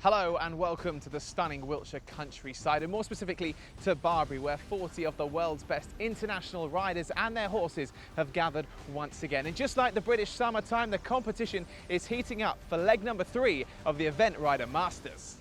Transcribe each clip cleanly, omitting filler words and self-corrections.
Hello and welcome to the stunning Wiltshire countryside, and more specifically to Barbury, where 40 of the world's best international riders and their horses have gathered once again. And just like the British summertime, the competition is heating up for leg number 3 of the Event Rider Masters.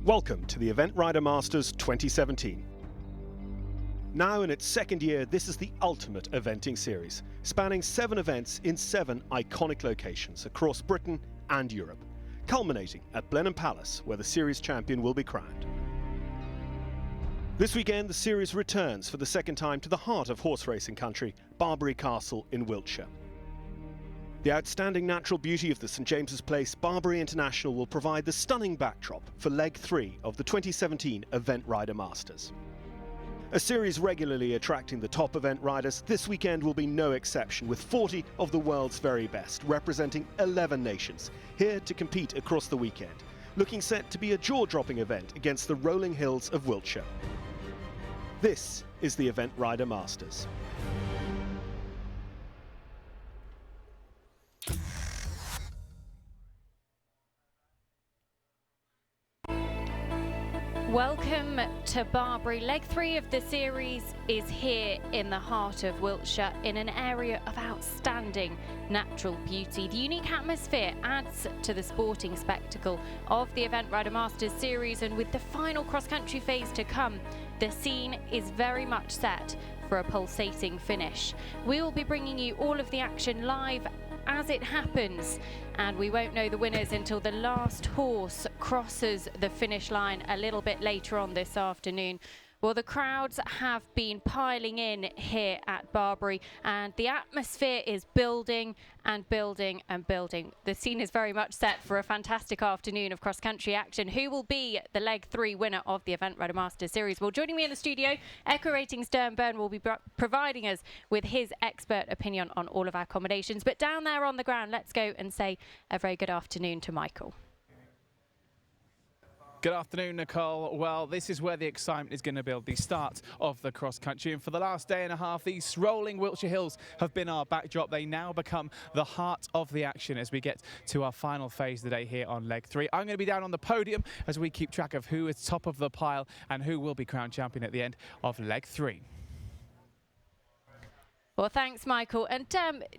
Welcome to the Event Rider Masters 2017. Now in its second year, this is the ultimate eventing series, spanning 7 events in 7 iconic locations across Britain and Europe, culminating at Blenheim Palace, where the series champion will be crowned. This weekend, the series returns for the second time to the heart of horse racing country, Barbury Castle in Wiltshire. The outstanding natural beauty of the St James's Place Barbury International will provide the stunning backdrop for leg 3 of the 2017 Event Rider Masters. A series regularly attracting the top event riders, this weekend will be no exception, with 40 of the world's very best, representing 11 nations, here to compete across the weekend, looking set to be a jaw-dropping event against the rolling hills of Wiltshire. This is the Event Rider Masters. Welcome to Barbury. Leg 3 of the series is here in the heart of Wiltshire, in an area of outstanding natural beauty. The unique atmosphere adds to the sporting spectacle of the Event Rider Masters series, and with the final cross-country phase to come, the scene is very much set for a pulsating finish. We will be bringing you all of the action live as it happens, and we won't know the winners until the last horse crosses the finish line a little bit later on this afternoon. Well, the crowds have been piling in here at Barbury, and the atmosphere is building and building and building. The scene is very much set for a fantastic afternoon of cross-country action. Who will be the leg 3 winner of the Event Rider Masters series? Well, joining me in the studio, Echo Rating Stern Byrne will be providing us with his expert opinion on all of our accommodations. But down there on the ground, let's go and say a very good afternoon to Michael. Good afternoon, Nicole. Well, this is where the excitement is going to build, the start of the cross-country. And for the last day and a half, these rolling Wiltshire hills have been our backdrop. They now become the heart of the action as we get to our final phase of the day here on leg 3. I'm going to be down on the podium as we keep track of who is top of the pile and who will be crowned champion at the end of leg 3. Well, thanks, Michael. And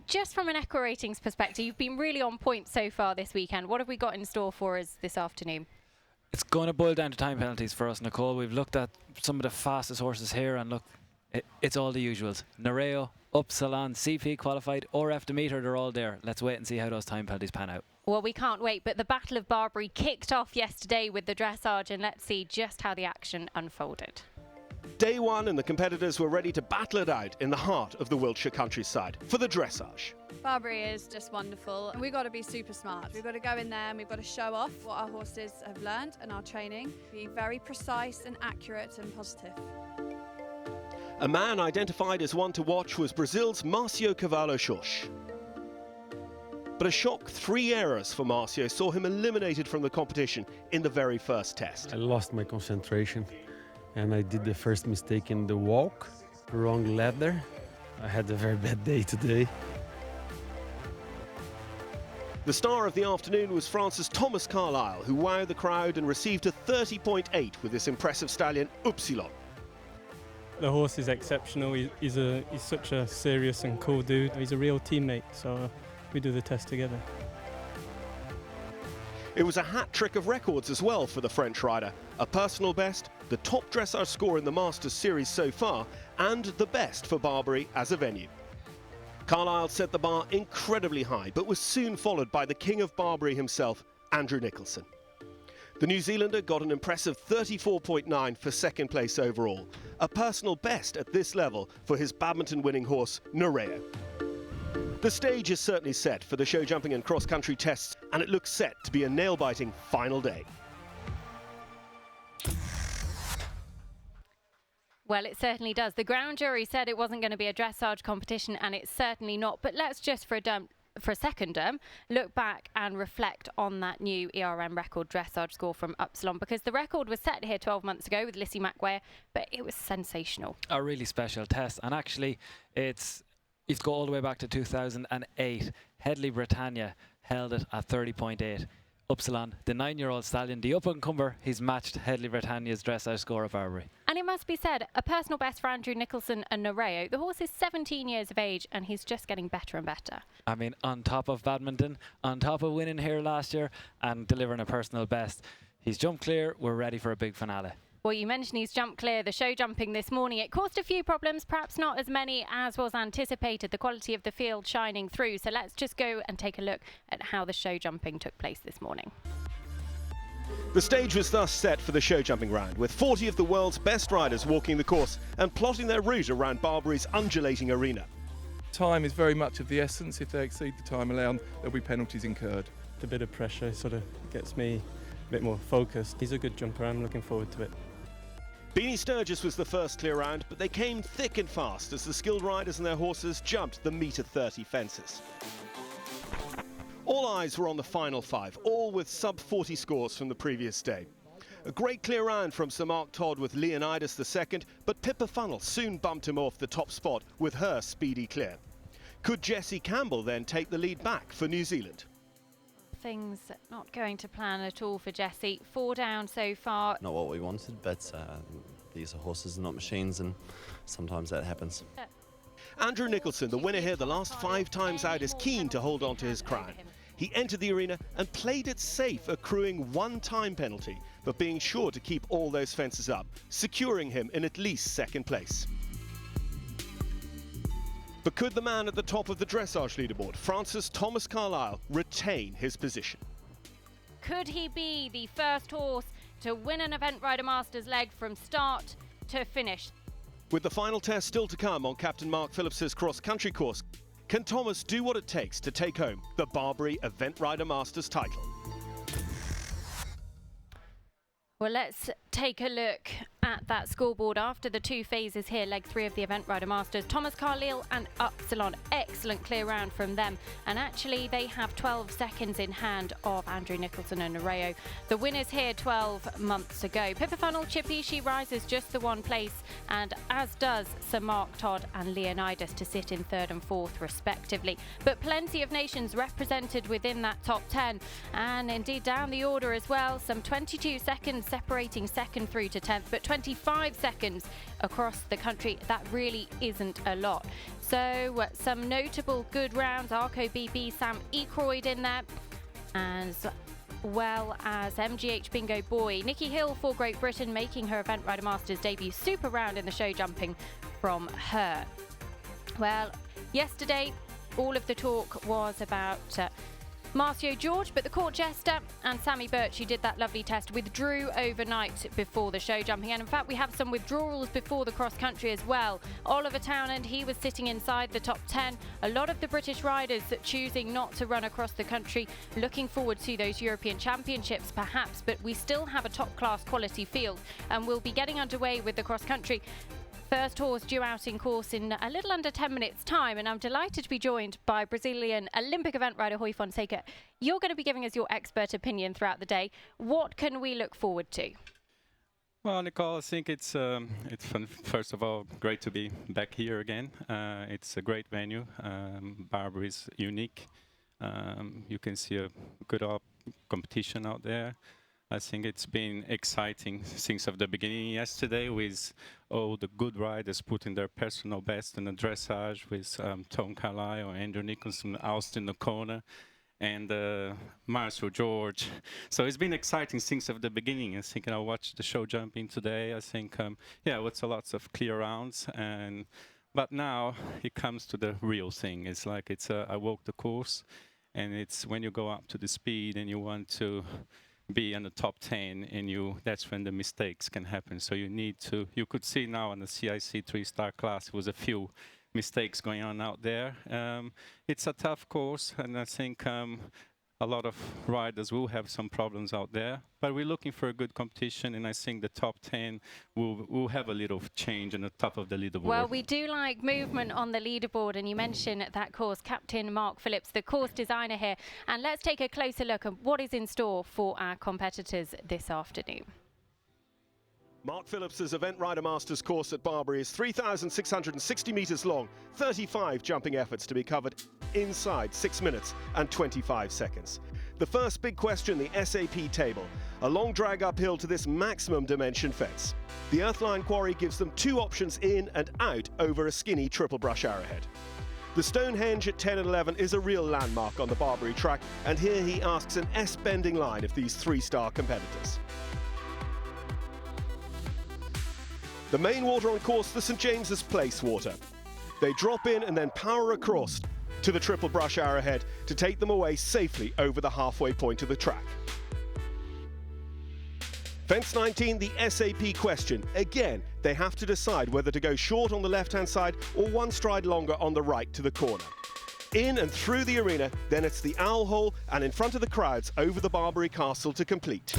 just from an Echo Ratings perspective, you've been really on point so far this weekend. What have we got in store for us this afternoon? It's going to boil down to time penalties for us, Nicole. We've looked at some of the fastest horses here, and look, it's all the usuals. Nereo, Upsilon, CP qualified, ORF Demeter, they're all there. Let's wait and see how those time penalties pan out. Well, we can't wait, but the Battle of Barbury kicked off yesterday with the dressage, and let's see just how the action unfolded. Day 1 and the competitors were ready to battle it out in the heart of the Wiltshire countryside for the dressage. Barbury is just wonderful. We've got to be super smart. We've got to go in there and we've got to show off what our horses have learned and our training. Be very precise and accurate and positive. A man identified as one to watch was Brazil's Marcio Cavalo Xox. But a shock 3 errors for Marcio saw him eliminated from the competition in the very first test. I lost my concentration and I did the first mistake in the walk, wrong ladder. I had a very bad day today. The star of the afternoon was France's Thomas Carlyle, who wowed the crowd and received a 30.8 with this impressive stallion, Upsilon. The horse is exceptional. He's such a serious and cool dude. He's a real teammate, so we do the test together. It was a hat-trick of records as well for the French rider. A personal best, the top dressage score in the Masters series so far, and the best for Barbury as a venue. Carlyle set the bar incredibly high, but was soon followed by the King of Barbury himself, Andrew Nicholson. The New Zealander got an impressive 34.9 for second place overall, a personal best at this level for his badminton-winning horse, Nereo. The stage is certainly set for the show jumping and cross-country tests, and it looks set to be a nail-biting final day. Well, it certainly does. The ground jury said it wasn't going to be a dressage competition, and it's certainly not. But let's just for a second look back and reflect on that new ERM record dressage score from Upsilon, because the record was set here 12 months ago with Lissy McWare, but it was sensational. A really special test, and actually it's you have to go all the way back to 2008. Headley Britannia held it at 30.8. Upsilon, the 9-year-old stallion, the up-and-comer, he's matched Headley Britannia's dressage score of Barbury. And it must be said, a personal best for Andrew Nicholson and Nereo. The horse is 17 years of age and he's just getting better and better. I mean, on top of badminton, on top of winning here last year and delivering a personal best, he's jumped clear, we're ready for a big finale. Well, you mentioned he's jumped clear the show jumping this morning. It caused a few problems, perhaps not as many as was anticipated, the quality of the field shining through. So let's just go and take a look at how the show jumping took place this morning. The stage was thus set for the show jumping round, with 40 of the world's best riders walking the course and plotting their route around Barbury's undulating arena. Time is very much of the essence. If they exceed the time allowed, there'll be penalties incurred. A bit of pressure sort of gets me a bit more focused. He's a good jumper, I'm looking forward to it. Beanie Sturgis was the first clear round, but they came thick and fast as the skilled riders and their horses jumped the metre 30 fences. All eyes were on the final 5, all with sub-40 scores from the previous day. A great clear round from Sir Mark Todd with Leonidas II, but Pippa Funnell soon bumped him off the top spot with her speedy clear. Could Jessie Campbell then take the lead back for New Zealand? Things not going to plan at all for Jessie. 4 down so far. Not what we wanted, but these are horses and not machines, and sometimes that happens. Andrew Nicholson, the winner here the last 5 times out, is keen to hold on to his crown. He entered the arena and played it safe, accruing 1 time penalty, but being sure to keep all those fences up, securing him in at least second place. But could the man at the top of the dressage leaderboard, Francis Thomas Carlyle, retain his position? Could he be the first horse to win an Event Rider Masters leg from start to finish? With the final test still to come on Captain Mark Phillips's cross-country course, can Thomas do what it takes to take home the Barbury Event Rider Masters title? Well, let's take a look at that scoreboard after the 2 phases here, leg 3 of the Event Rider Masters. Thomas Carlyle and Upsilon, excellent clear round from them. And actually, they have 12 seconds in hand of Andrew Nicholson and Nereo. The winners here 12 months ago. Pippa Funnell, Chippy, she rises just the 1 place, and as does Sir Mark Todd and Leonidas to sit in 3rd and 4th respectively. But plenty of nations represented within that top 10, and indeed down the order as well. Some 22 seconds separating 2nd through to 10th, but 25 seconds across the country, that really isn't a lot. So some notable good rounds. Arco BB, Sam Ekroyd in there, as well as MGH Bingo Boy. Nikki Hill for Great Britain making her Event Rider Masters debut. Super round in the show jumping from her. Well, yesterday all of the talk was about Marcio George, but the court jester and Sammy Birch, who did that lovely test, withdrew overnight before the show jumping. And in fact, we have some withdrawals before the cross country as well. Oliver Townend, he was sitting inside the top 10. A lot of the British riders choosing not to run across the country, looking forward to those European Championships perhaps, but we still have a top class quality field, and we'll be getting underway with the cross country. First horse due out in course in a little under 10 minutes time, and I'm delighted to be joined by Brazilian Olympic event rider Rui Fonseca. You're going to be giving us your expert opinion throughout the day. What can we look forward to? Well, Nicole, I think it's fun. First of all, great to be back here again. It's a great venue. Barbury is unique. You can see a good competition out there. I think it's been exciting since of the beginning yesterday, with all the good riders putting their personal best in the dressage, with Tom Carlyle, Andrew Nicholson, Austin O'Connor, and Marcio George. So it's been exciting since of the beginning. I think I watched the show jumping today. I think, yeah, it's lots of clear rounds, but now it comes to the real thing. It's like I walk the course, and it's when you go up to the speed and you want to be in the top 10, and that's when the mistakes can happen. So you could see now in the CIC 3-star class, was a few mistakes going on out there. It's a tough course, and I think a lot of riders will have some problems out there, but we're looking for a good competition, and I think the top 10 will have a little change in the top of the leaderboard. Well, we do like movement on the leaderboard, and you mentioned that course, Captain Mark Phillips, the course designer here. And let's take a closer look at what is in store for our competitors this afternoon. Mark Phillips's Event Rider Masters course at Barbury is 3,660 metres long, 35 jumping efforts to be covered inside 6 minutes and 25 seconds. The first big question, the SAP table, a long drag uphill to this maximum dimension fence. The Earthline quarry gives them 2 options in and out over a skinny triple brush arrowhead. The Stonehenge at 10 and 11 is a real landmark on the Barbury track, and here he asks an S-bending line of these 3-star competitors. The main water on course, the St James's Place water. They drop in and then power across to the triple brush arrowhead to take them away safely over the halfway point of the track. Fence 19, the SAP question. Again, they have to decide whether to go short on the left-hand side or 1 stride longer on the right to the corner. In and through the arena, then it's the owl hole and in front of the crowds over the Barbury Castle to complete.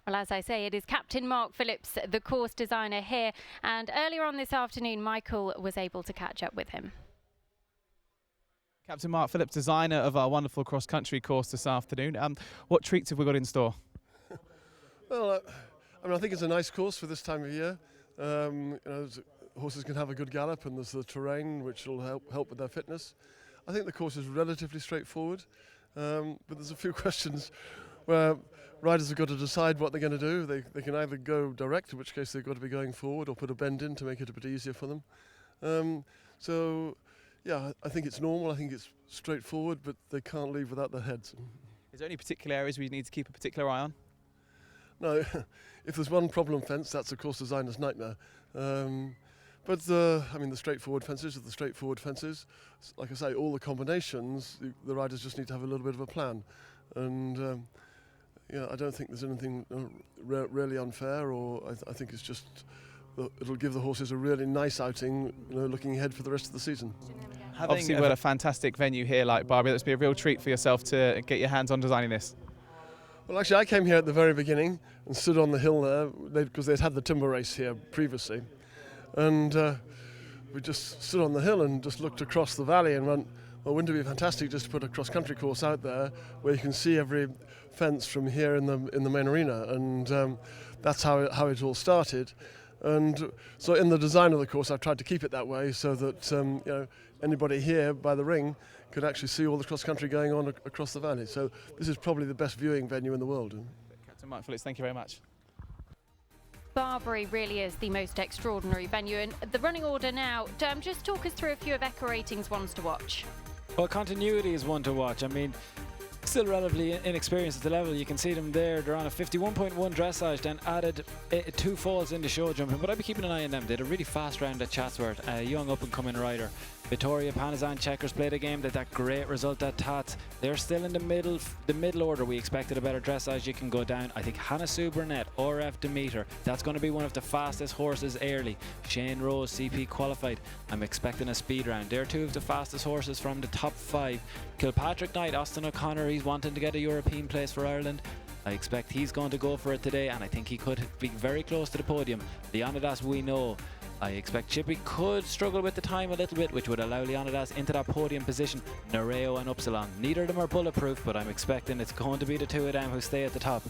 Well, as I say, it is Captain Mark Phillips, the course designer here. And earlier on this afternoon, Michael was able to catch up with him. Captain Mark Phillips, designer of our wonderful cross-country course this afternoon. What treats have we got in store? Well, I think it's a nice course for this time of year. Horses can have a good gallop, and there's the terrain which will help with their fitness. I think the course is relatively straightforward, but there's a few questions where riders have got to decide what they're going to do. They can either go direct, in which case they've got to be going forward, or put a bend in to make it a bit easier for them. Yeah, I think it's normal. I think it's straightforward, but they can't leave without their heads. Is there any particular areas we need to keep a particular eye on? No, if there's one problem fence, that's a course designer's nightmare. But the straightforward fences are the straightforward fences. Like I say, all the combinations, the riders just need to have a little bit of a plan. And I don't think there's anything really unfair, or I think it's just it'll give the horses a really nice outing, looking ahead for the rest of the season. Obviously, we've got a fantastic venue here like Barbury. That's been a real treat for yourself to get your hands on designing this. Well, actually, I came here at the very beginning and stood on the hill there because they'd had the timber race here previously. And we just stood on the hill and just looked across the valley and went, well, wouldn't it be fantastic just to put a cross-country course out there where you can see every fence from here in the main arena? And that's how it all started. And so in the design of the course, I've tried to keep it that way so that anybody here by the ring could actually see all the cross-country going on across the valley. So this is probably the best viewing venue in the world. Captain Mark Phillips, thank you very much. Barbury really is the most extraordinary venue. And the running order now, just talk us through a few of Echo Ratings ones to watch. Well, Continuity is one to watch. I mean, still relatively inexperienced at the level. You can see them there. They're on a 51.1 dressage, then added 2 falls into show jumping. But I'd be keeping an eye on them. They had a really fast round at Chatsworth. A young up-and-coming rider. Vittoria Panizan Checkers played a game. They had that great result at Tats. They're still in the middle order. We expected a better dressage. You can go down. I think Hannah Sue Burnett, RF Demeter. That's going to be one of the fastest horses early. Shane Rose, CP qualified. I'm expecting a speed round. They're 2 of the fastest horses from the top 5. Kilpatrick Knight, Austin O'Connor, he's wanting to get a European place for Ireland. I expect he's going to go for it today, and I think he could be very close to the podium. Leonidas, we know. I expect Chippy could struggle with the time a little bit, which would allow Leonidas into that podium position. Nereo and Upsilon. Neither of them are bulletproof, but I'm expecting it's going to be the 2 of them who stay at the top.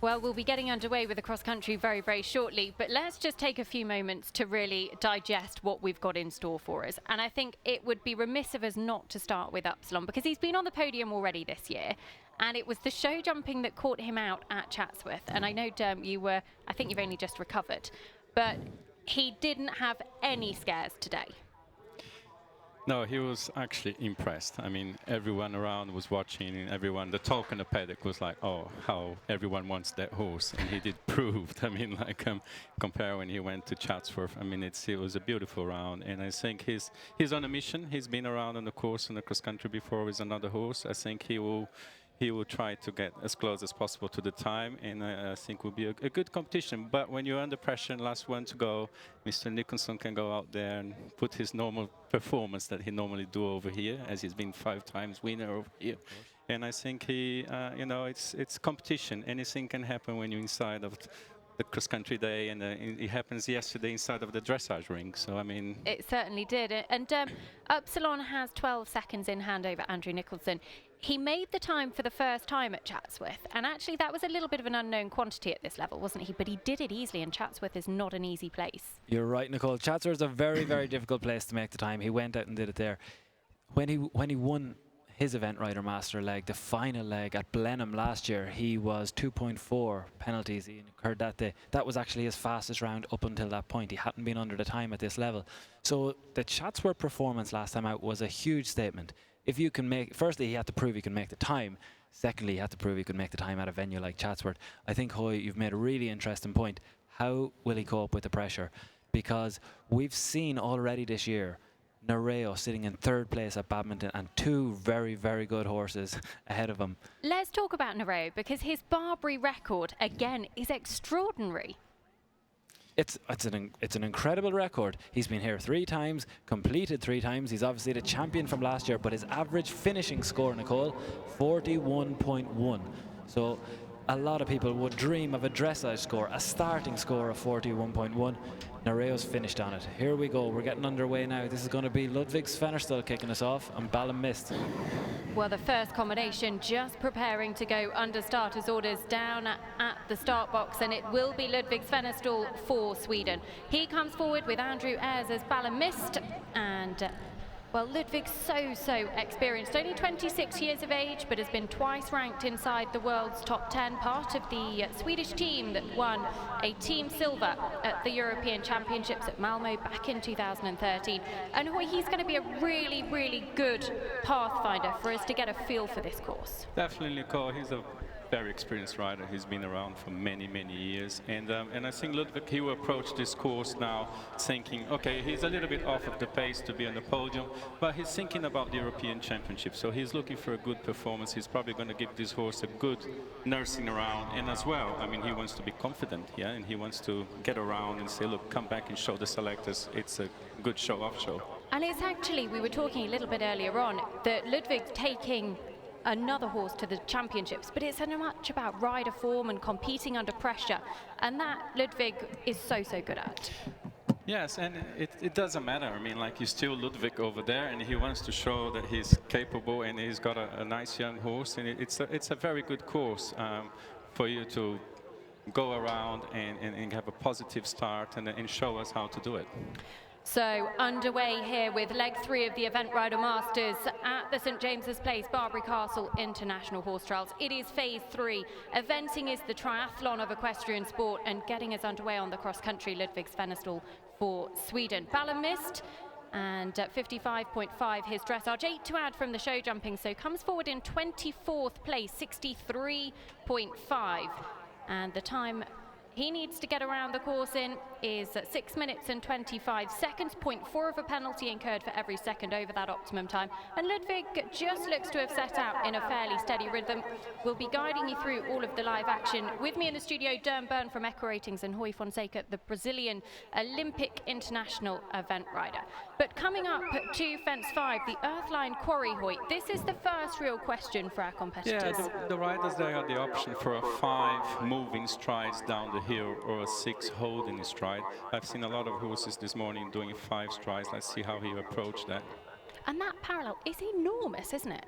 Well, we'll be getting underway with the cross-country very, very shortly, but let's just take a few moments to really digest what we've got in store for us. And I think it would be remiss of us not to start with Upsilon, because he's been on the podium already this year, and it was the show jumping that caught him out at Chatsworth. And I know, I think you've only just recovered, but he didn't have any scares today. No, he was actually impressed. I mean, everyone around was watching, and everyone, the talk in the paddock was like, oh, how everyone wants that horse. And he did prove. I mean, like, compare when he went to Chatsworth. I mean, it was a beautiful round. And I think he's on a mission. He's been around on the course in the cross country before with another horse. I think he will try to get as close as possible to the time, and I think will be a good competition. But when you're under pressure and last one to go, Mr. Nicholson can go out there and put his normal performance that he normally do over here, as he's been 5 times winner over here. And I think he, you know, it's competition. Anything can happen when you're inside of the cross-country day, and it happens yesterday inside of the dressage ring. So, I mean... It certainly did. And Upsilon has 12 seconds in hand over Andrew Nicholson. He made the time for the first time at Chatsworth, and actually that was a little bit of an unknown quantity at this level, wasn't he? But he did it easily, and Chatsworth is not an easy place. You're right, Nicole. Chatsworth's a very, very difficult place to make the time. He went out and did it there. When he won his event rider master leg, the final leg at Blenheim last year, he was 2.4 penalties he incurred that day. That was actually his fastest round up until that point. He hadn't been under the time at this level. So the Chatsworth performance last time out was a huge statement. If you can make, firstly, he had to prove he can make the time. Secondly, he had to prove he could make the time at a venue like Chatsworth. I think, Hoy, you've made a really interesting point. How will he cope with the pressure? Because we've seen already this year Nereo sitting in 3rd place at Badminton and 2 very, very good horses ahead of him. Let's talk about Nereo, because his Barbury record, again, is extraordinary. It's an incredible record. He's been here 3 times, completed 3 times. He's obviously the champion from last year, but his average finishing score, Nicole, 41.1. So a lot of people would dream of a dressage score, a starting score of 41.1. Nereo's finished on it. Here we go. We're getting underway now. This is going to be Ludwig Svennerstall kicking us off, and Ballum Mist. Well, the first combination just preparing to go under starters orders down at the start box, and it will be Ludwig Svennerstall for Sweden. He comes forward with Andrew Ayres as Ballum Mist, and well, Ludwig's so experienced, only 26 years of age, but has been twice ranked inside the world's top 10, part of the Swedish team that won a team silver at the European Championships at Malmo back in 2013. And he's going to be a really, really good pathfinder for us to get a feel for this course. Definitely, Nicole. He's a very experienced rider. He's been around for many years, and I think Ludwig, he will approach this course now thinking, okay, he's a little bit off of the pace to be on the podium, but he's thinking about the European Championship, so he's looking for a good performance. He's probably going to give this horse a good nursing around, and as well, I mean, he wants to be confident, yeah, and he wants to get around and say, look, come back and show the selectors it's a good show-off show. And it's actually, we were talking a little bit earlier on, that Ludwig's taking another horse to the championships, but it's so much about rider form and competing under pressure, and that Ludwig is so good at. Yes, and it doesn't matter. I mean, like, he's still Ludwig over there, and he wants to show that he's capable, and he's got a nice young horse, and it's a very good course for you to go around and have a positive start and show us how to do it. So underway here with leg 3 of the Event Rider Masters at the St James's Place Barbury Castle International Horse Trials. It is phase 3. Eventing is the triathlon of equestrian sport, and getting us underway on the cross country, Ludwig Svennerstall for Sweden. Ballum Mist, and 55.5 his dressage, 8 to add from the show jumping, so comes forward in 24th place, 63.5, and the time he needs to get around the course in is 6 minutes and 25 seconds, 0.4 of a penalty incurred for every second over that optimum time. And Ludwig just looks to have set out in a fairly steady rhythm. We'll be guiding you through all of the live action. With me in the studio, Dern Byrne from Echo Ratings and Hoy Fonseca, the Brazilian Olympic international event rider. But coming up to fence 5, the Earthline Quarry, Hoy. This is the first real question for our competitors. Yeah, the riders, they have the option for a 5 moving strides down the hill or a 6 holding stride. I've seen a lot of horses this morning doing 5 strides. Let's see how he approached that. And that parallel is enormous, isn't it?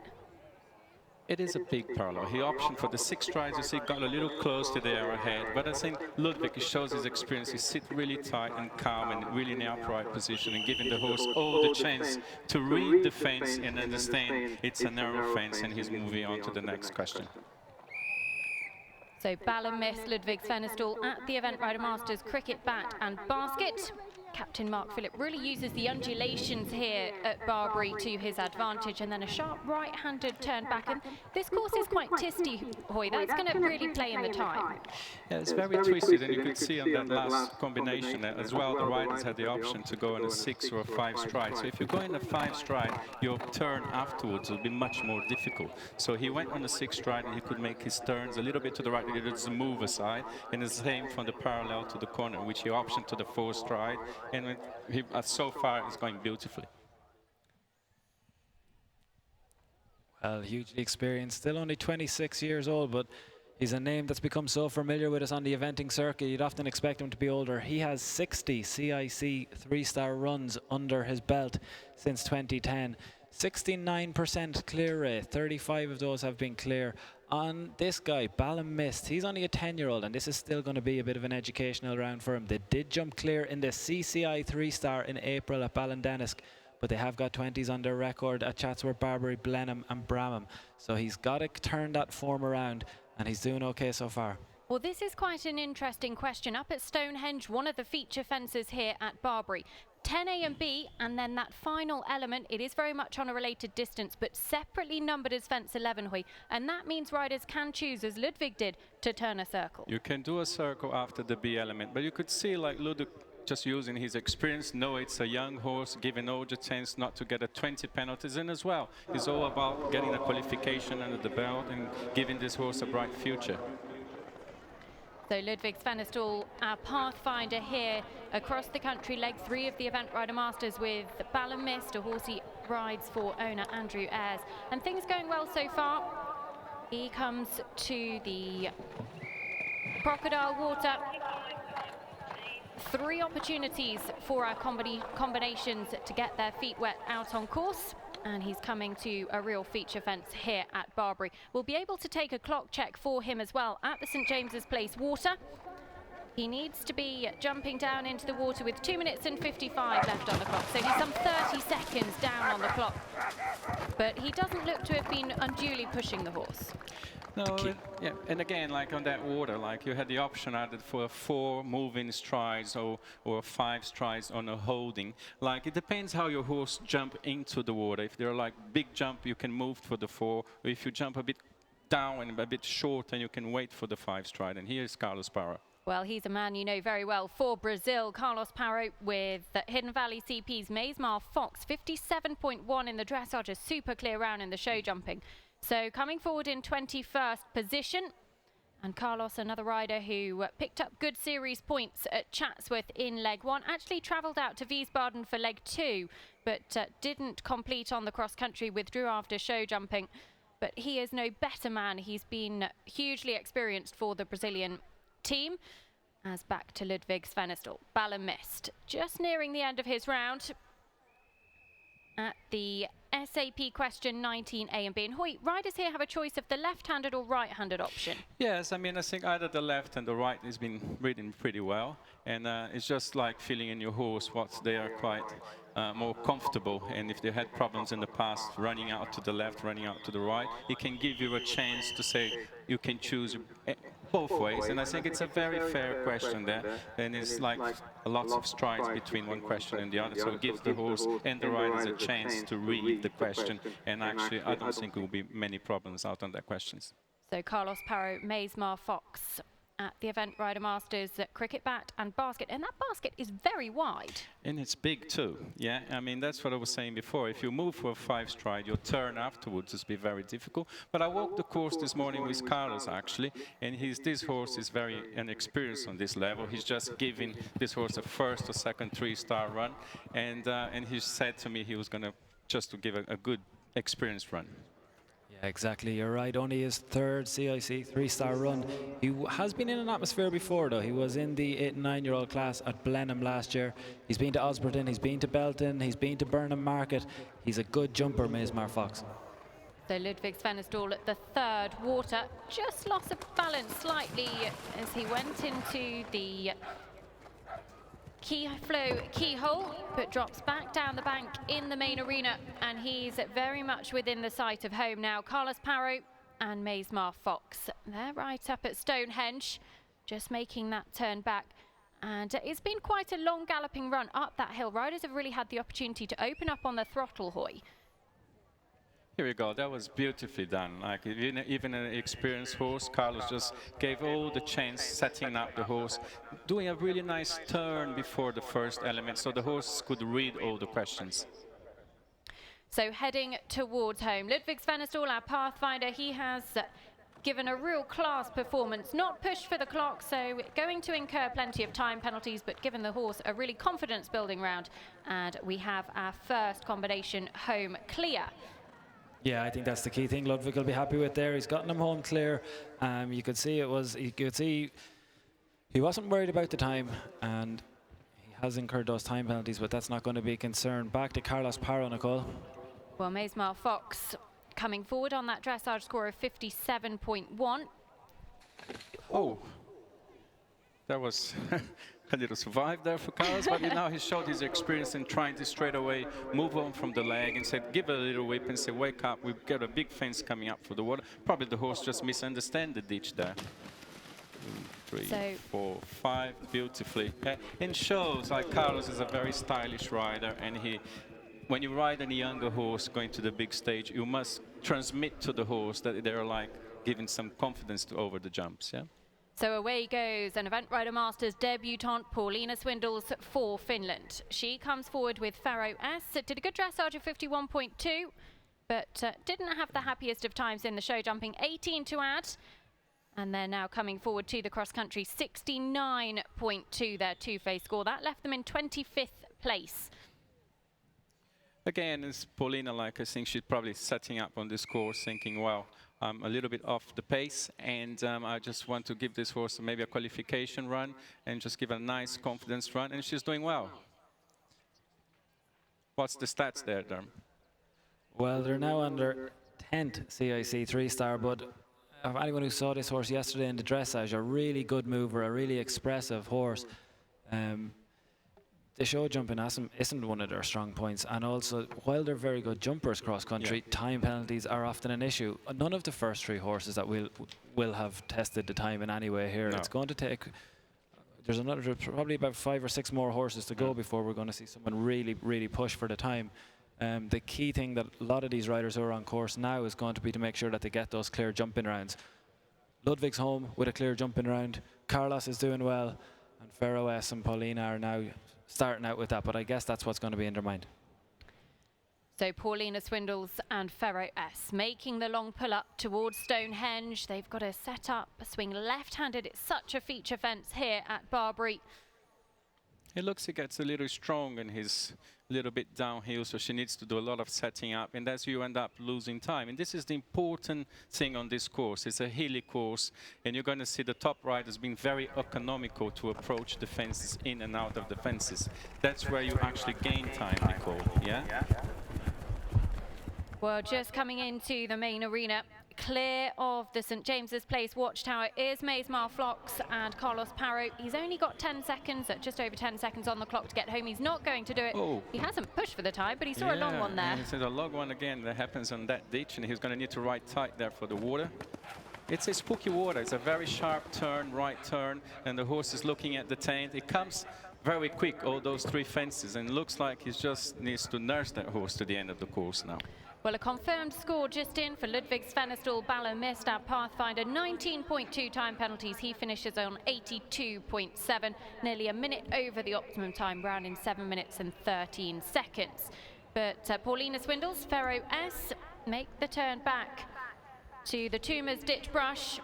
It is a big parallel. He opted for the 6 strides, you see, got a little close to the arrowhead, but I think Ludwig, he shows his experience. He sits really tight and calm and really in the upright position and giving the horse all the chance to read the fence and understand it's a narrow fence, and he's moving on to the next question. So Ballum Mist, Ludwig Svennerstall at the Event Rider Masters Cricket Bat and Basket. Captain Mark Phillip really uses the undulations here at Barbury to his advantage, and then a sharp right-handed turn back. And this course is quite twisty, Hoy. That's going to really play in the time. Yeah, it's very twisted, and you could see on that last combination as well, the riders had the option to go in a 6 or a 5 stride. So if you go in a 5 stride, your turn afterwards will be much more difficult. So he went on a 6 stride, and he could make his turns a little bit to the right, he just move aside, and the same from the parallel to the corner, which he optioned to the 4 stride, and he, so far it's going beautifully. Well, hugely experienced, still only 26 years old, but he's a name that's become so familiar with us on the eventing circuit. You'd often expect him to be older. He has 60 CIC 3-star runs under his belt since 2010. 69% clear rate, 35 of those have been clear. On this guy, Mist, he's only a 10-year-old, and this is still going to be a bit of an educational round for him. They did jump clear in the CCI 3-star in April at Ballindennis, but they have got 20s on their record at Chatsworth, Barbury, Blenheim and Bramham. So he's got to turn that form around, and he's doing okay so far. Well, this is quite an interesting question. Up at Stonehenge, one of the feature fences here at Barbury. 10A and B, and then that final element, it is very much on a related distance, but separately numbered as fence 11, Hoy. And that means riders can choose, as Ludwig did, to turn a circle. You can do a circle after the B element, but you could see like Ludwig just using his experience. No, it's a young horse, giving all the chance not to get a 20 penalties in as well. It's all about getting a qualification under the belt and giving this horse a bright future. So Ludwig Svenestall, our pathfinder here across the country, leg 3 of the Event Rider Masters with Mist, a horse he rides for owner Andrew Ayres. And things going well so far. He comes to the Crocodile Water. 3 opportunities for our combinations to get their feet wet out on course. And he's coming to a real feature fence here at Barbury. We'll be able to take a clock check for him as well at the St James's Place water. He needs to be jumping down into the water with 2 minutes and 55 left on the clock. So he's some 30 seconds down on the clock. But he doesn't look to have been unduly pushing the horse. No, yeah, and again, like on that water, like you had the option added for 4 moving strides or 5 strides on a holding. Like it depends how your horse jump into the water. If they're like big jump, you can move for the 4. Or if you jump a bit down and a bit short, then you can wait for the 5 stride. And here's Carlos Parra. Well, he's a man you know very well for Brazil. Carlos Parra with Hidden Valley CP's Maismar Fox, 57.1 in the dressage, a super clear round in the show jumping. So coming forward in 21st position, and Carlos, another rider who picked up good series points at Chatsworth in leg 1, actually travelled out to Wiesbaden for leg 2, but didn't complete on the cross country, withdrew after show jumping. But he is no better man. He's been hugely experienced for the Brazilian team. As back to Ludwig Svenestall, Mist, just nearing the end of his round at the SAP question 19A and B. And Hoy, riders here have a choice of the left-handed or right-handed option. Yes, I mean, I think either the left and the right has been reading pretty well. And it's just like feeling in your horse what they are quite more comfortable. And if they had problems in the past, running out to the left, running out to the right, it can give you a chance to say you can choose both ways. And I think it's a very fair question there. And it's like lots of strides between one question and the other. So it gives the horse and the riders a chance to read the question. And actually, I don't think there will be many problems out on that questions. So Carlos Parra, Maismar Fox at the Event Rider Masters, cricket bat and basket. And that basket is very wide. And it's big too, yeah? I mean, that's what I was saying before. If you move for a 5 stride, your turn afterwards will be very difficult. But I walked the course this morning with Carlos, actually, and this horse is very inexperienced on this level. He's just giving this horse a 1st or 2nd 3-star run, and he said to me he was going to just to give a good experienced run. Yeah, exactly. You're right. Only his 3rd CIC 3-star run. He has been in an atmosphere before, though. He was in the 8 and 9-year-old class at Blenheim last year. He's been to Osberton, he's been to Belton, he's been to Burnham Market. He's a good jumper, Maismar Fox. So Ludwig Svenestall at the 3rd water. Just lost of balance slightly as he went into the keyhole, but drops back down the bank in the main arena, and he's very much within the sight of home now. Carlos Parra and Maismar Fox, they're right up at Stonehenge, just making that turn back. And it's been quite a long galloping run up that hill. Riders have really had the opportunity to open up on the throttle hoy. Here we go. That was beautifully done. Like even an experienced horse, Carlos just gave all the chance setting up the horse, doing a really nice turn before the first element, so the horse could read all the questions. So heading towards home, Ludwig Svenestall, our pathfinder, he has given a real class performance, not pushed for the clock, so going to incur plenty of time penalties, but given the horse a really confidence building round. And we have our first combination home clear. Yeah, I think that's the key thing Ludwig will be happy with there. He's gotten him home clear. You could see he wasn't worried about the time, and he has incurred those time penalties, but that's not going to be a concern. Back to Carlos Parro, Nicole. Well, Maismar Fox coming forward on that dressage score of 57.1. Oh, that was a little survive there for Carlos, but now he showed his experience in trying to straight away move on from the leg and said, give it a little whip and say, wake up, we've got a big fence coming up for the water. Probably the horse just misunderstood the ditch there. 2, 3, 4, 5, beautifully. And shows like Carlos is a very stylish rider, and when you ride a younger horse going to the big stage, you must transmit to the horse that they're like giving some confidence over the jumps, yeah? So away goes an Event Rider Masters debutante, Paulina Swindles for Finland. She comes forward with Faro S. Did a good dressage of 51.2, but didn't have the happiest of times in the show, jumping 18 to add. And they're now coming forward to the cross country, 69.2, their two-phase score. That left them in 25th place. Again, as Paulina, like I think she's probably setting up on this course thinking, well, I'm a little bit off the pace, and I just want to give this horse maybe a qualification run and just give a nice confidence run, and she's doing well. What's the stats there, Derm? Well, they're now under 10th CIC 3-star, but anyone who saw this horse yesterday in the dressage, a really good mover, a really expressive horse. The show jumping isn't one of their strong points, and also while they're very good jumpers cross country, time penalties are often an issue. None of the first 3 horses that will have tested the time in any way here. No. It's going to take, there's probably about 5 or 6 more horses to go before we're going to see someone really push for the time. The key thing that a lot of these riders who are on course now is going to be to make sure that they get those clear jumping rounds. Ludwig's home with a clear jumping round. Carlos is doing well, and Faro S and Paulina are now starting out with that, but I guess that's what's going to be in their mind. So Paulina Swindles and Faro S making the long pull up towards Stonehenge. They've got to set up a swing left-handed. It's such a feature fence here at Barbury. It looks he gets a little strong in his little bit downhill, so she needs to do a lot of setting up, and that's you end up losing time. And this is the important thing on this course. It's a hilly course, and you're going to see the top riders being very economical to approach the fences, in and out of the fences. That's where you actually gain time, Nicole, yeah? Well, just coming into the main arena, clear of the St James's Place watchtower is Maismar Fox and Carlos Parro. He's only got 10 seconds, just over 10 seconds on the clock to get home. He's not going to do it. Oh. He hasn't pushed for the time, but he saw a long one there. It's a long one again that happens on that ditch, and he's going to need to ride tight there for the water. It's a spooky water. It's a very sharp turn, right turn, and the horse is looking at the tent. It comes very quick, all those 3 fences, and looks like he just needs to nurse that horse to the end of the course now. Well, a confirmed score just in for Ludwig Svenestall, Ballo missed our pathfinder, 19.2 time penalties. He finishes on 82.7, nearly a minute over the optimum time, round in 7 minutes and 13 seconds. But Paulina Swindles, Faro S, make the turn back to the Tumas ditch brush.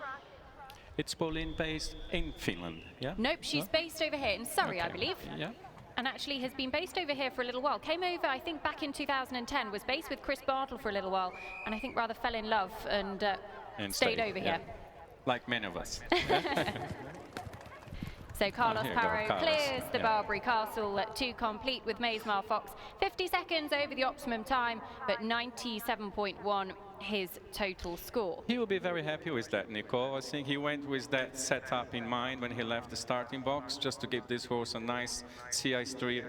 It's Pauline based in Finland, yeah? Nope, she's based over here in Surrey, okay. I believe. Yeah. And actually has been based over here for a little while. Came over, I think, back in 2010, was based with Chris Bartle for a little while, and I think rather fell in love and stayed over here. Like many of us. So Carlos Parro clears the Barbury Castle to complete with Maismar Fox. 50 seconds over the optimum time, but 97.1 his total score. He will be very happy with that, Nicole. I think he went with that setup in mind when he left the starting box, just to give this horse a nice CI3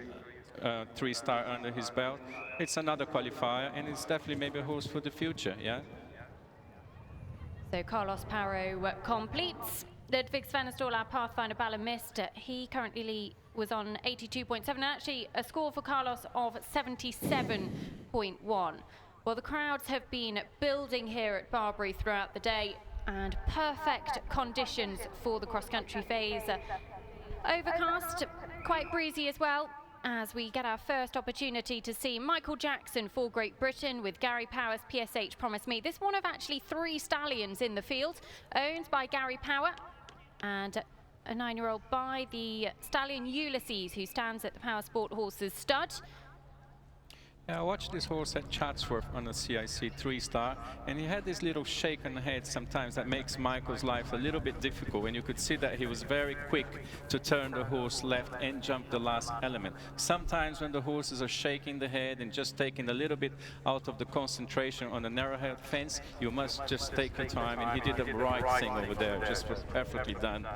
3-star under his belt. It's another qualifier, and it's definitely maybe a horse for the future, yeah? So Carlos Parro completes Ludwig Svenestål, our Pathfinder Ballon missed. He currently was on 82.7, and actually a score for Carlos of 77.1. Well, the crowds have been building here at Barbury throughout the day, and perfect conditions for the cross-country phase. Overcast, quite breezy as well, as we get our first opportunity to see Michael Jackson for Great Britain with Gary Power's PSH Promise Me. This one of actually 3 stallions in the field, owned by Gary Power, and a 9-year-old by the stallion Ulysses, who stands at the Power Sport Horses stud. Yeah, I watched this horse at Chatsworth on a CIC 3-star, and he had this little shake on the head sometimes that makes Michael's life a little bit difficult, and you could see that he was very quick to turn the horse left and jump the last element. Sometimes when the horses are shaking the head and just taking a little bit out of the concentration on the narrow-held fence, you must just take your time, and he did the right thing over there, just was perfectly done.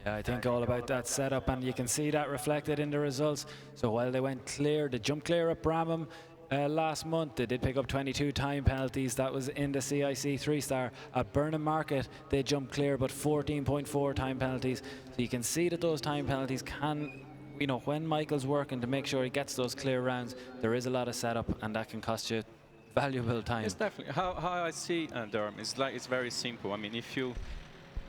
Yeah, I think all about that setup, and you can see that reflected in the results. So while they went clear, they jumped clear at Bramham last month. They did pick up 22 time penalties. That was in the CIC 3-star. At Burnham Market, they jumped clear, but 14.4 time penalties. So you can see that those time penalties can, you know, when Michael's working to make sure he gets those clear rounds, there is a lot of setup, and that can cost you valuable time. It's definitely, how I see Durham, is like, it's very simple. I mean, if you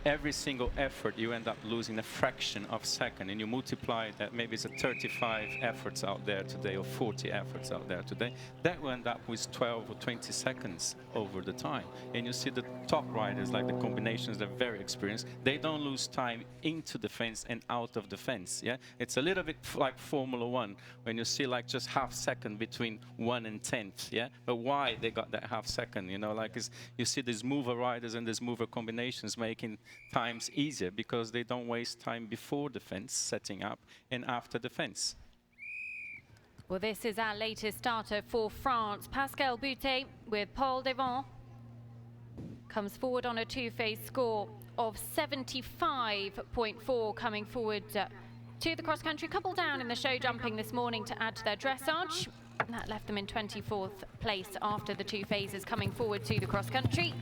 every single effort you end up losing a fraction of a second, and you multiply that, maybe it's a 35 efforts out there today or 40 efforts out there today, that will end up with 12 or 20 seconds over the time. And you see the top riders, like the combinations, they're very experienced, they don't lose time into the fence and out of the fence. Yeah, it's a little bit like Formula 1 when you see like just half second between 1 and 10th. Yeah, but why they got that half second? You know, like you see these mover riders and these mover combinations making times easier because they don't waste time before the fence setting up and after the fence. Well, this is our latest starter for France. Pascal Boutet with Paul Devant comes forward on a 2-phase score of 75.4, coming forward to the cross-country. Couple down in the show jumping this morning to add to their dressage. And that left them in 24th place after the 2 phases coming forward to the cross-country.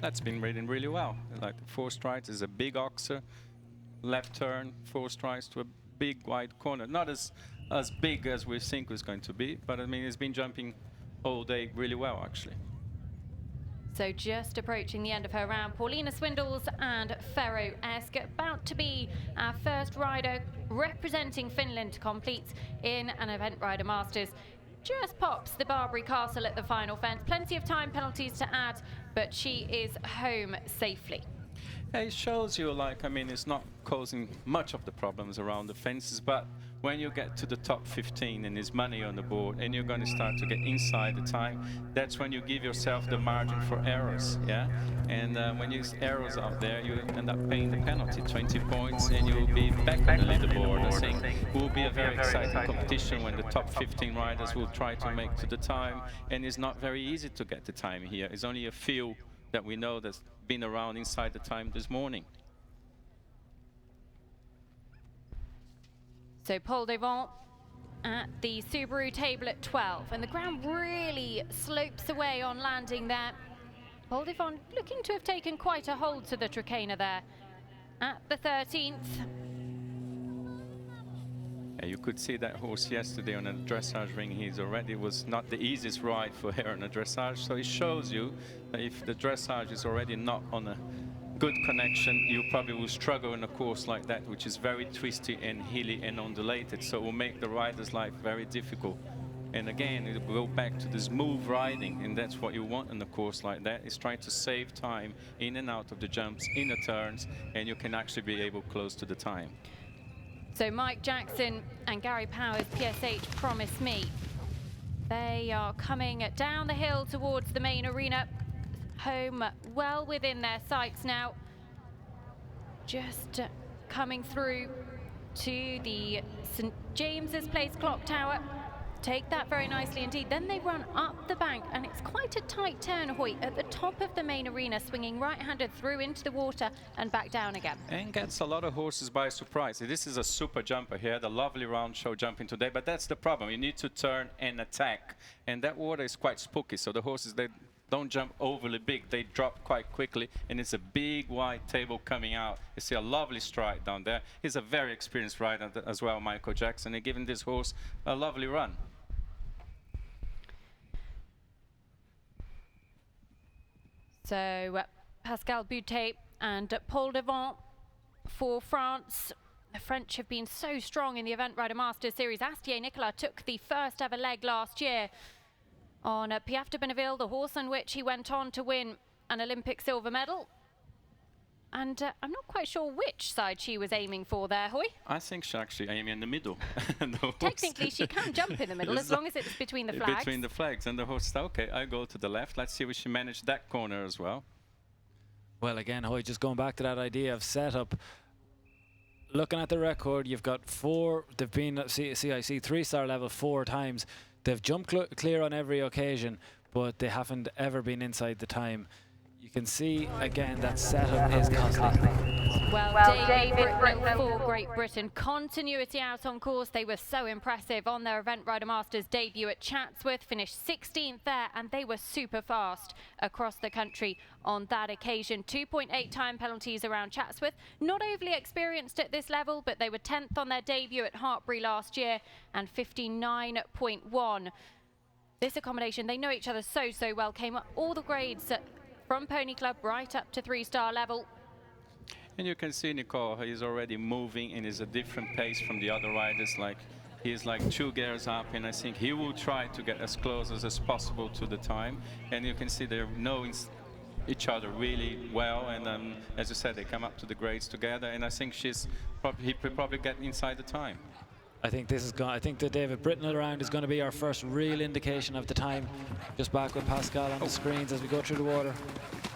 That's been ridden really well. Like 4 strides is a big oxer, left turn, 4 strides to a big wide corner. Not as big as we think it's going to be, but I mean, it's been jumping all day really well, actually. So just approaching the end of her round, Paulina Swindles and Ferro Esk, about to be our first rider representing Finland to complete in an Event Rider Masters. Just pops the Barbury Castle at the final fence. Plenty of time penalties to add, but she is home safely. It shows you, like, I mean, it's not causing much of the problems around the fences, but when you get to the top 15 and there's money on the board and you're going to start to get inside the time, that's when you give yourself the margin for errors, yeah? And when you use errors out there, you end up paying the penalty, 20 points, and you'll be back on the leaderboard. I think it will be a very exciting competition when the top 15 riders will try to make to the time, and it's not very easy to get the time here. It's only a few that we know that's been around inside the time this morning. So Paul Devant at the Subaru table at 12, and the ground really slopes away on landing there. Paul Devant looking to have taken quite a hold to the Trakehner there at the 13th. Yeah, you could see that horse yesterday on a dressage ring. He's already was not the easiest ride for her on a dressage, so it shows you that if the dressage is already not on a good connection, you probably will struggle in a course like that, which is very twisty and hilly and undulated, so it will make the rider's life very difficult. And again, it will go back to the smooth riding, and that's what you want in a course like that, is trying to save time in and out of the jumps, in the turns, and you can actually be able close to the time. So Mike Jackson and Gary Powers, PSH Promise Me. They are coming down the hill towards the main arena. Home well within their sights now. Just coming through to the St James's Place clock tower. Take that very nicely indeed. Then they run up the bank, and it's quite a tight turn, Hoyt, at the top of the main arena, swinging right-handed through into the water and back down again. And gets a lot of horses by surprise. This is a super jumper here, the lovely round show jumping today, but that's the problem. You need to turn and attack, and that water is quite spooky, so the horses, they don't jump overly big. They drop quite quickly, and it's a big wide table coming out. You see a lovely stride down there. He's a very experienced rider as well, Michael Jackson, and giving this horse a lovely run. So Pascal Boutet and Paul Devant for France. The French have been so strong in the Event Rider Masters Series. Astier Nicolas took the first ever leg last year on Piaf de Benneville, the horse on which he went on to win an Olympic silver medal. And I'm not quite sure which side she was aiming for there, Hoy. I think she's actually aiming in the middle. Technically, she can jump in the middle as long as it's between the flags. Between the flags, and the horse said, okay, I go to the left. Let's see if she managed that corner as well. Well, again, Hoy, just going back to that idea of setup. Looking at the record, you've got 4. They've been at CIC 3-star level 4 times. They've jumped clear on every occasion, but they haven't ever been inside the time. You can see again that setup is costly. Well, David Britnell for Great Britain. Continuity out on course. They were so impressive on their Event Rider Masters debut at Chatsworth. Finished 16th there, and they were super fast across the country on that occasion. 2.8 time penalties around Chatsworth. Not overly experienced at this level, but they were 10th on their debut at Hartbury last year and 59.1. This accommodation, they know each other so well. Came up all the grades from Pony Club right up to 3-star level. And you can see Nicole, he's already moving and is a different pace from the other riders. Like he's like 2 gears up, and I think he will try to get as close as possible to the time. And you can see they're knowing each other really well. And as you said, they come up to the grades together. And I think he will probably get inside the time. I think this is I think the David Britnell round is going to be our first real indication of the time. Just back with Pascal on the screens as we go through the water.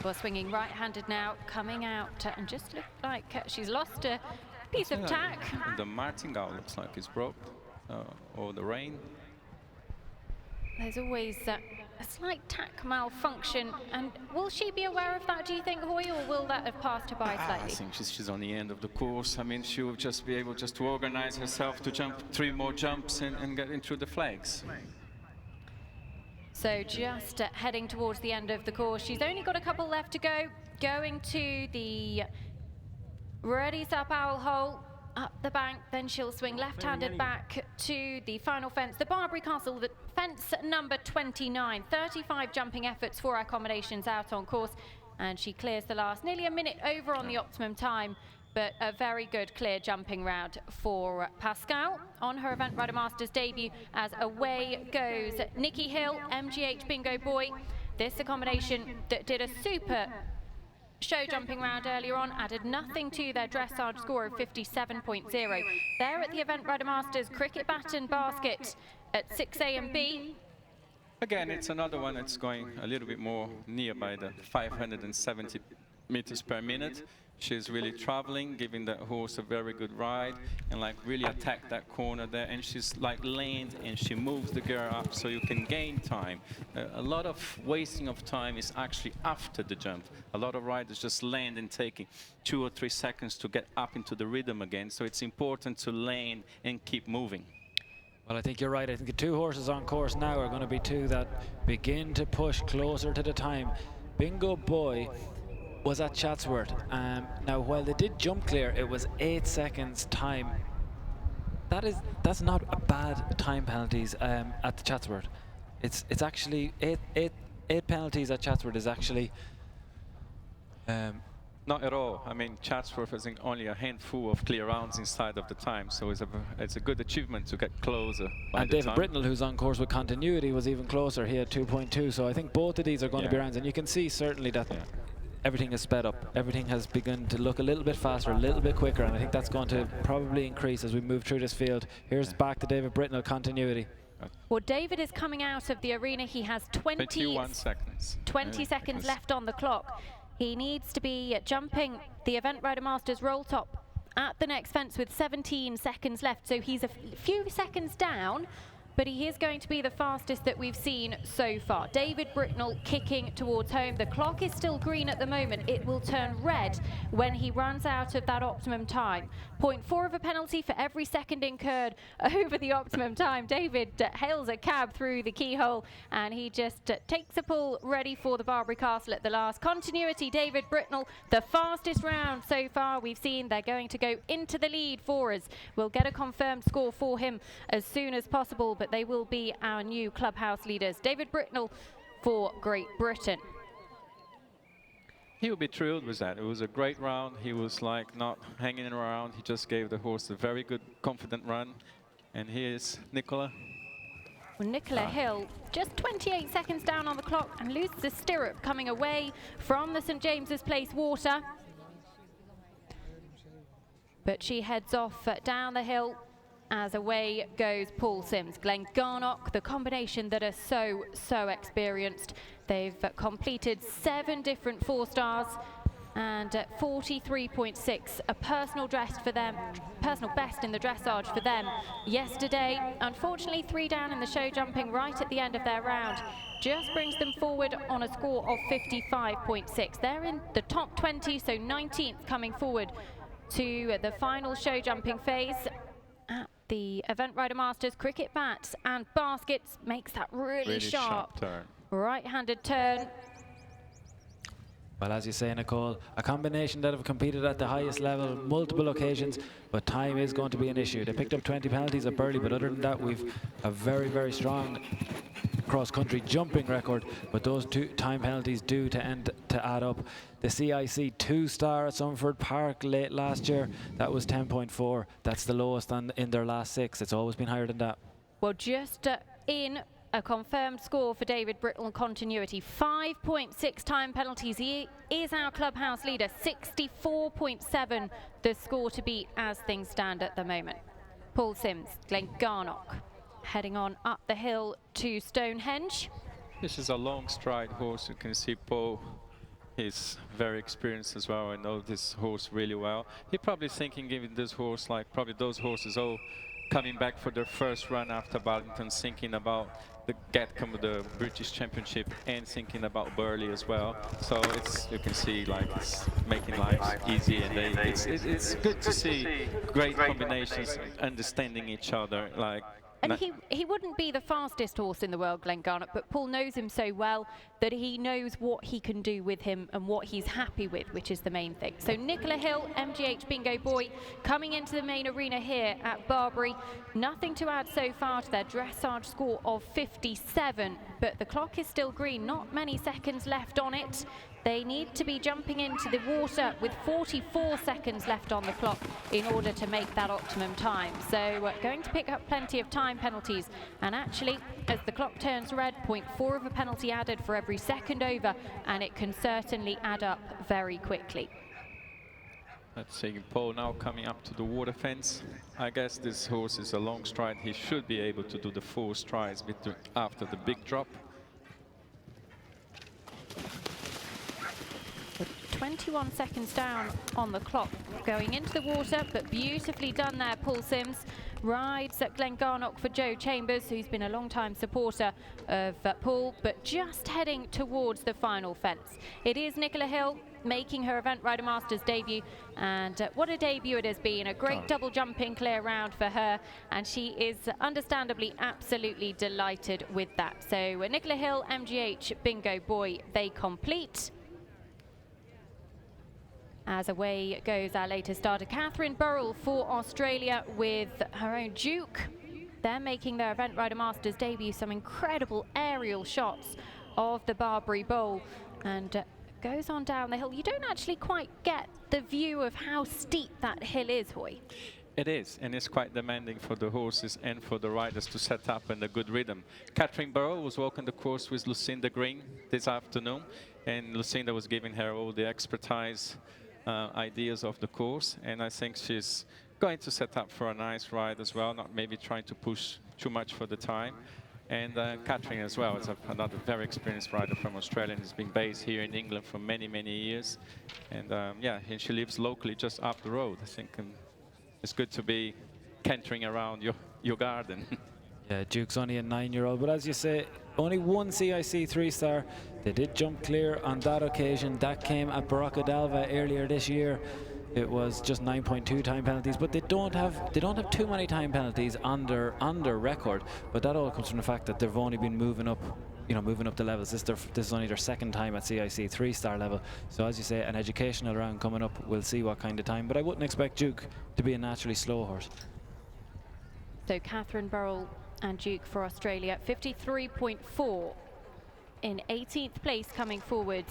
Well, swinging right-handed now, coming out and just looked like she's lost a piece of tack. The martingale looks like it's broke, or the rein. There's always a slight tack malfunction, and will she be aware of that, do you think, Hoy, or will that have passed her by slightly? I think she's on the end of the course. I mean, she will just be able just to organize herself to jump 3 more jumps and get into the flags. So just heading towards the end of the course. She's only got a couple left to go. Going to the ready up owl hole. Up the bank, then she'll swing left-handed back to the final fence, the Barbury Castle, the fence number 29. 35 jumping efforts for accommodations out on course, and she clears the last, nearly a minute over on the optimum time, but a very good clear jumping round for Pascal on her Event Rider Masters debut. As away goes Nikki Hill, MGH Bingo Boy. This accommodation that did a super show jumping round earlier on, added nothing to their dressage score of 57.0. They're at the Event Rider Masters cricket bat and basket at 6A and B. Again, it's another one that's going a little bit more nearby the 570 meters per minute. She's really traveling, giving that horse a very good ride, and like really attack that corner there. And she's like land, and she moves the gear up so you can gain time. A lot of wasting of time is actually after the jump. A lot of riders just land and taking 2 or 3 seconds to get up into the rhythm again. So it's important to land and keep moving. Well, I think you're right. I think the 2 horses on course now are going to be 2 that begin to push closer to the time. Bingo Boy was at Chatsworth. Now, while they did jump clear, it was 8 seconds time. That's not a bad time penalties at the Chatsworth. It's actually eight penalties at Chatsworth is actually not at all. I mean, Chatsworth has only a handful of clear rounds inside of the time, so it's a good achievement to get closer. And David Britnell, who's on course with continuity, was even closer. He had 2.2. So I think both of these are going to be rounds, and you can see certainly that everything has sped up. Everything has begun to look a little bit faster, a little bit quicker, and I think that's going to probably increase as we move through this field. Here's back to David Britnell, continuity. Well, David is coming out of the arena. He has 21 seconds. 20 seconds left on the clock. He needs to be jumping the Event Rider Masters roll top at the next fence with 17 seconds left. So he's a few seconds down, but he is going to be the fastest that we've seen so far. David Britnell kicking towards home. The clock is still green at the moment. It will turn red when he runs out of that optimum time. 0.4 of a penalty for every second incurred over the optimum time. David hails a cab through the keyhole, and he just takes a pull ready for the Barbury Castle at the last. Continuity, David Britnell, the fastest round so far we've seen. They're going to go into the lead for us. We'll get a confirmed score for him as soon as possible, but they will be our new clubhouse leaders. David Britnell for Great Britain. He'll be thrilled with that. It was a great round. He was like not hanging around. He just gave the horse a very good, confident run. And here's Nicola. Well, Nicola Hill just 28 seconds down on the clock and loses the stirrup coming away from the St James's Place water. But she heads off down the hill as away goes Paul Sims. Glengarnock, the combination that are so experienced. They've completed 7 different 4-stars and 43.6, a personal best for them, personal best in the dressage for them yesterday. Unfortunately, 3 down in the show jumping right at the end of their round just brings them forward on a score of 55.6. They're in the top 20, so 19th coming forward to the final show jumping phase. At the Event Rider Masters, cricket bats and baskets makes that really sharp turn. Right-handed turn. Well, as you say, Nicole, a combination that have competed at the highest level multiple occasions, but time is going to be an issue. They picked up 20 penalties at Burley, but other than that, we've a very strong cross-country jumping record, but those 2 time penalties do tend to add up. The CIC 2-star at Summerford Park late last year, that was 10.4. That's the lowest in their last 6. It's always been higher than that. Well, just in a confirmed score for David Britnell continuity. 5.6 time penalties. He is our clubhouse leader. 64.7 the score to beat as things stand at the moment. Paul Sims, Glengarnock, heading on up the hill to Stonehenge. This is a long stride horse. You can see Paul is very experienced as well. I know this horse really well. He probably thinking, giving this horse, like probably those horses all coming back for their first run after Badminton, thinking about the Gatcombe, the British Championship, and thinking about Burley as well. So it's, you can see, like, it's making life easy, and it's good to see great combinations, understanding each other, like. And he wouldn't be the fastest horse in the world, Glengarnock, but Paul knows him so well that he knows what he can do with him and what he's happy with, which is the main thing. So Nicola Hill, MGH Bingo Boy, coming into the main arena here at Barbury. Nothing to add so far to their dressage score of 57, but the clock is still green, not many seconds left on it. They need to be jumping into the water with 44 seconds left on the clock in order to make that optimum time. So we're going to pick up plenty of time penalties. And actually, as the clock turns red, 0.4 of a penalty added for every second over, and it can certainly add up very quickly. Let's see, Paul now coming up to the water fence. I guess this horse is a long stride. He should be able to do the 4 strides after the big drop. 21 seconds down on the clock going into the water, but beautifully done there. Paul Sims rides at Glengarnock for Joe Chambers, who's been a long-time supporter of Paul, but just heading towards the final fence. It is Nicola Hill making her Event Rider Masters debut, and what a debut it has been. A great double jumping clear round for her, and she is understandably absolutely delighted with that. So Nicola Hill, MGH Bingo Boy, they complete. As away goes our latest starter, Catherine Burrell for Australia with her own Duke. They're making their Event Rider Masters debut. Some incredible aerial shots of the Barbury Bowl, and goes on down the hill. You don't actually quite get the view of how steep that hill is, Hoy. It is, and it's quite demanding for the horses and for the riders to set up in a good rhythm. Catherine Burrell was walking the course with Lucinda Green this afternoon, and Lucinda was giving her all the expertise ideas of the course, and I think she's going to set up for a nice ride as well, not maybe trying to push too much for the time. And Catherine as well is another very experienced rider from Australia, and has been based here in England for many years. And yeah, and she lives locally just up the road. I think it's good to be cantering around your garden. Yeah, Duke's only a 9-year-old, but as you say, only one CIC 3-star. They did jump clear on that occasion. That came at Baracadalva earlier this year. It was just 9.2 time penalties, but they don't have too many time penalties on their record. But that all comes from the fact that they've only been moving up the levels. This is only their second time at CIC 3-star level. So as you say, an educational round coming up. We'll see what kind of time. But I wouldn't expect Duke to be a naturally slow horse. So Catherine Burrell and Duke for Australia, 53.4 in 18th place coming forward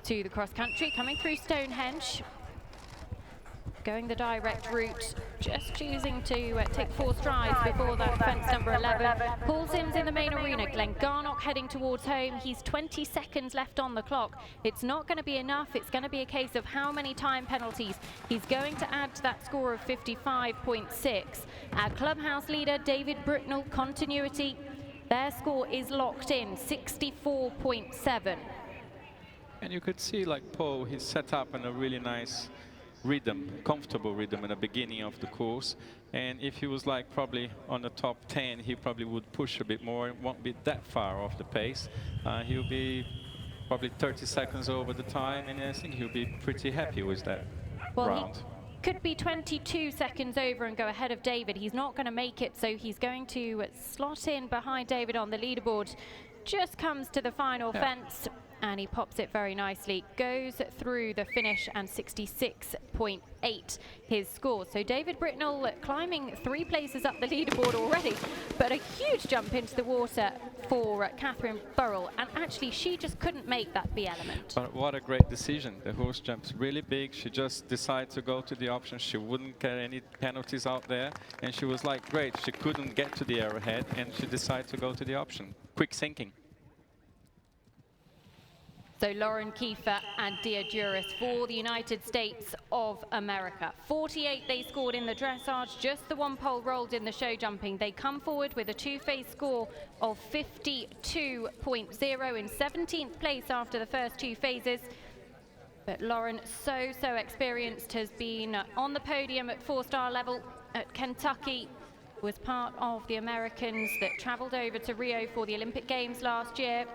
to the cross country, coming through Stonehenge. Going the direct route, just choosing to take 4 strides before that fence number 11. Paul Sims in the main arena, Glenn Garnock heading towards home. He's 20 seconds left on the clock. It's not going to be enough. It's going to be a case of how many time penalties he's going to add to that score of 55.6. Our clubhouse leader, David Britnell, continuity. Their score is locked in, 64.7. And you could see, like Paul, he's set up in a really nice rhythm, comfortable rhythm in the beginning of the course, and if he was like probably on the top 10, he probably would push a bit more. It won't be that far off the pace. He'll be probably 30 seconds over the time, and I think he'll be pretty happy with that round. He could be 22 seconds over and go ahead of David. He's not going to make it, so he's going to slot in behind David on the leaderboard. Just comes to the final fence, and he pops it very nicely, goes through the finish, and 66.8 his score. So David Britnell climbing 3 places up the leaderboard already, but a huge jump into the water for Catherine Burrell, and actually she just couldn't make that B element. But what a great decision. The horse jumps really big. She just decided to go to the option. She wouldn't get any penalties out there, and she was like, great, she couldn't get to the arrowhead, and she decided to go to the option. Quick sinking. So Lauren Kiefer and Dia Duras for the United States of America. 48 they scored in the dressage, just the 1 pole rolled in the show jumping. They come forward with a 2-phase score of 52.0 in 17th place after the first 2 phases. But Lauren, so experienced, has been on the podium at 4-star level at Kentucky, was part of the Americans that travelled over to Rio for the Olympic Games last year.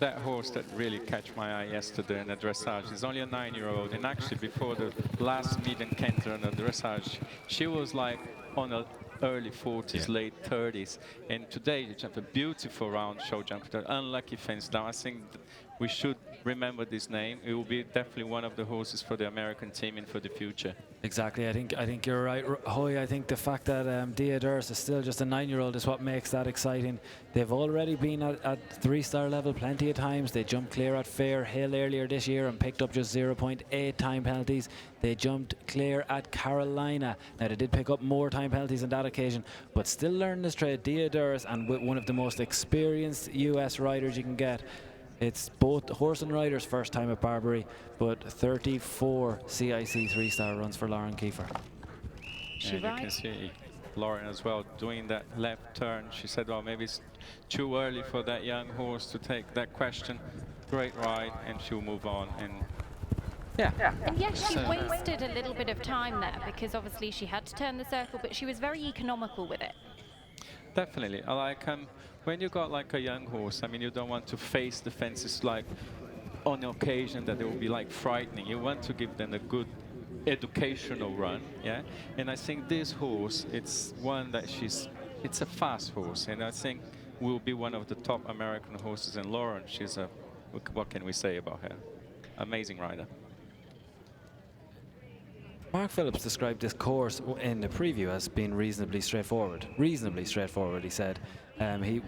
That horse that really caught my eye yesterday in the dressage is only a 9-year-old, and actually before the last meet in Canter in the dressage, she was like on the early 40s, late 30s, and today she jumped a beautiful round show jump, the unlucky fence down. I think we should remember this name. It will be definitely one of the horses for the American team and for the future. Exactly. I think you're right, Hoy. I think the fact that Dia Duras is still just a 9-year-old is what makes that exciting. They've already been at 3-star level plenty of times. They jumped clear at Fair Hill earlier this year and picked up just 0.8 time penalties. They jumped clear at Carolina. Now they did pick up more time penalties on that occasion, but still learning this trade. Dia Duras, and with one of the most experienced US riders you can get. It's both horse and rider's first time at Barbury, but 34 CIC 3-star runs for Lauren Kiefer. And you can see Lauren as well doing that left turn. She said, well, maybe it's too early for that young horse to take that question. Great ride, and she'll move on. And And yes, she wasted a little bit of time there because obviously she had to turn the circle, but she was very economical with it. Definitely. I like when you got like a young horse, I mean, you don't want to face the fences like on occasion that they will be like frightening. You want to give them a good educational run, yeah? And I think this horse, it's one that it's a fast horse, and I think will be one of the top American horses. And Lauren, she's a, what can we say about her? Amazing rider. Mark Phillips described this course in the preview as being reasonably straightforward. Reasonably straightforward, he said.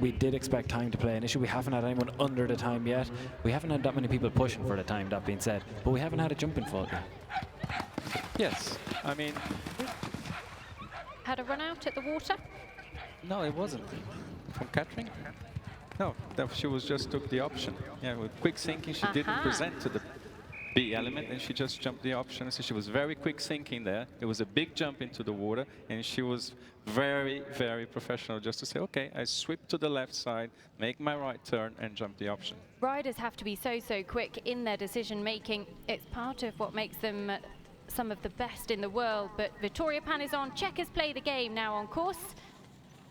We did expect time to play an issue. We haven't had anyone under the time yet. We haven't had that many people pushing for the time, that being said. But we haven't had a jumping fault yet. Yes, I mean... Had a run out at the water? No, it wasn't. From Catherine? No, she was just took the option. Yeah, with quick sinking, she didn't present to the B element, and she just jumped the option. So she was very quick sinking there. It was a big jump into the water, and she was very, very professional just to say, okay, I sweep to the left side, make my right turn, and jump the option. Riders have to be so quick in their decision making. It's part of what makes them some of the best in the world. But Victoria Pan is on. Checkers play the game now on course.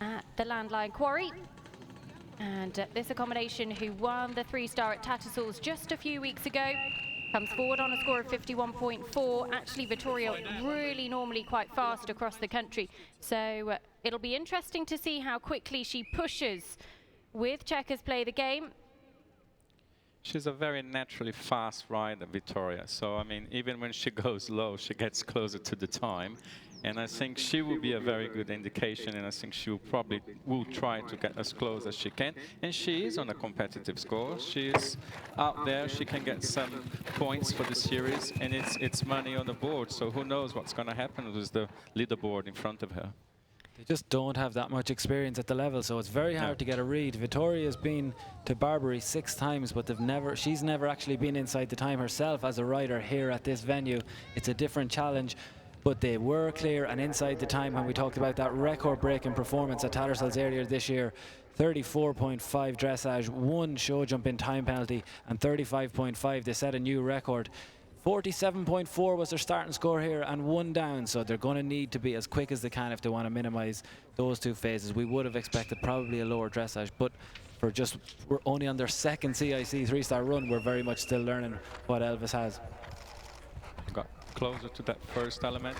at the Landline Quarry. And this accommodation, who won the 3-star at Tattersalls just a few weeks ago, comes forward on a score of 51.4. Actually, Vittoria really normally quite fast across the country. So it'll be interesting to see how quickly she pushes with Checkers Play the Game. She's a very naturally fast rider, Vittoria. So, I mean, even when she goes low, she gets closer to the time. And I think she will be a very good indication, and I think she will probably try to get as close as she can. And she is on a competitive score. She is out there. She can get some points for the series, and it's money on the board. So who knows what's going to happen with the leaderboard in front of her. They just don't have that much experience at the level, so it's very hard to get a read. Victoria's been to Barbury 6 times, but she's never actually been inside the time herself as a rider here at this venue. It's a different challenge, but they were clear and inside the time when we talked about that record-breaking performance at Tattersalls earlier this year. 34.5 dressage, 1 show jump in time penalty, and 35.5. They set a new record. 47.4 was their starting score here, and 1 down, so they're going to need to be as quick as they can if they want to minimize those 2 phases. We would have expected probably a lower dressage, but we're only on their 2nd CIC 3-star run. We're very much still learning what Elvis has. Got closer to that first element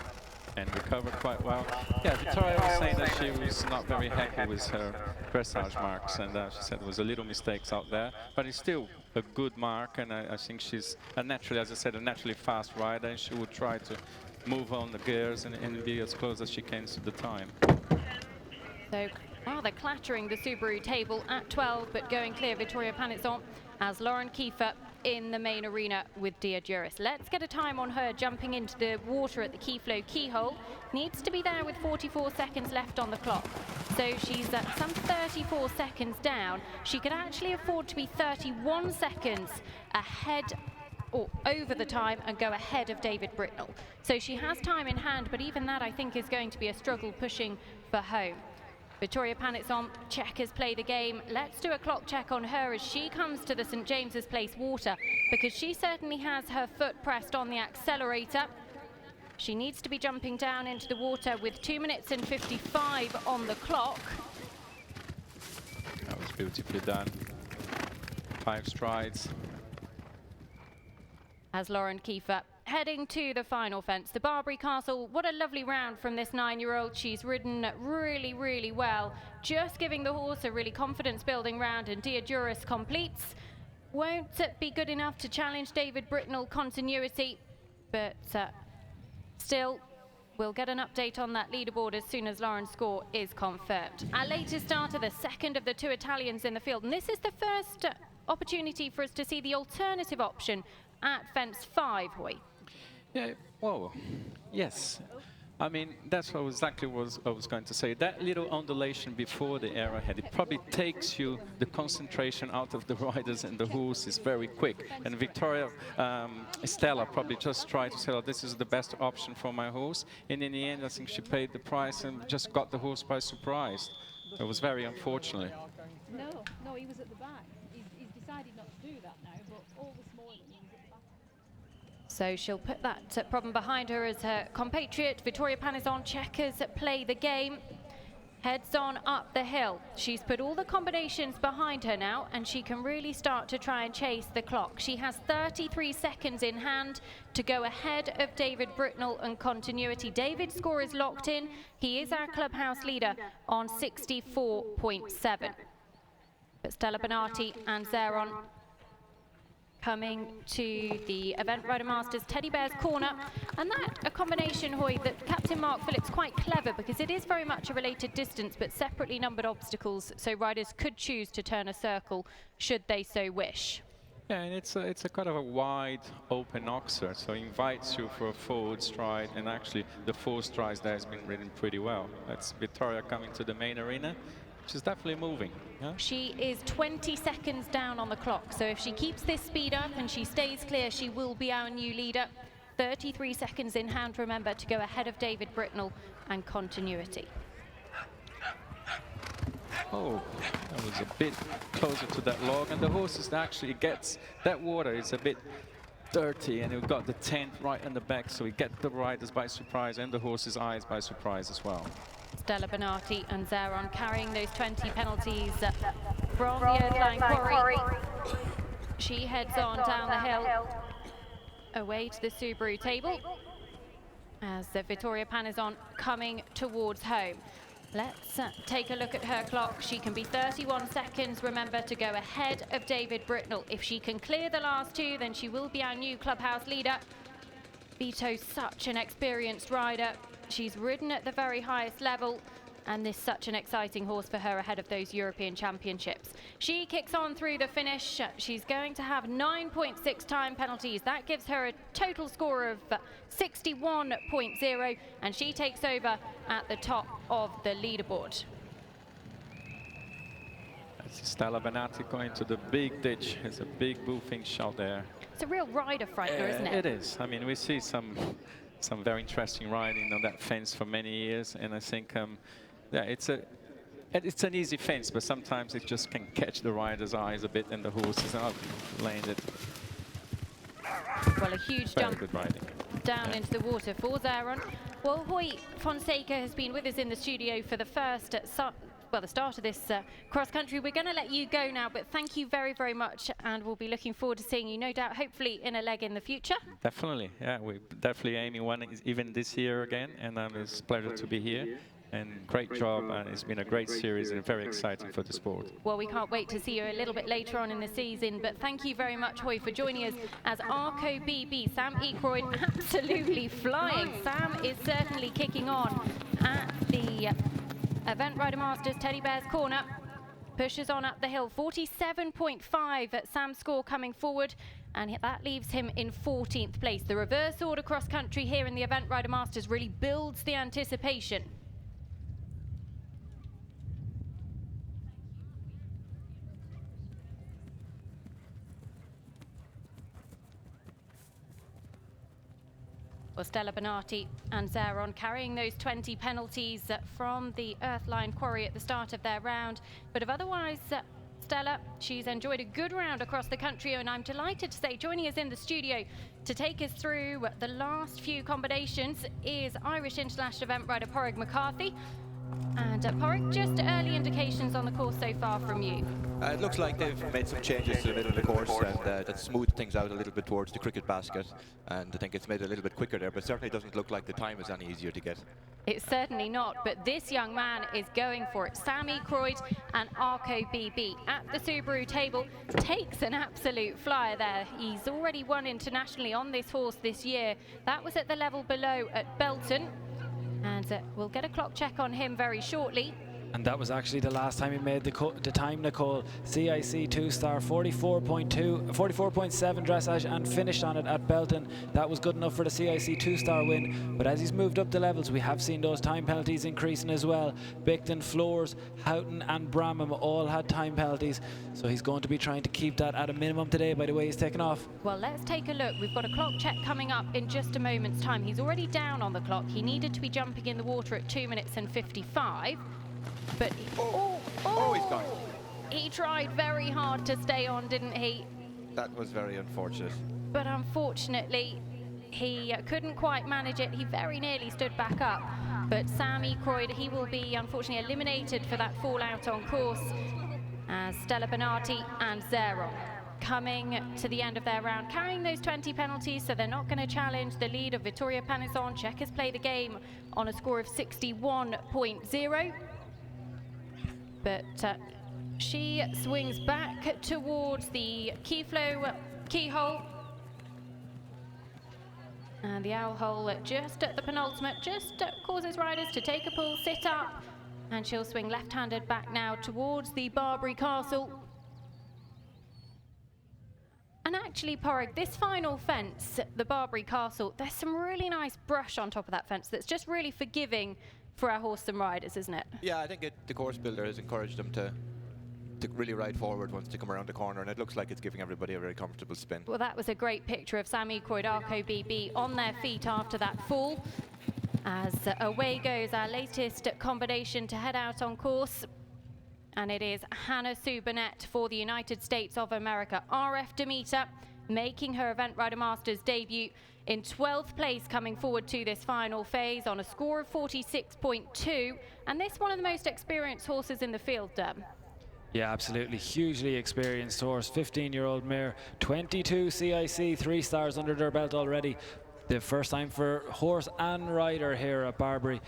and recovered quite well. Yeah, Victoria was saying that she was not very happy with her dressage marks, and she said there was a little mistakes out there, but it's still a good mark, and I think she's naturally, as I said, a naturally fast rider, and she would try to move on the gears and be as close as she can to the time. So rather clattering the Subaru table at 12, but going clear Vittoria Panizon as Lauren Kiefer in the main arena with Diaduris. Let's get a time on her jumping into the water at the Keyflow keyhole. Needs to be there with 44 seconds left on the clock. So she's at some 34 seconds down. She could actually afford to be 31 seconds ahead or over the time and go ahead of David Britnell. So she has time in hand, but even that I think is going to be a struggle pushing for home. Vittoria Panizon, Checkers Play the Game. Let's do a clock check on her as she comes to the St James's Place water, because she certainly has her foot pressed on the accelerator. She needs to be jumping down into the water with 2 minutes and 55 on the clock. That was beautifully done. 5 strides. As Lauren Kiefer heading to the final fence, the Barbury Castle. What a lovely round from this 9-year-old. She's ridden really, really well, just giving the horse a really confidence-building round, and Diaduris completes. Won't be good enough to challenge David Britnell continuity, but still, we'll get an update on that leaderboard as soon as Lauren's score is confirmed. Our latest starter, the second of the 2 Italians in the field, and this is the first opportunity for us to see the alternative option at fence 5, Hoy. Yeah, well, yes. I mean, that's what exactly what I was going to say. That little undulation before the arrowhead, it probably takes you the concentration out of the riders and the horses very quick. And Victoria Stella probably just tried to say, oh, this is the best option for my horse. And in the end, I think she paid the price and just got the horse by surprise. It was very unfortunate. No, he was at the back. He's decided not to do that now, but all this morning he was at the back. So she'll put that problem behind her as her compatriot, Vittoria Panizon, Checkers Play the Game. Heads on up the hill. She's put all the combinations behind her now, and she can really start to try and chase the clock. She has 33 seconds in hand to go ahead of David Britnell and continuity. David's score is locked in. He is our clubhouse leader on 64.7. But Stella Bonatti and Zeron coming to the Event Rider Masters Teddy Bear's Corner, and that a combination, Hoy, that Captain Mark Phillips quite clever, because it is very much a related distance but separately numbered obstacles, so riders could choose to turn a circle should they so wish. Yeah, and it's a kind of a wide open oxer, so it invites you for a forward stride, and actually the 4 strides there has been ridden pretty well. That's Victoria coming to the main arena. She's definitely moving. Yeah? She is 20 seconds down on the clock, so if she keeps this speed up and she stays clear, she will be our new leader. 33 seconds in hand, remember, to go ahead of David Britnell and continuity. Oh, that was a bit closer to that log, and the horses actually gets that water is a bit dirty, and we've got the tent right in the back, so we get the riders by surprise and the horses' eyes by surprise as well. Stella Bonatti and Zeron carrying those 20 penalties from the Earthline Quarry. She heads on down the hill away to the Subaru table as Vittoria Panizon coming towards home. Let's take a look at her clock. She can be 31 seconds, remember, to go ahead of David Britnell. If she can clear the last two, then she will be our new clubhouse leader. Vito's such an experienced rider. She's ridden at the very highest level, and this is such an exciting horse for her ahead of those European Championships. She kicks on through the finish. She's going to have 9.6 time penalties. That gives her a total score of 61.0, and she takes over at the top of the leaderboard. That's Stella Bonatti going to the big ditch. It's a big boofing shot there. It's a real rider frightener, isn't it? It is. I mean, we see some very interesting riding on that fence for many years, and I think yeah, it's an easy fence, but sometimes it just can catch the rider's eyes a bit, and the horse is not landed. Well, a huge Very jump good riding. down into the water for Zeron. Well, Hoy Fonseca has been with us in the studio for the first the start of this cross country. We're going to let you go now, but thank you very, very much, and we'll be looking forward to seeing you, no doubt, hopefully in a leg in the future. Definitely, yeah, we're definitely aiming one even this year again, and it's a pleasure to be here. And great job, and it's been a great series and very exciting for the sport. Well, we can't wait to see you a little bit later on in the season, but thank you very much, Hoy, for joining us as Arco BB. Sam Ekroyd absolutely flying. Sam is certainly kicking on at the Event Rider Masters Teddy Bear's Corner. Pushes on up the hill, 47.5 at Sam's score coming forward, and that leaves him in 14th place. The reverse order cross country here in the Event Rider Masters really builds the anticipation. Well, Stella Bonatti and Zeron carrying those 20 penalties from the Earthline Quarry at the start of their round. But otherwise, Stella, she's enjoyed a good round across the country, and I'm delighted to say joining us in the studio to take us through the last few combinations is Irish International Event rider Porrig McCarthy. And Porrig, just early indications on the course so far from you. It looks like they've made some changes to the middle of the course, and that smoothed things out a little bit towards the cricket basket, and I think it's made it a little bit quicker there, but certainly doesn't look like the time is any easier to get. It's certainly not, but this young man is going for it. Sam Ekroyd and Arco BB at the Subaru table takes an absolute flyer there. He's already won internationally on this horse this year. That was at the level below at Belton. And we'll get a clock check on him very shortly. And that was actually the last time he made the time, Nicole. CIC 2-star, 44.7 dressage, and finished on it at Belton. That was good enough for the CIC 2-star win. But as he's moved up the levels, we have seen those time penalties increasing as well. Bicton, Floors, Houghton and Bramham all had time penalties. So he's going to be trying to keep that at a minimum today by the way he's taken off. Well, let's take a look. We've got a clock check coming up in just a moment's time. He's already down on the clock. He needed to be jumping in the water at 2 minutes and 55. But he's gone. He tried very hard to stay on, didn't he? That was very unfortunate. But unfortunately, he couldn't quite manage it. He very nearly stood back up. But Sam Ekroyd, he will be unfortunately eliminated for that fallout on course, as Stella Bonatti and Zeron coming to the end of their round, carrying those 20 penalties, so they're not going to challenge the lead of Vittoria Panizon. Checkers play the game on a score of 61.0. But she swings back towards the keyhole. And the owl hole just at the penultimate just causes riders to take a pull, sit up, and she'll swing left-handed back now towards the Barbury Castle. And actually, Porrig, this final fence, the Barbury Castle, there's some really nice brush on top of that fence that's just really forgiving for our horse and riders, isn't it? Yeah, I think the course builder has encouraged them to really ride forward once they come around the corner, and it looks like it's giving everybody a very comfortable spin. Well, that was a great picture of Sam Ekroyd, Arco BB on their feet after that fall. As away goes our latest combination to head out on course. And it is Hannah Sue Burnett for the United States of America. RF Demeter making her Event Rider Masters debut in 12th place, coming forward to this final phase on a score of 46.2, and this one of the most experienced horses in the field, Deb. Yeah, absolutely. Hugely experienced horse. 15-year-old mare, 22 CIC, 3 stars under their belt already. The first time for horse and rider here at Barbury.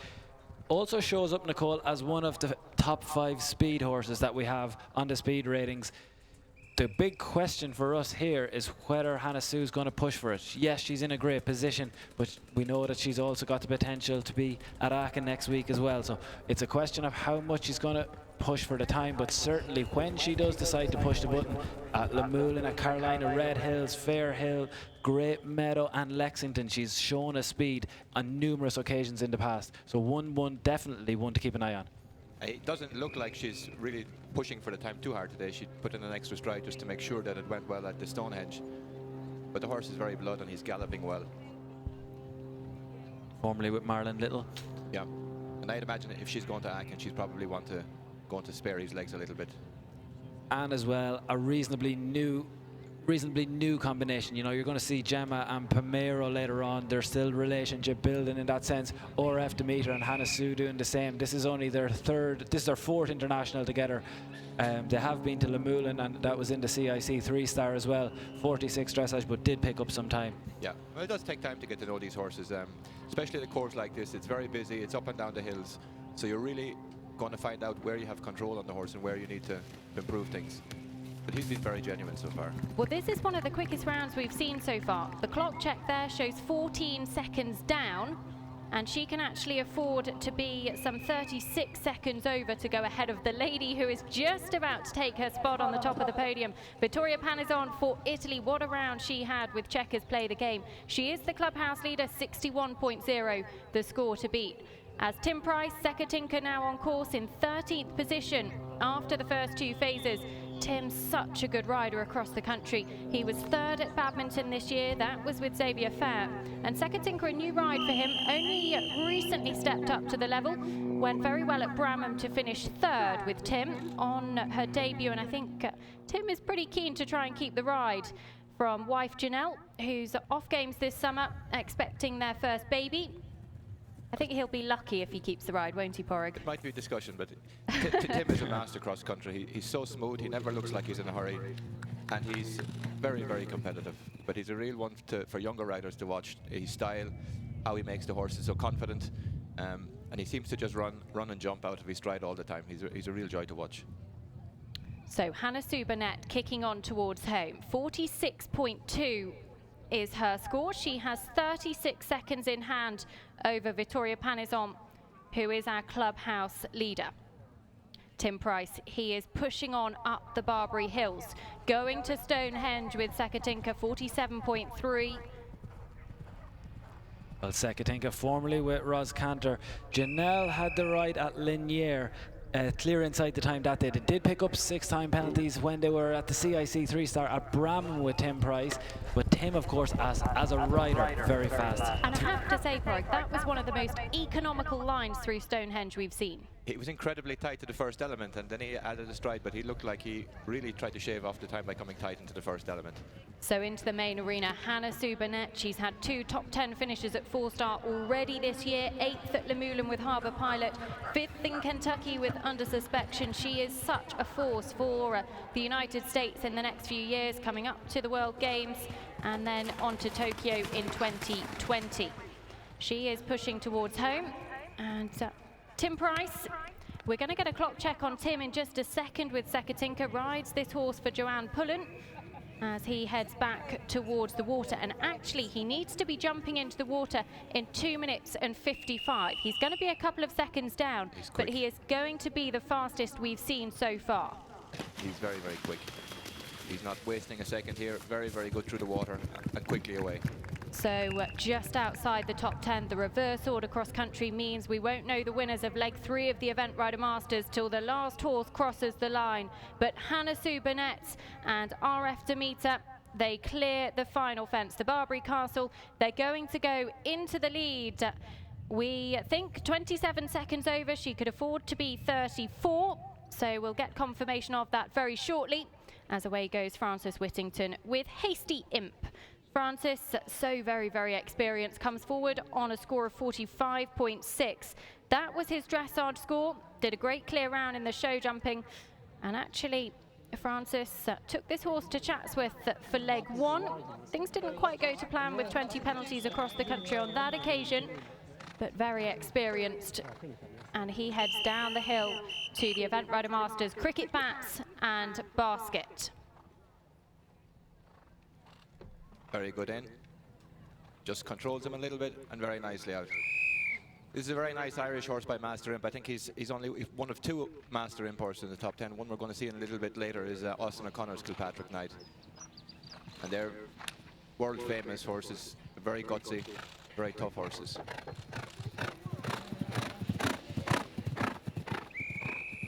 Also shows up, Nicole, as one of the top 5 speed horses that we have on the speed ratings. The big question for us here is whether Hannah Sue's going to push for it. Yes, she's in a great position, but we know that she's also got the potential to be at Aachen next week as well. So it's a question of how much she's going to push for the time, but certainly when she does decide to push the button at Lemoulin, at Carolina, Red Hills, Fair Hill, Great Meadow and Lexington, she's shown a speed on numerous occasions in the past. So definitely one to keep an eye on. It doesn't look like she's really pushing for the time too hard today. She put in an extra stride just to make sure that it went well at the Stonehenge. But the horse is very blood and he's galloping well. Formerly with Marlon Little. Yeah, and I'd imagine if she's going to Aachen, she's probably going to spare his legs a little bit. And as well, a reasonably new combination. You know, you're going to see Gemma and Pomero later on. There's still relationship building in that sense. RF Demeter and Hannah Sue doing the same. This is only their fourth international together. They have been to Lemoulin, and that was in the CIC 3-star as well. 46 dressage, but did pick up some time. Yeah, well, it does take time to get to know these horses, especially at a course like this. It's very busy, it's up and down the hills, so you're really going to find out where you have control on the horse and where you need to improve things. But he's been very genuine so far. Well, this is one of the quickest rounds we've seen so far. The clock check there shows 14 seconds down, and she can actually afford to be some 36 seconds over to go ahead of the lady who is just about to take her spot on the top of the podium. Vittoria Panizon for Italy. What a round she had with Checkers Play the Game. She is the clubhouse leader, 61.0, the score to beat. As Tim Price, Sekatinka now on course in 13th position after the first 2 phases. Tim's such a good rider across the country. He was 3rd at Badminton this year. That was with Xavier Fair. And Sekatinka, a new ride for him, only recently stepped up to the level. Went very well at Bramham to finish 3rd with Tim on her debut. And I think Tim is pretty keen to try and keep the ride from wife Janelle, who's off games this summer, expecting their first baby. I think he'll be lucky if he keeps the ride, won't he, Porrig? It might be a discussion, but Tim is a master cross country. He's so smooth, he never looks like he's in a hurry, and he's very, very competitive. But he's a real one for younger riders to watch. His style, how he makes the horses so confident, and he seems to just run and jump out of his stride all the time. He's a real joy to watch. So Hannah Sue Burnett kicking on towards home. 46.2 is her score. She has 36 seconds in hand over Vittoria Panizon, who is our clubhouse leader. Tim Price, he is pushing on up the Barbury Hills, going to Stonehenge with Sekatinka, 47.3. Well, Sekatinka formerly with Ros Cantor. Janelle had the ride at Liniers. Clear inside the time that day. They did pick up 6 time penalties when they were at the CIC 3-star at Bramham with Tim Price, but Tim, of course, as a rider, very fast. And I have to say, Porrig, that was one of the most economical lines through Stonehenge we've seen. It was incredibly tight to the first element, and then he added a stride, but he looked like he really tried to shave off the time by coming tight into the first element. So into the main arena, Hannah Sue Burnett. She's had 2 top 10 finishes at 4-star already this year. 8th at Lemoulin with Harbour Pilot. 5th in Kentucky with Under Suspension. She is such a force for the United States in the next few years, coming up to the World Games and then on to Tokyo in 2020. She is pushing towards home. And Tim Price, we're going to get a clock check on Tim in just a second with Sekatinka. Rides this horse for Joanne Pullen as he heads back towards the water. And actually, he needs to be jumping into the water in 2 minutes and 55. He's going to be a couple of seconds down, but he is going to be the fastest we've seen so far. He's very, very quick. He's not wasting a second here. Very, very good through the water and quickly away. So just outside the top 10, the reverse order cross country means we won't know the winners of leg 3 of the Event Rider Masters till the last horse crosses the line. But Hannah Sue Burnett and RF Demeter, they clear the final fence. The Barbury Castle, they're going to go into the lead. We think 27 seconds over. She could afford to be 34. So we'll get confirmation of that very shortly. as away goes Francis Whittington with Hasty Imp. Francis, so very, very experienced, comes forward on a score of 45.6. That was his dressage score. Did a great clear round in the show jumping. And actually, Francis took this horse to Chatsworth for leg 1. Things didn't quite go to plan with 20 penalties across the country on that occasion, but very experienced. And he heads down the hill to the Event Rider Masters cricket bats and basket. Very good in. Just controls him a little bit and very nicely out. This is a very nice Irish horse by Master Imp. I think he's only one of 2 Master Imp horses in the top 10. One we're going to see in a little bit later is Austin O'Connor's Kilpatrick Knight. And they're world famous horses, very gutsy, very tough horses.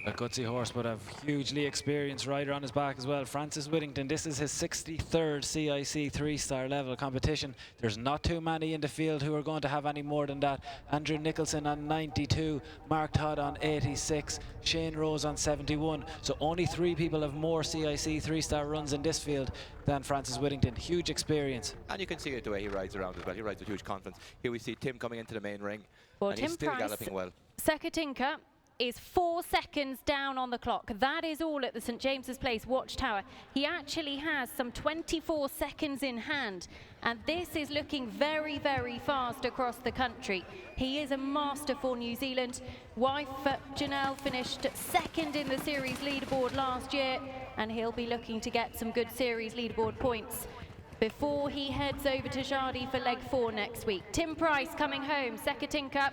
A gutsy horse, but a hugely experienced rider on his back as well. Francis Whittington, this is his 63rd CIC 3-star level competition. There's not too many in the field who are going to have any more than that. Andrew Nicholson on 92, Mark Todd on 86, Shane Rose on 71. So only 3 people have more CIC 3-star runs in this field than Francis Whittington. Huge experience. And you can see it the way he rides around as well. He rides with huge confidence. Here we see Tim coming into the main ring, well, and Tim he's still Price, galloping well. Sekatinka is 4 seconds down on the clock. That is all at the St James's Place Watchtower. He actually has some 24 seconds in hand, and this is looking very, very fast across the country. He is a master for New Zealand. Wife Janelle finished 2nd in the series leaderboard last year, and he'll be looking to get some good series leaderboard points before he heads over to Jardy for leg 4 next week. Tim Price coming home, Sekatinka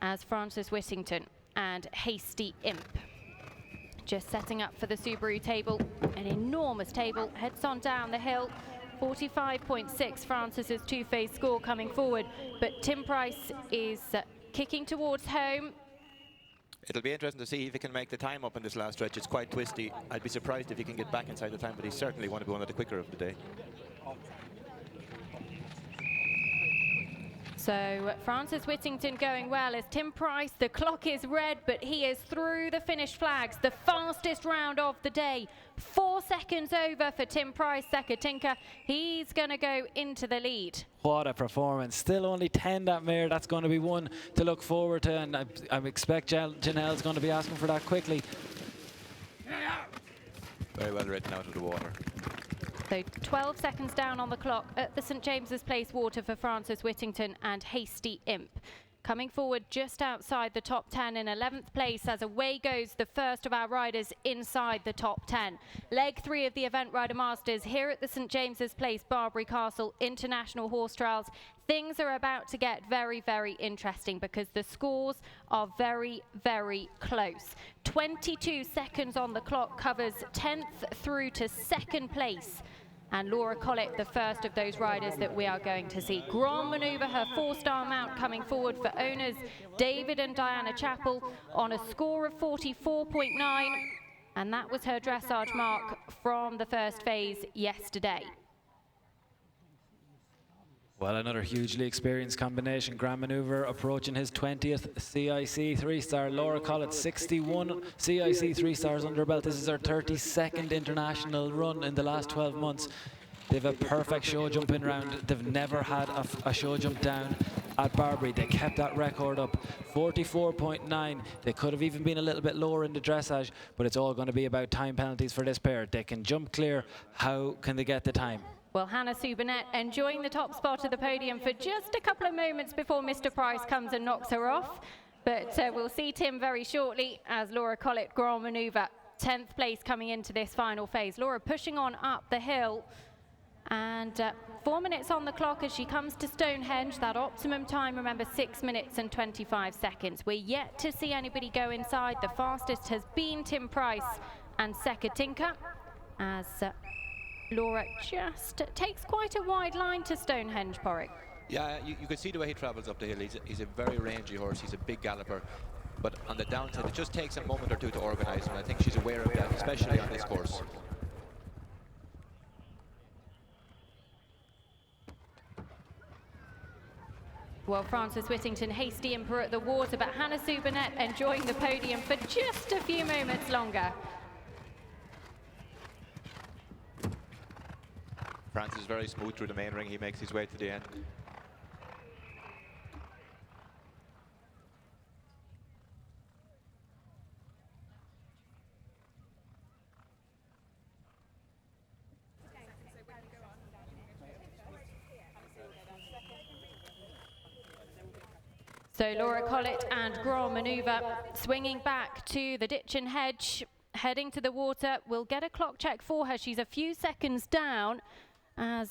as Francis Whittington and Hasty Imp. Just setting up for the Subaru table, an enormous table, heads on down the hill. 45.6 Francis's 2-phase score coming forward, but Tim Price is kicking towards home. It'll be interesting to see if he can make the time up in this last stretch. It's quite twisty. I'd be surprised if he can get back inside the time, but he certainly want to be one of the quicker of the day. So Francis Whittington going well as Tim Price, the clock is red, but he is through the finish flags. The fastest round of the day. 4 seconds over for Tim Price, Sekatinka. He's going to go into the lead. What a performance. Still only 10 that mare. That's going to be one to look forward to, and I expect Janelle's going to be asking for that quickly. Very well written out of the water. So 12 seconds down on the clock at the St James's Place Water for Francis Whittington and Hasty Imp. Coming forward just outside the top 10 in 11th place as away goes the first of our riders inside the top 10. Leg 3 of the Event Rider Masters here at the St James's Place Barbury Castle International Horse Trials. Things are about to get very, very interesting because the scores are very, very close. 22 seconds on the clock covers 10th through to 2nd place. And Laura Collett, the first of those riders that we are going to see. Grand Maneuver, her 4-star mount coming forward for owners David and Diana Chappell on a score of 44.9. And that was her dressage mark from the first phase yesterday. Well, another hugely experienced combination. Grand Maneuver approaching his 20th CIC 3-star. Laura Collett, 61 CIC 3-stars under her belt. This is her 32nd international run in the last 12 months. They've a perfect show jumping round. They've never had a show jump down at Barbury. They kept that record up. 44.9. They could have even been a little bit lower in the dressage, but it's all going to be about time penalties for this pair. They can jump clear. How can they get the time? Well, Hannah Sue Burnett enjoying the top spot of the podium for just a couple of moments before Mr. Price comes and knocks her off. But we'll see Tim very shortly as Laura Collett Grand Maneuver, 10th place coming into this final phase. Laura pushing on up the hill, and 4 minutes on the clock as she comes to Stonehenge. That optimum time, remember, 6 minutes and 25 seconds. We're yet to see anybody go inside. The fastest has been Tim Price and Sekatinka as Laura just takes quite a wide line to Stonehenge, Porrick. Yeah, you can see the way he travels up the hill. He's a very rangy horse. He's a big galloper. But on the downside, it just takes a moment or two to organise, and I think she's aware of that, especially on this course. Well, Francis Whittington, Hasty Emperor at the water, but Hannah Sue Burnett enjoying the podium for just a few moments longer. Francis is very smooth through the main ring. He makes his way to the end. So Laura Collett and Grand Maneuver swinging back to the ditch and hedge, heading to the water. We'll get a clock check for her. She's a few seconds down as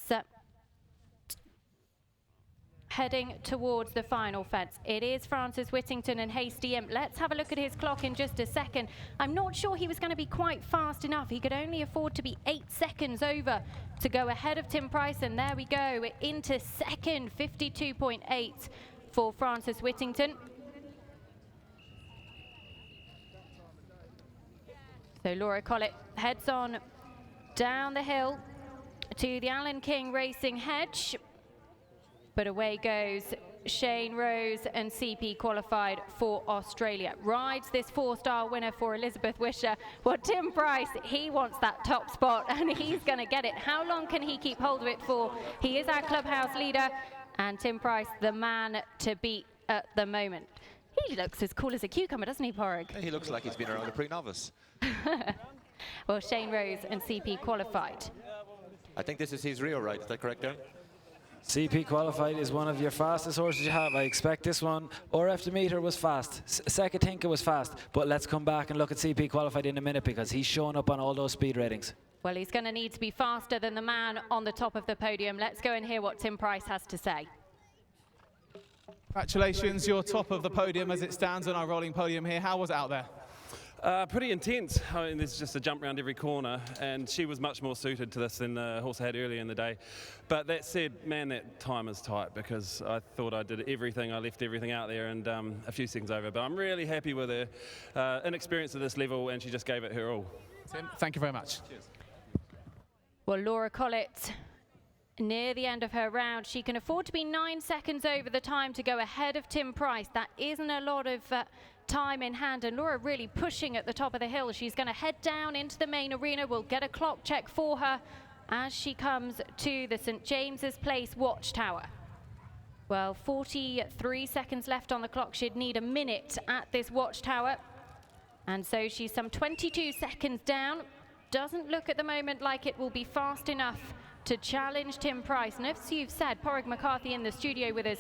heading towards the final fence. It is Francis Whittington and Hasty Imp. Let's have a look at his clock in just a second. I'm not sure he was going to be quite fast enough. He could only afford to be 8 seconds over to go ahead of Tim Price, and there we go, into second, 52.8 for Francis Whittington. So Laura Collett heads on down the hill to the Alan King Racing hedge, but away goes Shane Rose and CP qualified for Australia. Rides this 4-star winner for Elizabeth Wisher. Well, Tim Price, he wants that top spot and he's going to get it. How long can he keep hold of it for? He is our clubhouse leader, and Tim Price, the man to beat at the moment. He looks as cool as a cucumber, doesn't he, Porrig? He looks like he's been around a pre-novice. Well, Shane Rose and CP qualified. I think this is his Rio ride, is that correct, Darren? CP qualified is one of your fastest horses you have. I expect this one. RF Demeter was fast. Sekatinka was fast. But let's come back and look at CP qualified in a minute, because he's shown up on all those speed ratings. Well, he's going to need to be faster than the man on the top of the podium. Let's go and hear what Tim Price has to say. Congratulations, you're top of the podium as it stands on our rolling podium here. How was it out there? Pretty intense. I mean, there's just a jump around every corner, and she was much more suited to this than the horse I had earlier in the day. But that said, man, that time is tight, because I thought I did everything. I left everything out there, and a few seconds over. But I'm really happy with her. Inexperienced at this level, and she just gave it her all. Tim, thank you very much. Cheers. Well, Laura Collett, near the end of her round, she can afford to be 9 seconds over the time to go ahead of Tim Price. That isn't a lot of time in hand, and Laura really pushing at the top of the hill. She's going to head down into the main arena. We'll get a clock check for her as she comes to the St James's Place watchtower. Well, 43 seconds left on the clock. She'd need a minute at this watchtower, and so she's some 22 seconds down. Doesn't look at the moment like it will be fast enough to challenge Tim Price. And as you've said, Porrig McCarthy in the studio with us,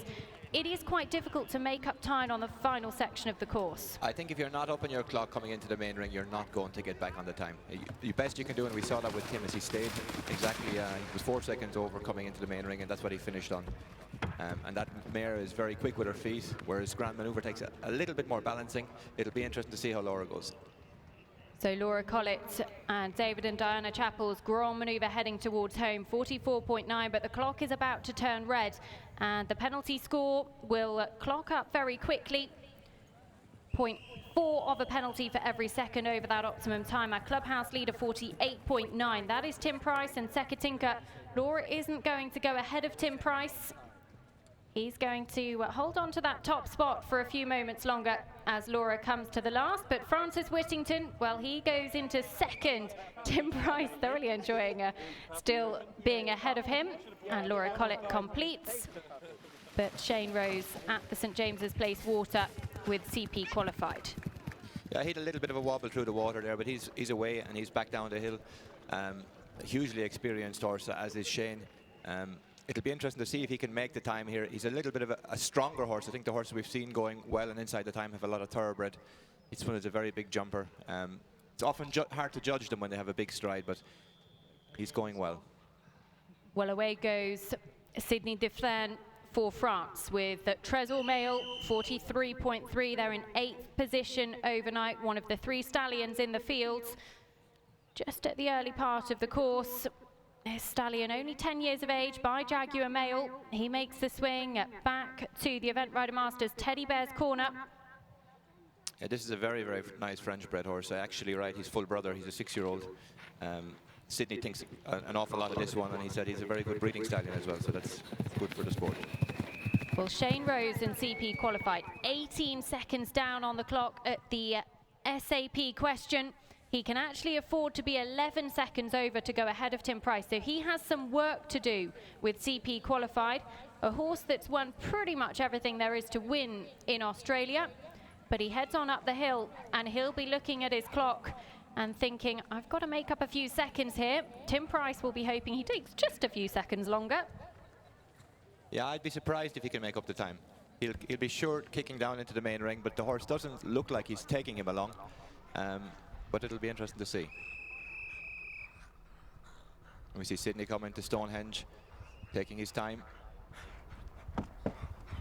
it is quite difficult to make up time on the final section of the course. I think if you're not up on your clock coming into the main ring, you're not going to get back on the time. The best you can do, and we saw that with Tim as he stayed exactly, he was 4 seconds over coming into the main ring, and that's what he finished on. And that mare is very quick with her feet, whereas Grand Maneuver takes a little bit more balancing. It'll be interesting to see how Laura goes. So Laura Collett and David and Diana Chappell's Grand Maneuver heading towards home, 44.9, but the clock is about to turn red, and the penalty score will clock up very quickly. 0.4 of a penalty for every second over that optimum time. Our clubhouse leader, 48.9. That is Tim Price and Sekatinka. Laura isn't going to go ahead of Tim Price. He's going to hold on to that top spot for a few moments longer as Laura comes to the last. But Francis Whittington, well, he goes into second. Tim Price thoroughly enjoying still being ahead of him. And Laura Collett completes. But Shane Rose at the St James's Place water with CP qualified. Yeah, he had a little bit of a wobble through the water there, but he's away and he's back down the hill. A hugely experienced horse, as is Shane. It'll be interesting to see if he can make the time here. He's a little bit of a stronger horse. I think the horses we've seen going well and inside the time have a lot of thoroughbred. This one is a very big jumper. It's often hard to judge them when they have a big stride, but he's going well. Well, away goes Sydney Deflaine for France with Trésor Mail, 43.3. They're in 8th position overnight, one of the 3 stallions in the fields. Just at the early part of the course, this stallion, only 10 years of age, by Jaguar Mail. He makes the swing back to the Event Rider Masters Teddy Bear's corner. Yeah, this is a very, very nice French-bred horse. Actually, right, his full brother, he's a 6-year-old. Sydney thinks an awful lot of this one, and he said he's a very good breeding stallion as well, so that's good for the sport. Well, Shane Rose and CP qualified. 18 seconds down on the clock at the SAP question. he can actually afford to be 11 seconds over to go ahead of Tim Price. So he has some work to do with CP Qualified, a horse that's won pretty much everything there is to win in Australia. But he heads on up the hill and he'll be looking at his clock and thinking, I've got to make up a few seconds here. Tim Price will be hoping he takes just a few seconds longer. Yeah, I'd be surprised if he can make up the time. He'll be sure kicking down into the main ring, but the horse doesn't look like he's taking him along. But it'll be interesting to see. We see Sydney coming to Stonehenge, taking his time.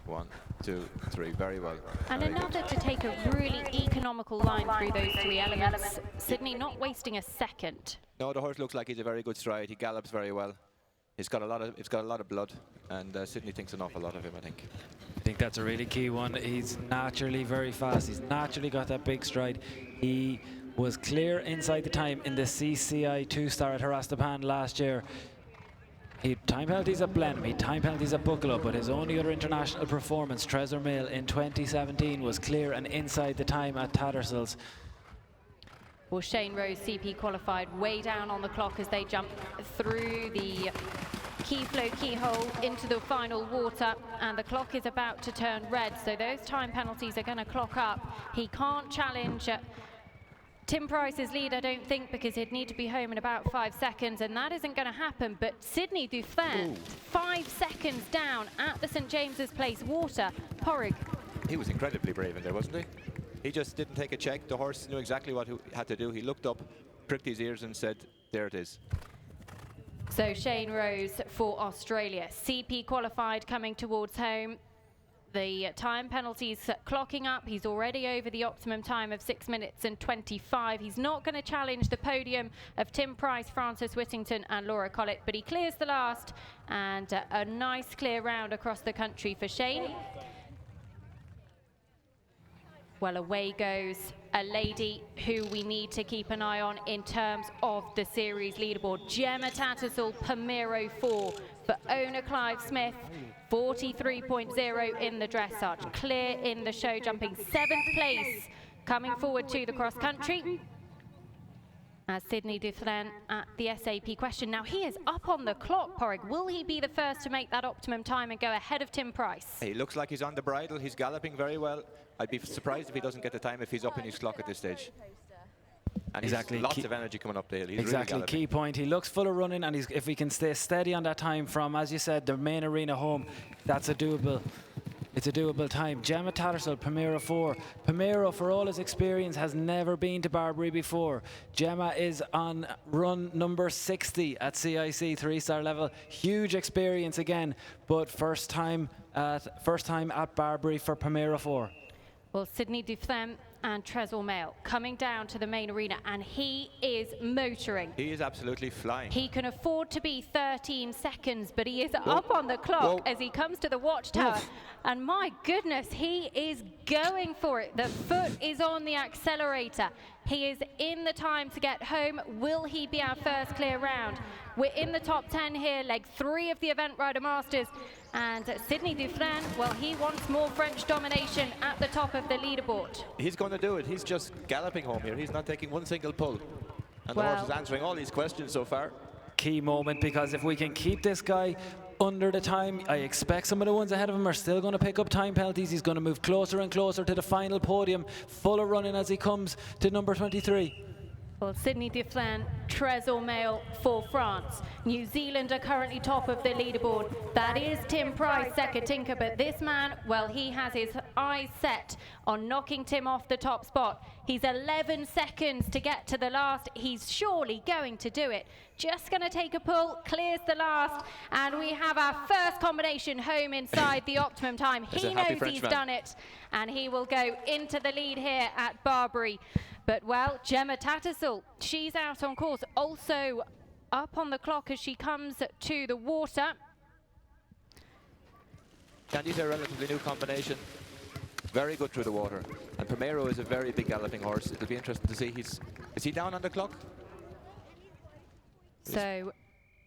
1, 2, 3, very well. And very another good. to take a really economical line through those 3 elements. Sydney not wasting a second. No, the horse looks like he's a very good stride. He gallops very well. It's got a lot of blood, and Sydney thinks an awful lot of him, I think. I think that's a really key one. He's naturally very fast. He's naturally got that big stride. He was clear inside the time in the CCI 2-star at Harastapan last year. He had time penalties at Blenheim, he had time penalties at Buccleuch, but his only other international performance, Tresor Mail, in 2017 was clear and inside the time at Tattersalls. Well, Shane Rose, CP Qualified, way down on the clock as they jump through the key flow keyhole into the final water, and the clock is about to turn red, so those time penalties are going to clock up. He can't challenge Tim Price's lead, I don't think, because he'd need to be home in about 5 seconds, and that isn't going to happen. But Sydney Dufresne, 5 seconds down at the St James's Place water. Porrig. He was incredibly brave in there, wasn't he? He just didn't take a check. The horse knew exactly what he had to do. He looked up, pricked his ears and said, there it is. So Shane Rose for Australia. CP Qualified coming towards home. The time penalties clocking up. He's already over the optimum time of 6 minutes and 25. He's not going to challenge the podium of Tim Price, Francis Whittington and Laura Collett, but he clears the last, and a nice clear round across the country for Shane. Well, away goes a lady who we need to keep an eye on in terms of the series leaderboard. Gemma Tattersall, Pomero 4 for owner Clive Smith. 43.0 in the dressage, clear in the show jumping, 7th place coming forward to the cross country. As Sydney Dufresne at the SAP question. Now he is up on the clock, Porrig. Will he be the first to make that optimum time and go ahead of Tim Price? He looks like he's on the bridle. He's galloping very well. I'd be surprised if he doesn't get the time if he's up in his clock at this stage. And exactly. He's lots of energy coming up the hill. He's exactly, really key point. He looks full of running, and if he can stay steady on that time from, as you said, the main arena home, that's a doable. It's a doable time. Gemma Tattersall, Pomero 4. Pomero, for all his experience, has never been to Barbury before. Gemma is on run number 60 at CIC 3-star level. Huge experience again, but first time at Barbury for Pomero 4. Well, Sydney Dufresne and Tresor Mail coming down to the main arena, and he is motoring. He is absolutely flying. He can afford to be 13 seconds, but he is up on the clock as he comes to the watchtower. And my goodness, he is going for it. The foot is on the accelerator. He is in the time to get home. Will he be our first clear round? We're in the top 10 here, leg 3 of the Event Rider Masters. And Sydney Dufresne, well, he wants more French domination at the top of the leaderboard. He's going to do it. He's just galloping home here. He's not taking one single pull. And the horse is answering all these questions so far. Key moment, because if we can keep this guy under the time, I expect some of the ones ahead of him are still going to pick up time penalties. He's going to move closer and closer to the final podium, full of running as he comes to number 23. Well, Sydney Dufresne, Tresor Mail for France. New Zealand are currently top of the leaderboard. That is Tim Price, Sekatinka, but this man, well, he has his eyes set on knocking Tim off the top spot. He's 11 seconds to get to the last. He's surely going to do it. Just going to take a pull, clears the last, and we have our first combination home inside the optimum time. He knows he's done it, and he will go into the lead here at Barbury. But, well, Gemma Tattersall, she's out on course, also up on the clock as she comes to the water. Candy's a relatively new combination. Very good through the water. And Pomero is a very big galloping horse. It'll be interesting to see. Is he down on the clock? So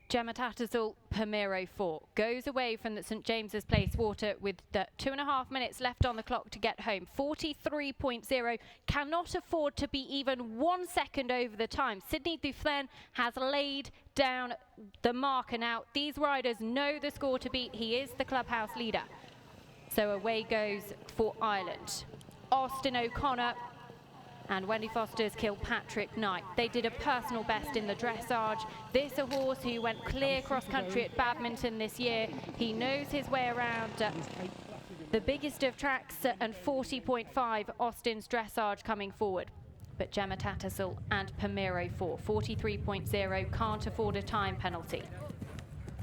Gemma Tattersall, Palmero 4, goes away from the St James's Place water with 2.5 minutes left on the clock to get home. 43.0, cannot afford to be even 1 second over the time. Sydney Dufresne has laid down the marker now. These riders know the score to beat. He is the clubhouse leader. So away goes for Ireland. Austin O'Connor and Wendy Foster's Kilpatrick Knight. They did a personal best in the dressage. This a horse who went clear cross-country at Badminton this year. He knows his way around the biggest of tracks, and 40.5 Austin's dressage coming forward. But Gemma Tattersall and Palmero 4, 43.0, can't afford a time penalty.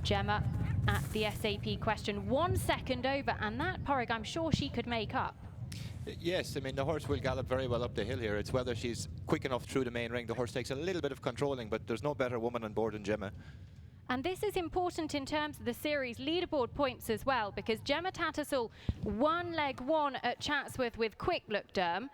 Gemma at the SAP question, 1 second over, and that, Porrig, I'm sure she could make up. Yes, I mean, the horse will gallop very well up the hill here. It's whether she's quick enough through the main ring. The horse takes a little bit of controlling, but there's no better woman on board than Gemma. And this is important in terms of the series leaderboard points as well, because Gemma Tattersall won leg 1 at Chatsworth with Quick Look Derm.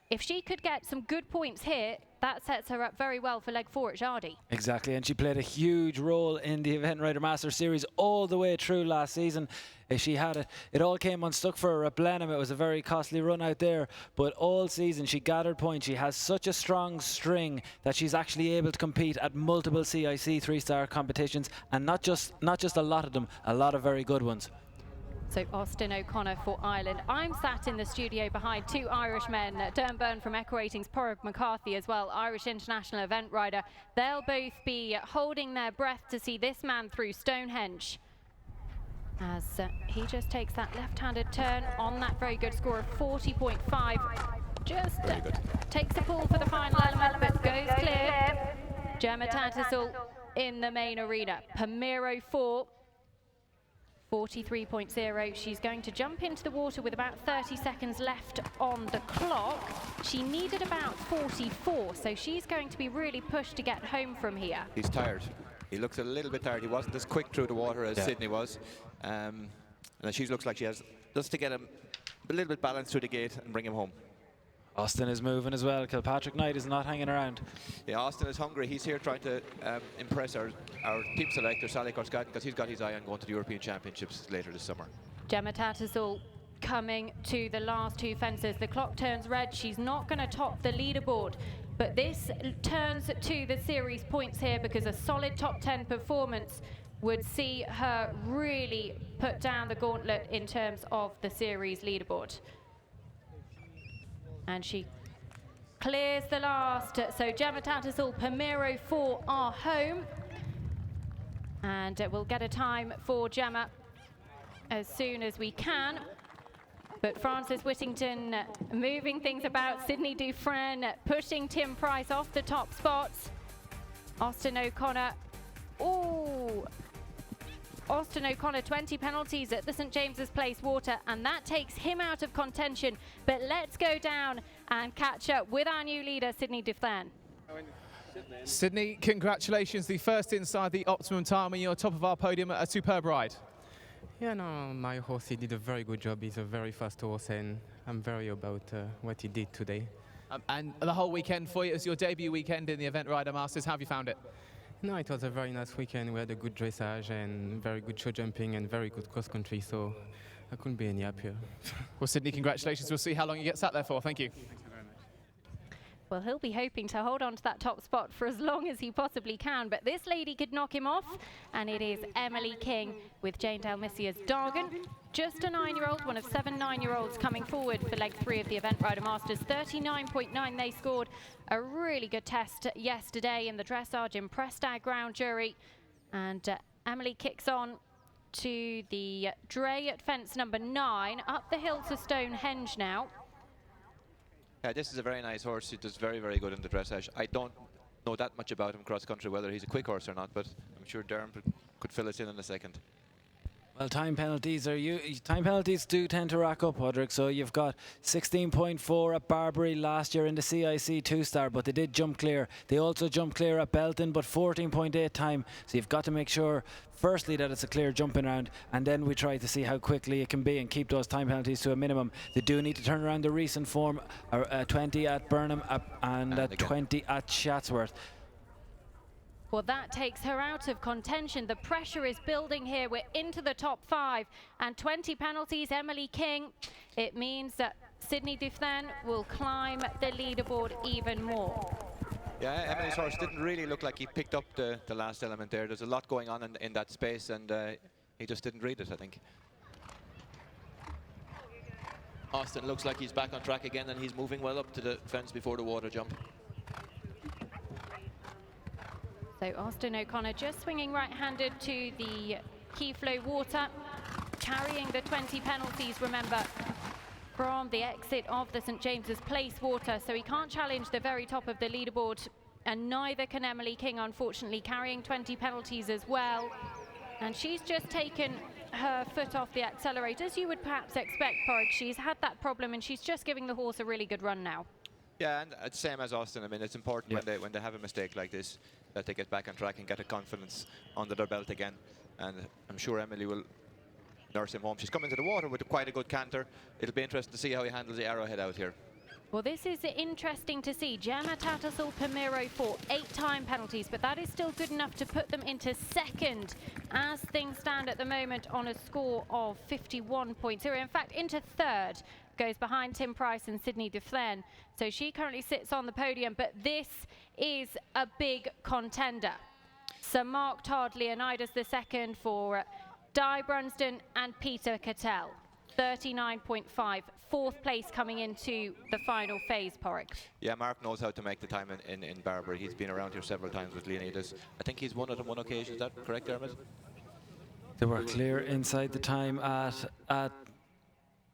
If she could get some good points here, that sets her up very well for leg 4 at Jardy. Exactly, and she played a huge role in the Event Rider Masters Series all the way through last season. If she had it, it all came unstuck for her at Blenheim. It was a very costly run out there, but all season she gathered points. She has such a strong string that she's actually able to compete at multiple CIC 3-star competitions, and not just a lot of them, a lot of very good ones. So Austin O'Connor for Ireland. I'm sat in the studio behind two Irishmen, Derm Byrne from Echo Ratings, Porrig McCarthy as well, Irish international event rider. They'll both be holding their breath to see this man through Stonehenge, as he just takes that left-handed turn on that very good score of 40.5. Just takes a pull for the final element, but goes clear. Gemma Tattersall in the main arena. Palmero 4. 43.0. She's going to jump into the water with about 30 seconds left on the clock. She needed about 44, so she's going to be really pushed to get home from here. He's tired. He looks a little bit tired. He wasn't as quick through the water as Sydney was. And she looks like she has just to get him a little bit balanced through the gate and bring him home. Austin is moving as well. Kilpatrick Knight is not hanging around. Yeah, Austin is hungry. He's here trying to impress our team selector, Sally Korsgaard, because he's got his eye on going to the European Championships later this summer. Gemma Tattersall coming to the last two fences. The clock turns red. She's not going to top the leaderboard, but this turns to the series points here, because a solid top 10 performance would see her really put down the gauntlet in terms of the series leaderboard. And she clears the last. So Gemma Tattersall, Palmero 4 are home. And we'll get a time for Gemma as soon as we can. But Frances Whittington moving things about. Sydney Dufresne pushing Tim Price off the top spots. Austin O'Connor. Ooh. Austin O'Connor, 20 penalties at the St James's Place water, and that takes him out of contention. But let's go down and catch up with our new leader, Sydney Dufresne. Sydney, congratulations. The first inside the optimum time, and you're top of our podium. A superb ride. Yeah, no, my horse, he did a very good job. He's a very fast horse, and I'm very about what he did today. And the whole weekend for you, it was your debut weekend in the Event Rider Masters. How have you found it? No, it was a very nice weekend. We had a good dressage and very good show jumping and very good cross country, so I couldn't be any happier. Well, Sydney, congratulations. We'll see how long you get sat there for. Thank you. Well, he'll be hoping to hold on to that top spot for as long as he possibly can, but this lady could knock him off, and it is Emily King with Jane Dalmisia's Dargan. Just a 9-year-old, one of 7 9-year-olds coming forward for leg 3 of the Event Rider Masters. 39.9 they scored. A really good test yesterday in the dressage, impressed our ground jury. And Emily kicks on to the dray at fence number 9, up the hill to Stonehenge now. Yeah, this is a very nice horse. He does very, very good in the dressage. I don't know that much about him cross-country, whether he's a quick horse or not, but I'm sure Derm could fill us in a second. Well, time penalties do tend to rack up, Podrick. So you've got 16.4 at Barbury last year in the CIC 2-star, but they did jump clear. They also jumped clear at Belton, but 14.8 time. So you've got to make sure, firstly, that it's a clear jumping round, and then we try to see how quickly it can be and keep those time penalties to a minimum. They do need to turn around the recent form, 20 at Burnham and 20 at Chatsworth. Well, that takes her out of contention. The pressure is building here. We're into the top 5 and 20 penalties. Emily King. It means that Sydney Dufresne will climb the leaderboard even more. Yeah, Emily's horse didn't really look like he picked up the last element there. There's a lot going on in that space, and he just didn't read it, I think. Austin looks like he's back on track again, and he's moving well up to the fence before the water jump. So Austin O'Connor just swinging right-handed to the key flow water, carrying the 20 penalties, remember, from the exit of the St James's Place water. So he can't challenge the very top of the leaderboard, and neither can Emily King, unfortunately, carrying 20 penalties as well. And she's just taken her foot off the accelerator, as you would perhaps expect, Porrick. She's had that problem, and she's just giving the horse a really good run now. Yeah, and same as Austin. I mean, it's important when they have a mistake like this that they get back on track and get a confidence under their belt again. And I'm sure Emily will nurse him home. She's coming to the water with quite a good canter. It'll be interesting to see how he handles the arrowhead out here. Well, this is interesting to see. Gemma Tattersall Pomero for 8 time penalties, but that is still good enough to put them into second as things stand at the moment on a score of 51.0. In fact, into third goes behind Tim Price and Sydney Dufresne. So she currently sits on the podium, but this is a big contender. Sir Mark Todd, Leonidas II for Di Brunsden and Peter Cattell. 39.5, 4th place coming into the final phase, Porrick. Yeah, Mark knows how to make the time in Barbury. He's been around here several times with Leonidas. I think he's won it on one occasion. Is that correct, Dermot? They were clear inside the time at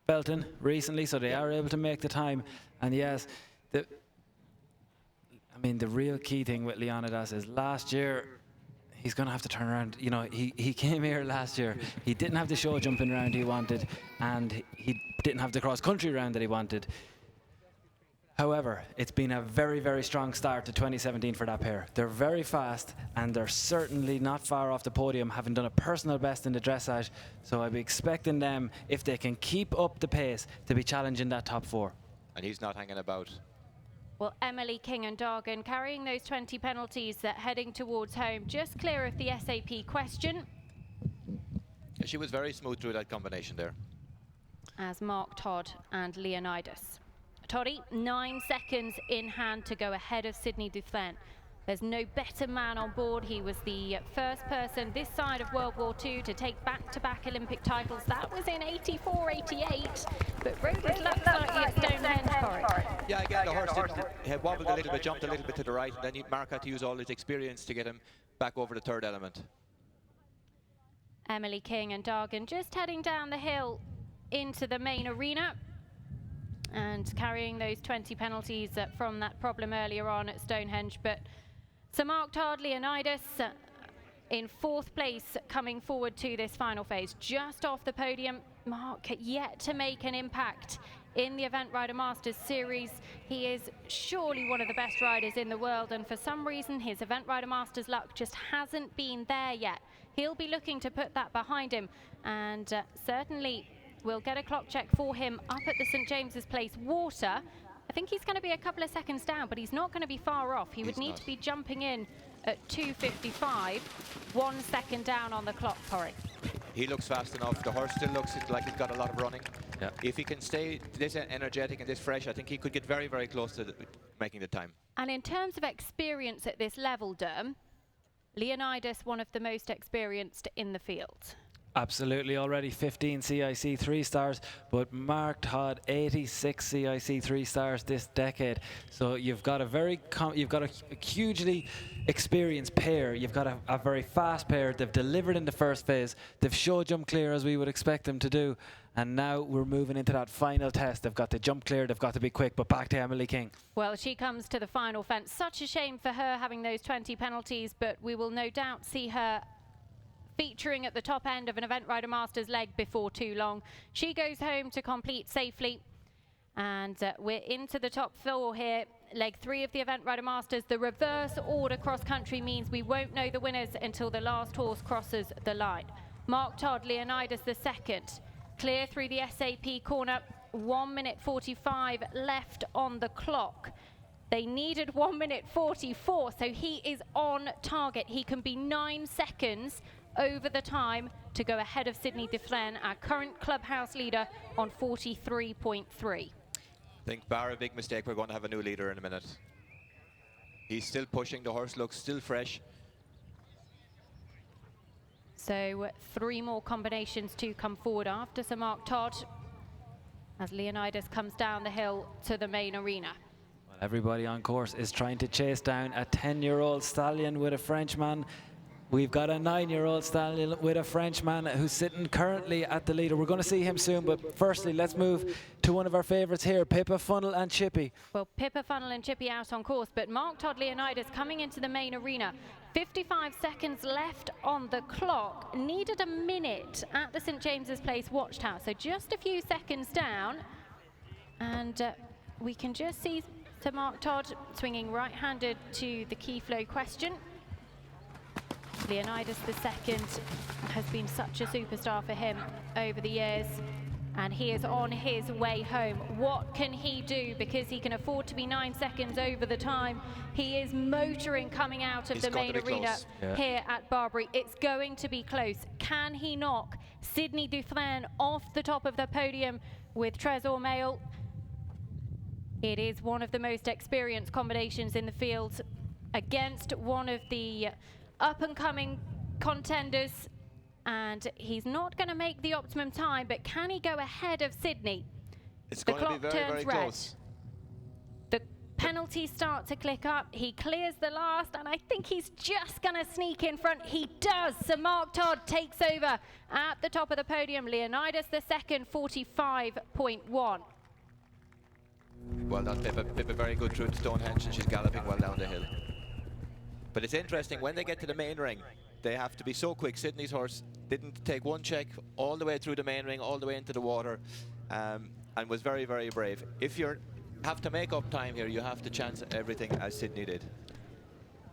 Belton recently, so they are able to make the time. And yes, I mean, the real key thing with Leonidas is last year, he's going to have to turn around. You know, he came here last year. He didn't have the show jumping round he wanted, and he didn't have the cross-country round that he wanted. However, it's been a very, very strong start to 2017 for that pair. They're very fast, and they're certainly not far off the podium, having done a personal best in the dressage. So I'd be expecting them, if they can keep up the pace, to be challenging that top 4. And he's not hanging about. Well, Emily King and Dargan carrying those 20 penalties, heading towards home, just clear of the SAP question. She was very smooth through that combination there. As Mark Todd and Leonidas. Toddy, 9 seconds in hand to go ahead of Sydney Dufresne. There's no better man on board. He was the first person this side of World War II to take back-to-back Olympic titles. That was in 84, 88. But rode his luck slightly at Stonehenge for it. Yeah, again, the horse had wobbled a little bit, jumped a little bit to the right, and then Mark had to use all his experience to get him back over the 3rd element. Emily King and Dargan just heading down the hill into the main arena and carrying those 20 penalties from that problem earlier on at Stonehenge. But Sir Mark Todd, Leonidas in 4th place coming forward to this final phase. Just off the podium, Mark yet to make an impact in the Event Rider Masters Series. He is surely one of the best riders in the world, and for some reason his Event Rider Masters luck just hasn't been there yet. He'll be looking to put that behind him, and certainly we'll get a clock check for him up at the St James's Place water. I think he's going to be a couple of seconds down, but he's not going to be far off. He would need to be jumping in at 2:55, 1 second down on the clock, Porrick. He looks fast enough. The horse still looks like he's got a lot of running. Yeah. If he can stay this energetic and this fresh, I think he could get very, very close to making the time. And in terms of experience at this level, Derm, Leonidas, one of the most experienced in the field. Absolutely, already 15 CIC 3-stars, but Mark Todd 86 CIC 3-stars this decade. So you've got a hugely experienced pair. You've got a very fast pair. They've delivered in the first phase. They've show jump clear as we would expect them to do. And now we're moving into that final test. They've got to jump clear. They've got to be quick. But back to Emily King. Well, she comes to the final fence. Such a shame for her having those 20 penalties, but we will no doubt see her featuring at the top end of an Event Rider Masters leg before too long. She goes home to complete safely, and we're into the top 4 here. Leg 3 of the Event Rider Masters. The reverse order cross country means we won't know the winners until the last horse crosses the line. Mark Todd, Leonidas II, clear through the SAP corner. 1 minute 45 left on the clock. They needed 1 minute 44, so he is on target. He can be 9 seconds over the time to go ahead of Sydney Dufresne, our current clubhouse leader, on 43.3. I think bar a big mistake, we're going to have a new leader in a minute. He's still pushing, the horse looks still fresh. So 3 more combinations to come forward after Sir Mark Todd, as Leonidas comes down the hill to the main arena. Well, everybody on course is trying to chase down a 10-year-old stallion with a Frenchman. We've got a 9-year-old stallion with a Frenchman who's sitting currently at the leader. We're going to see him soon, but firstly, let's move to one of our favourites here, Pippa Funnel and Chippy. Well, Pippa Funnel and Chippy out on course, but Mark Todd Leonidas coming into the main arena. 55 seconds left on the clock. Needed a minute at the St James's Place watchtower, so just a few seconds down. And we can just see Sir Mark Todd swinging right-handed to the key flow question. Leonidas II has been such a superstar for him over the years, and he is on his way home. What can he do? Because he can afford to be 9 seconds over the time. He is motoring coming out of the main arena here at Barbury. It's going to be close. Can he knock Sydney Dufresne off the top of the podium with Trésor Mail? It is one of the most experienced combinations in the field against one of the up-and-coming contenders, and he's not going to make the optimum time, but can he go ahead of Sydney? It's The going to be clock very, turns very red. close. The penalties start to click up. He clears the last, and I think he's just going to sneak in front. He does. Sir Mark Todd takes over at the top of the podium. Leonidas II, 45.1. Well done, Pippa. Pippa very good through Stonehenge, and she's galloping well down the hill. But it's interesting, when they get to the main ring, they have to be so quick. Sydney's horse didn't take one check all the way through the main ring, all the way into the water, and was very, very brave. If you have to make up time here, you have to chance everything as Sydney did.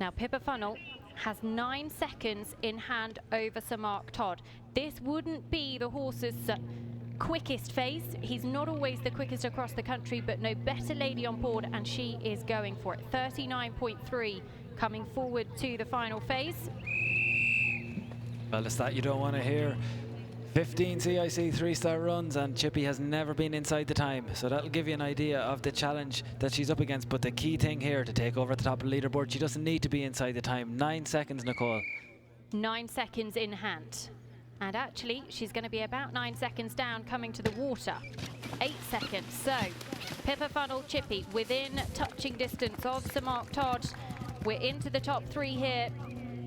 Now, Pippa Funnel has 9 seconds in hand over Sir Mark Todd. This wouldn't be the horse's quickest phase. He's not always the quickest across the country, but no better lady on board, and she is going for it. 39.3 coming forward to the final phase. Well, it's that you don't want to hear. 15 CIC 3-star runs, and Chippy has never been inside the time, so that'll give you an idea of the challenge that she's up against. But the key thing here to take over at the top of the leaderboard, she doesn't need to be inside the time. 9 seconds, Nicole. 9 seconds in hand. And actually, she's going to be about 9 seconds down coming to the water. 8 seconds. So, Pippa Funnel, Chippy within touching distance of Sir Mark Todd. We're into the top 3 here.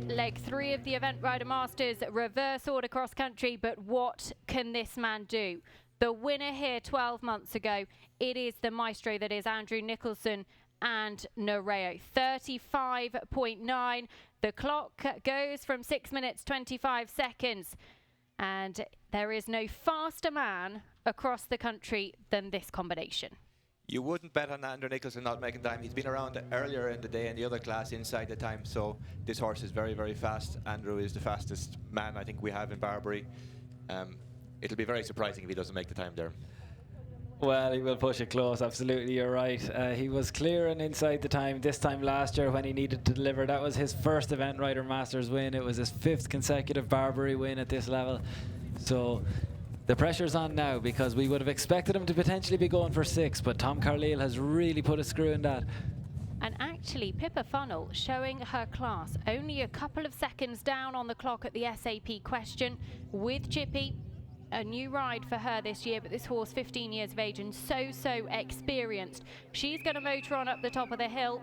Leg 3 of the Event Rider Masters, reverse order cross country, but what can this man do? The winner here 12 months ago, it is the maestro that is Andrew Nicholson and Nereo. 35.9. The clock goes from 6 minutes 25 seconds, and there is no faster man across the country than this combination. You wouldn't bet on Andrew Nicholson not making time. He's been around earlier in the day in the other class inside the time, so this horse is very, very fast. Andrew is the fastest man I think we have in Barbury. It'll be very surprising if he doesn't make the time there. Well, he will push it close, absolutely, you're right. He was clearing inside the time this time last year when he needed to deliver. That was his first Event Rider Masters win. It was his 5th consecutive Barbury win at this level. So the pressure's on now, because we would have expected him to potentially be going for 6, but Tom Carlile has really put a screw in that. And actually, Pippa Funnel showing her class, only a couple of seconds down on the clock at the SAP question with Chippy. A new ride for her this year, but this horse 15 years of age and so experienced. She's going to motor on up the top of the hill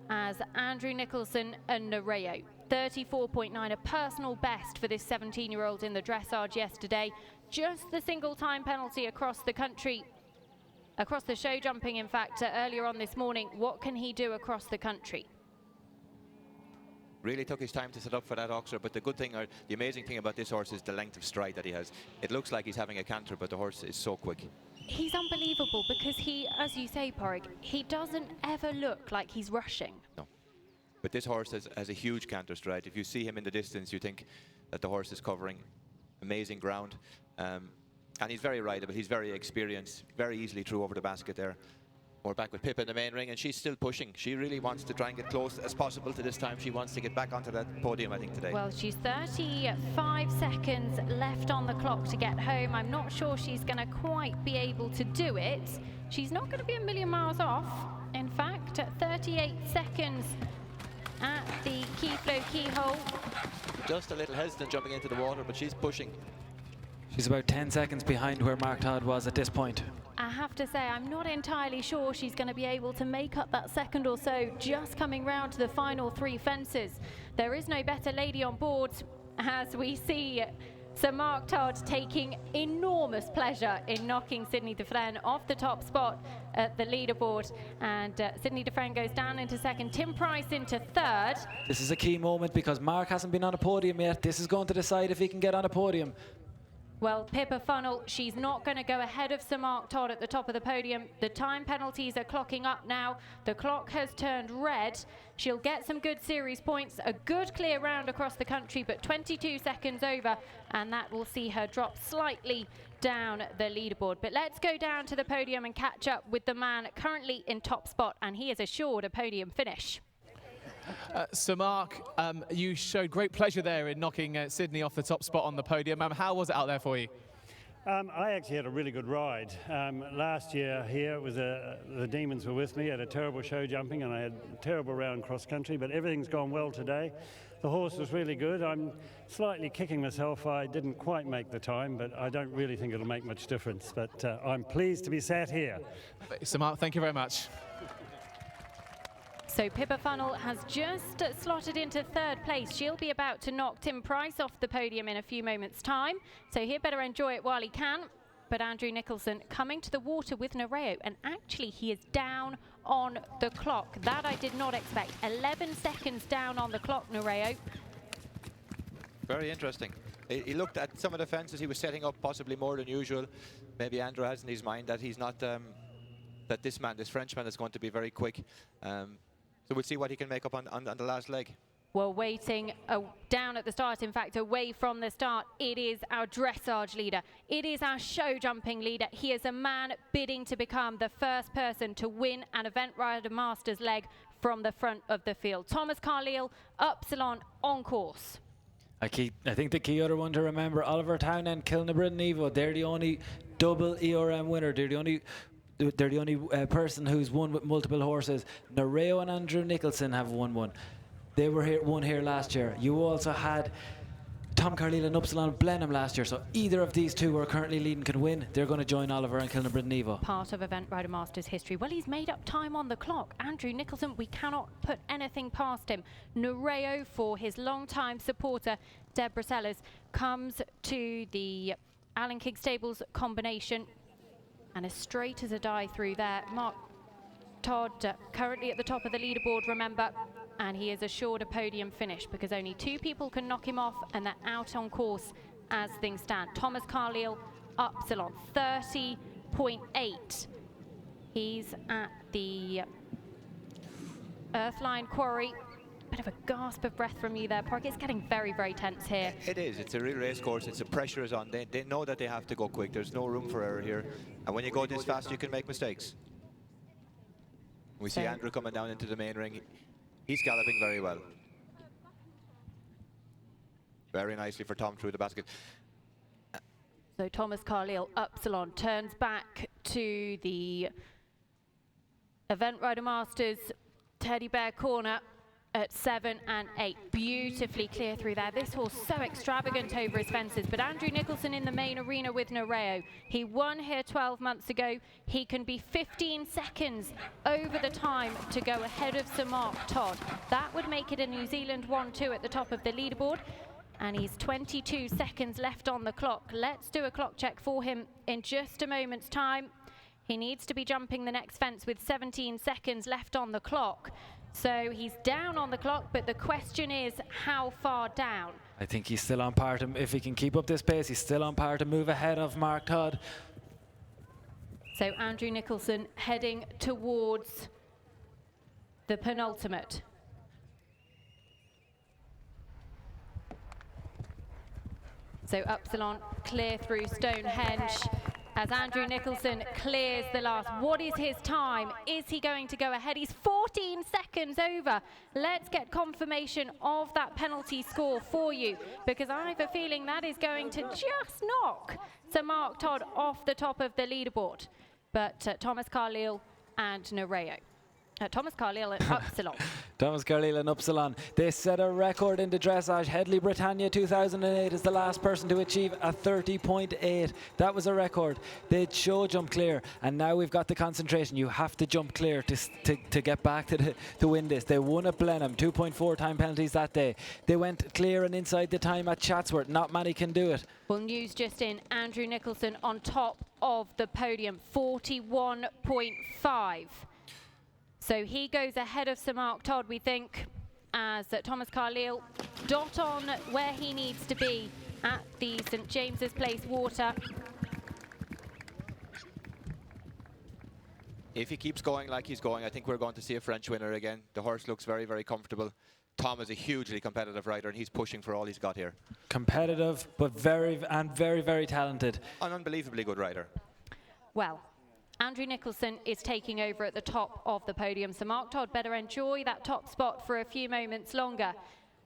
as Andrew Nicholson and Nereo. 34.9, a personal best for this 17-year-old in the dressage yesterday. Just the single time penalty across the country, across the show jumping, in fact, earlier on this morning. What can he do across the country? Really took his time to set up for that Oxford, but the good thing, or the amazing thing about this horse is the length of stride that he has. It looks like he's having a canter, but the horse is so quick. He's unbelievable because he, as you say, Porrig, he doesn't ever look like he's rushing. No. But this horse has a huge canter stride. If you see him in the distance, you think that the horse is covering amazing ground. And he's very rideable, he's very experienced, very easily through over the basket there. We're back with Pippa in the main ring, and she's still pushing. She really wants to try and get close as possible to this time. She wants to get back onto that podium, I think, today. Well, she's 35 seconds left on the clock to get home. I'm not sure she's going to quite be able to do it. She's not going to be a million miles off. In fact, at 38 seconds at the key flow keyhole. Just a little hesitant jumping into the water, but she's pushing. She's about 10 seconds behind where Mark Todd was at this point. I have to say, I'm not entirely sure she's going to be able to make up that second or so just coming round to the final 3 fences. There is no better lady on board, as we see Sir Mark Todd taking enormous pleasure in knocking Sydney Dufresne off the top spot at the leaderboard. And Sydney Dufresne goes down into second, Tim Price into third. This is a key moment because Mark hasn't been on a podium yet. This is going to decide if he can get on a podium. Well, Pippa Funnell, she's not going to go ahead of Sir Mark Todd at the top of the podium. The time penalties are clocking up now. The clock has turned red. She'll get some good series points, a good clear round across the country, but 22 seconds over, and that will see her drop slightly down the leaderboard. But let's go down to the podium and catch up with the man currently in top spot, and he is assured a podium finish. Sir Mark, you showed great pleasure there in knocking Sydney off the top spot on the podium. How was it out there for you? I actually had a really good ride. Last year here, it was the Demons were with me. I had a terrible show jumping and I had a terrible round cross country, but everything's gone well today. The horse was really good. I'm slightly kicking myself. I didn't quite make the time, but I don't really think it'll make much difference. But I'm pleased to be sat here. Sir Mark, thank you very much. So Pippa Funnell has just slotted into third place. She'll be about to knock Tim Price off the podium in a few moments' time. So he'd better enjoy it while he can. But Andrew Nicholson coming to the water with Nereo, and actually he is down on the clock. That I did not expect. 11 seconds down on the clock, Nereo. Very interesting. He looked at some of the fences he was setting up possibly more than usual. Maybe Andrew has in his mind that he's not, that this Frenchman is going to be very quick. So we'll see what he can make up on the last leg. Well, waiting down at the start, in fact, away from the start, it is our dressage leader. It is our show jumping leader. He is a man bidding to become the first person to win an Event Rider Masters leg from the front of the field. Thomas Carlyle, Upsilon on course. I think the key other one to remember, Oliver Town and Kilnabrid and Evo, they're the only double ERM winner. They're the only person who's won with multiple horses. Nereo and Andrew Nicholson have won one. They were won here last year. You also had Tom Carlyle and Upsilon Blenheim last year. So either of these two who are currently leading can win. They're going to join Oliver and Kilnabrid and Evo. Part of Event Rider Masters history. Well, he's made up time on the clock. Andrew Nicholson, we cannot put anything past him. Nereo, for his long-time supporter, Deborah Sellers, comes to the Alan King Stables combination. And as straight as a die through there. Mark Todd currently at the top of the leaderboard, remember, and he is assured a podium finish because only 2 people can knock him off and they're out on course as things stand. Thomas Carlyle, Upsilon, 30.8. He's at the Earthline Quarry. Bit of a gasp of breath from you there, Park. It's getting very, very tense here. It is. It's a real race course. It's the pressure is on. They know that they have to go quick. There's no room for error here. And when you go this fast, you can make mistakes. We see Andrew coming down into the main ring. He's galloping very well. Very nicely for Tom through the basket. So Thomas Carlyle, Upsilon, turns back to the Event Rider Masters Teddy Bear Corner at 7 and 8. Beautifully clear through there. This horse so extravagant over his fences, but Andrew Nicholson in the main arena with Nereo. He won here 12 months ago. He can be 15 seconds over the time to go ahead of Sir Mark Todd. That would make it a New Zealand 1-2 at the top of the leaderboard, and he's 22 seconds left on the clock. Let's do a clock check for him in just a moment's time. He needs to be jumping the next fence with 17 seconds left on the clock. So he's down on the clock, but the question is how far down? I think he's still on par to, if he can keep up this pace, he's still on par to move ahead of Mark Todd. So Andrew Nicholson heading towards the penultimate. So Upsilon clear through Stonehenge. as Andrew Nicholson clears the last. What is his time? Is he going to go ahead? He's 14 seconds over. Let's get confirmation of that penalty score for you, because I have a feeling that is going to just knock Sir Mark Todd off the top of the leaderboard. But Thomas Carlile and Nereo. Thomas Carlile at Upsilon. Thomas Carlile and Upsilon. They set a record in the dressage. Headley Britannia 2008 is the last person to achieve a 30.8. That was a record. They show jump clear, and now we've got the concentration. You have to jump clear to get back to win this. They won at Blenheim, 2.4 time penalties that day. They went clear and inside the time at Chatsworth. Not many can do it. Well, news just in, Andrew Nicholson on top of the podium, 41.5. So he goes ahead of Sir Mark Todd, we think, as Thomas Carlile dot on where he needs to be at the St James's Place Water. If he keeps going like he's going, I think we're going to see a French winner again. The horse looks very, very comfortable. Tom is a hugely competitive rider, and he's pushing for all he's got here. Competitive, but very, very talented. An unbelievably good rider. Well, Andrew Nicholson is taking over at the top of the podium, so Mark Todd better enjoy that top spot for a few moments longer.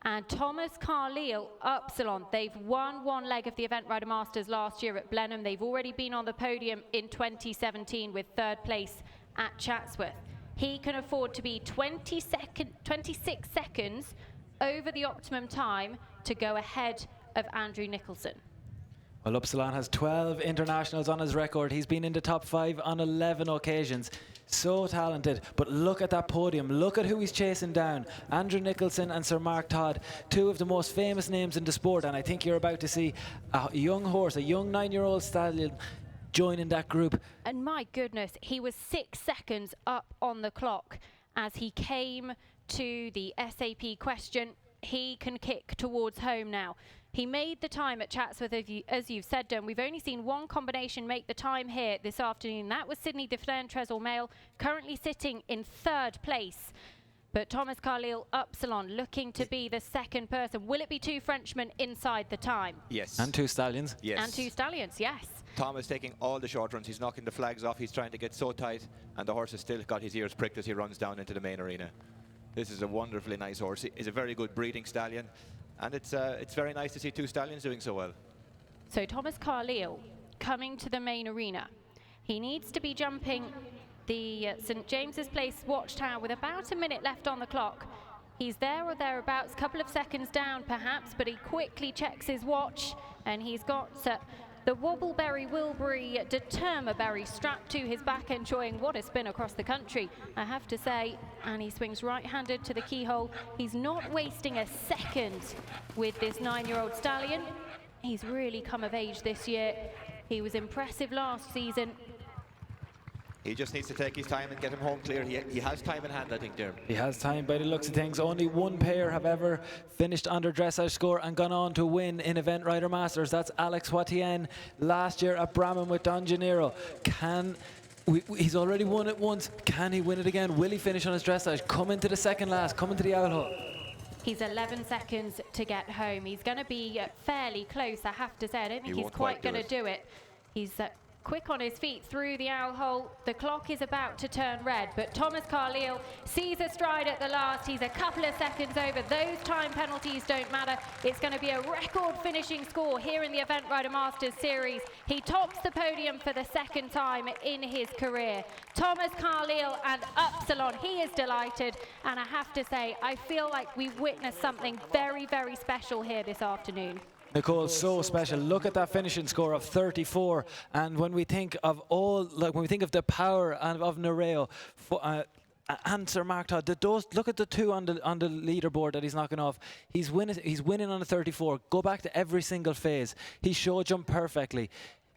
And Thomas Carlile, Upsilon, they've won one leg of the Event Rider Masters last year at Blenheim. They've already been on the podium in 2017 with third place at Chatsworth. He can afford to be 26 seconds over the optimum time to go ahead of Andrew Nicholson. Well, Upsilon has 12 internationals on his record. He's been in the top 5 on 11 occasions. So talented, but look at that podium. Look at who he's chasing down. Andrew Nicholson and Sir Mark Todd, two of the most famous names in the sport, and I think you're about to see a young horse, a young 9-year-old stallion joining that group. And my goodness, he was 6 seconds up on the clock as he came to the SAP question. He can kick towards home now. He made the time at Chatsworth, as you've said, Dom. We've only seen one combination make the time here this afternoon. That was Sydney Deflaine-Tresor Male, currently sitting in third place. But Thomas Carlile, Upsilon, looking to be the second person. Will it be two Frenchmen inside the time? Yes. And two stallions. Yes. And two stallions, yes. Tom is taking all the short runs. He's knocking the flags off. He's trying to get so tight, and the horse has still got his ears pricked as he runs down into the main arena. This is a wonderfully nice horse. He's a very good breeding stallion. And it's very nice to see two stallions doing so well. So Thomas Carlile coming to the main arena. He needs to be jumping the St James's Place watchtower with about a minute left on the clock. He's there or thereabouts, couple of seconds down perhaps, but he quickly checks his watch, and he's got the Wobbleberry Wilbury Determaberry strapped to his back, enjoying what a spin across the country, I have to say. And he swings right-handed to the keyhole. He's not wasting a second with this 9-year-old stallion. He's really come of age this year. He was impressive last season. He just needs to take his time and get him home clear. He has time in hand, I think, Derm. He has time by the looks of things. Only one pair have ever finished under dressage score and gone on to win in Event Rider Masters. That's Alex Watien last year at Bramham with Don Gennaro. He's already won it once. Can he win it again? Will he finish on his dressage? Come into the second last. Come into the owl hut. He's 11 seconds to get home. He's going to be fairly close, I have to say. I don't think he's quite going to do it. He's quick on his feet through the owl hole. The clock is about to turn red, but Thomas Carlile sees a stride at the last. He's a couple of seconds over. Those time penalties don't matter. It's going to be a record finishing score here in the Event Rider Masters Series. He tops the podium for the second time in his career. Thomas Carlile and Upsilon, he is delighted, and I have to say, I feel like we've witnessed something very, very special here this afternoon. Nicole, so special. Look at that finishing score of 34. And when we think of when we think of the power of Nereo and Sir Mark Todd, look at the two on the leaderboard that he's knocking off. He's winning on a 34. Go back to every single phase. He show jumped perfectly.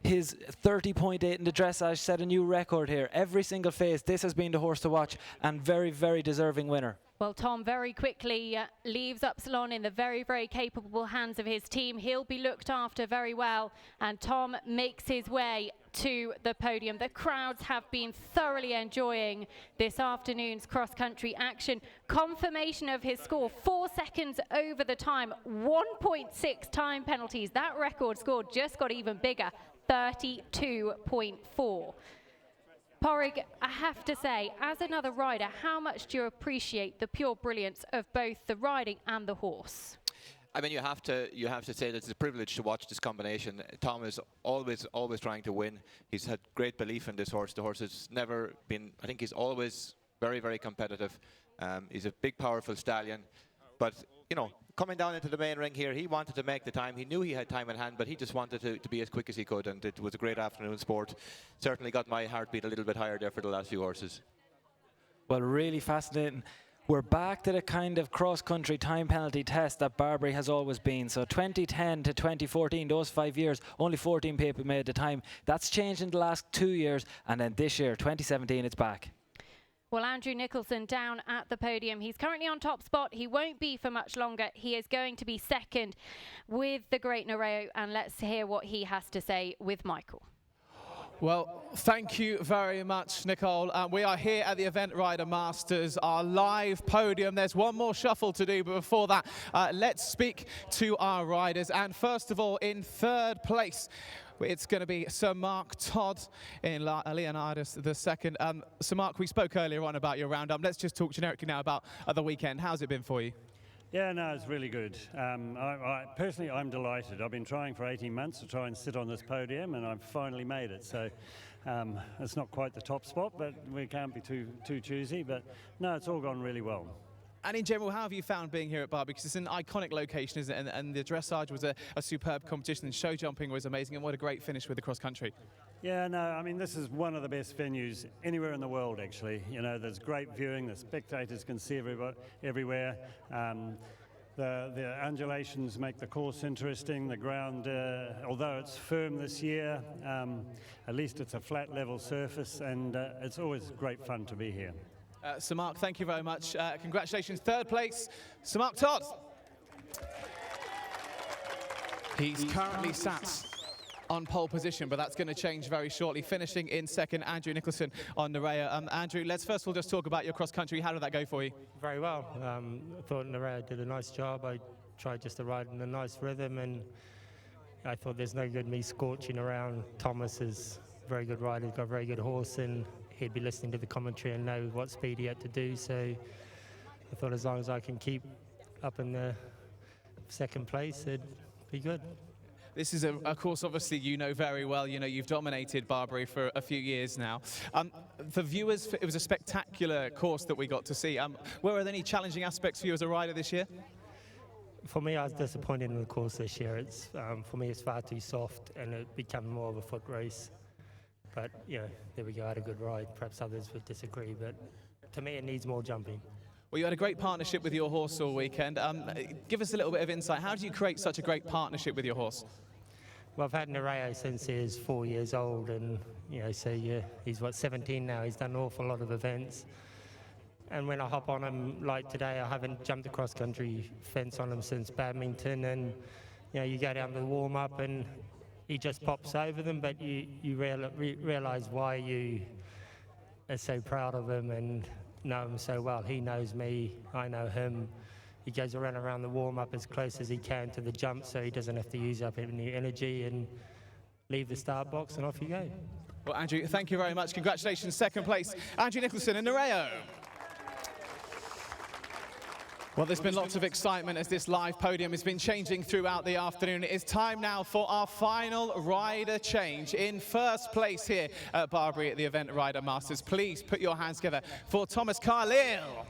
His 30.8 in the dressage set a new record here. Every single phase, this has been the horse to watch, and very, very deserving winner. Well, Tom very quickly leaves Upsilon in the very, very capable hands of his team. He'll be looked after very well, and Tom makes his way to the podium. The crowds have been thoroughly enjoying this afternoon's cross-country action. Confirmation of his score, 4 seconds over the time, 1.6 time penalties. That record score just got even bigger. 32.4. Porrig, I have to say, as another rider, how much do you appreciate the pure brilliance of both the riding and the horse? I mean, you have to say that it's a privilege to watch this combination. Tom is always trying to win. He's had great belief in this horse. The horse has never been, I think he's always very, very competitive. He's a big, powerful stallion. But, you know, coming down into the main ring here, he wanted to make the time. He knew he had time in hand, but he just wanted to be as quick as he could. And it was a great afternoon sport. Certainly got my heartbeat a little bit higher there for the last few horses. Well, really fascinating. We're back to the kind of cross-country time penalty test that Barbury has always been. So 2010 to 2014, those 5 years, only 14 people made the time. That's changed in the last 2 years, and then this year, 2017, it's back. Well, Andrew Nicholson down at the podium. He's currently on top spot. He won't be for much longer. He is going to be second with the great Nereo, and let's hear what he has to say with Michael. Well, thank you very much, Nicole. We are here at the Event Rider Masters, our live podium. There's one more shuffle to do, but before that, let's speak to our riders. And first of all, in third place, it's going to be Sir Mark Todd in Leonidas II. Sir Mark, we spoke earlier on about your roundup. Let's just talk generically now about the weekend. How's it been for you? Yeah, no, it's really good. Personally, I'm delighted. I've been trying for 18 months to try and sit on this podium, and I've finally made it. So it's not quite the top spot, but we can't be too choosy. But no, it's all gone really well. And in general, how have you found being here at Barbury? Because it's an iconic location, isn't it? And the dressage was a superb competition, and show jumping was amazing, and what a great finish with the cross country. Yeah, no, I mean, this is one of the best venues anywhere in the world, actually. You know, there's great viewing, the spectators can see everywhere. The undulations make the course interesting. The ground, although it's firm this year, at least it's a flat level surface, and it's always great fun to be here. Sir Mark, thank you very much. Congratulations, third place, Sir Mark Todd. He's currently sat on pole position, but that's going to change very shortly. Finishing in second, Andrew Nicholson on Nereo. Andrew, let's first of all just talk about your cross country. How did that go for you? Very well. I thought Nereo did a nice job. I tried just to ride in a nice rhythm, and I thought there's no good me scorching around. Thomas is a very good rider. He's got a very good horse, and he'd be listening to the commentary and know what speed he had to do. So I thought as long as I can keep up in the second place, it'd be good. This is a course, obviously, you know very well. You know, you've dominated Barbury for a few years now. For viewers, it was a spectacular course that we got to see. Were there any challenging aspects for you as a rider this year? For me, I was disappointed in the course this year. It's for me, it's far too soft, and it became more of a foot race. But, you know, there we go, I had a good ride. Perhaps others would disagree, but to me, it needs more jumping. Well, you had a great partnership with your horse all weekend. Give us a little bit of insight. How do you create such a great partnership with your horse? Well, I've had Nereo since he was 4 years old, and, you know, so he's, 17 now. He's done an awful lot of events. And when I hop on him, like today, I haven't jumped a cross-country fence on him since badminton, and, you know, you go down to the warm-up, and he just pops over them, but you realise why you are so proud of him and know him so well. He knows me, I know him. He goes around the warm-up as close as he can to the jump, so he doesn't have to use up any energy, and leave the start box, and off you go. Well, Andrew, thank you very much. Congratulations, second place, Andrew Nicholson and Nereo. Well, there's been lots of excitement as this live podium has been changing throughout the afternoon. It is time now for our final rider change. In first place here at Barbury at the Event Rider Masters, please put your hands together for Thomas Carlyle.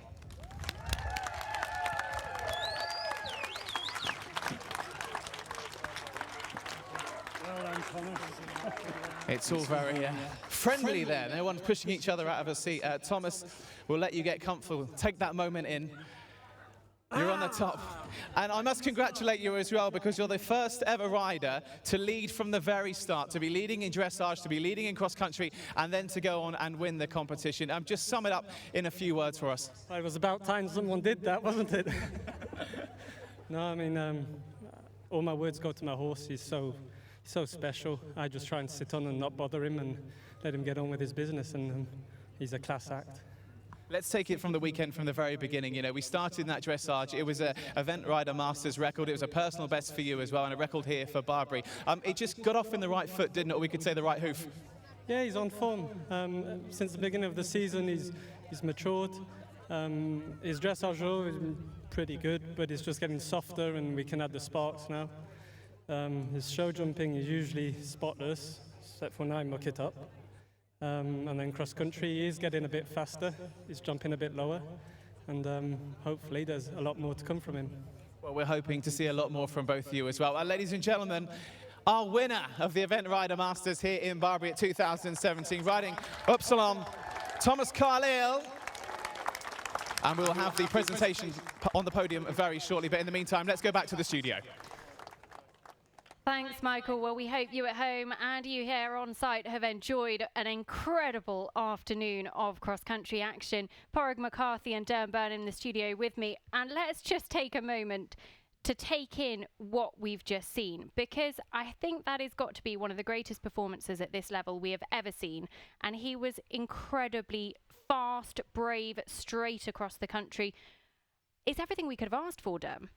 Well done, Thomas. It's all very friendly there. No one's pushing each other out of a seat. Thomas, we'll let you get comfortable. Take that moment in. You're on the top. And I must congratulate you as well, because you're the first ever rider to lead from the very start, to be leading in dressage, to be leading in cross country, and then to go on and win the competition. Just sum it up in a few words for us. It was about time someone did that, wasn't it? No, I mean, all my words go to my horse. He's so special. I just try and sit on and not bother him and let him get on with his business, and he's a class act. Let's take it from the weekend, from the very beginning. You know, we started in that dressage. It was a event rider masters record. It was a personal best for you as well, and a record here for Barbury. It just got off in the right foot, didn't it? Or we could say the right hoof. Yeah, he's on form. Since the beginning of the season, he's matured. His dressage is pretty good, but it's just getting softer, and we can add the sparks now. His show jumping is usually spotless, except for now I muck it up. And then cross country, he is getting a bit faster. He's jumping a bit lower, and hopefully there's a lot more to come from him. Well, we're hoping to see a lot more from both of you as well. Ladies and gentlemen, our winner of the Event Rider Masters here in Barbury at 2017, riding Upsilon, Thomas Carlyle. And we will have the presentation on the podium very shortly. But in the meantime, let's go back to the studio. Thanks, Michael. Well, we hope you at home and you here on site have enjoyed an incredible afternoon of cross-country action. Porrig McCarthy and Derm Byrne in the studio with me. And let's just take a moment to take in what we've just seen, because I think that has got to be one of the greatest performances at this level we have ever seen. And he was incredibly fast, brave, straight across the country. It's everything we could have asked for, Derm.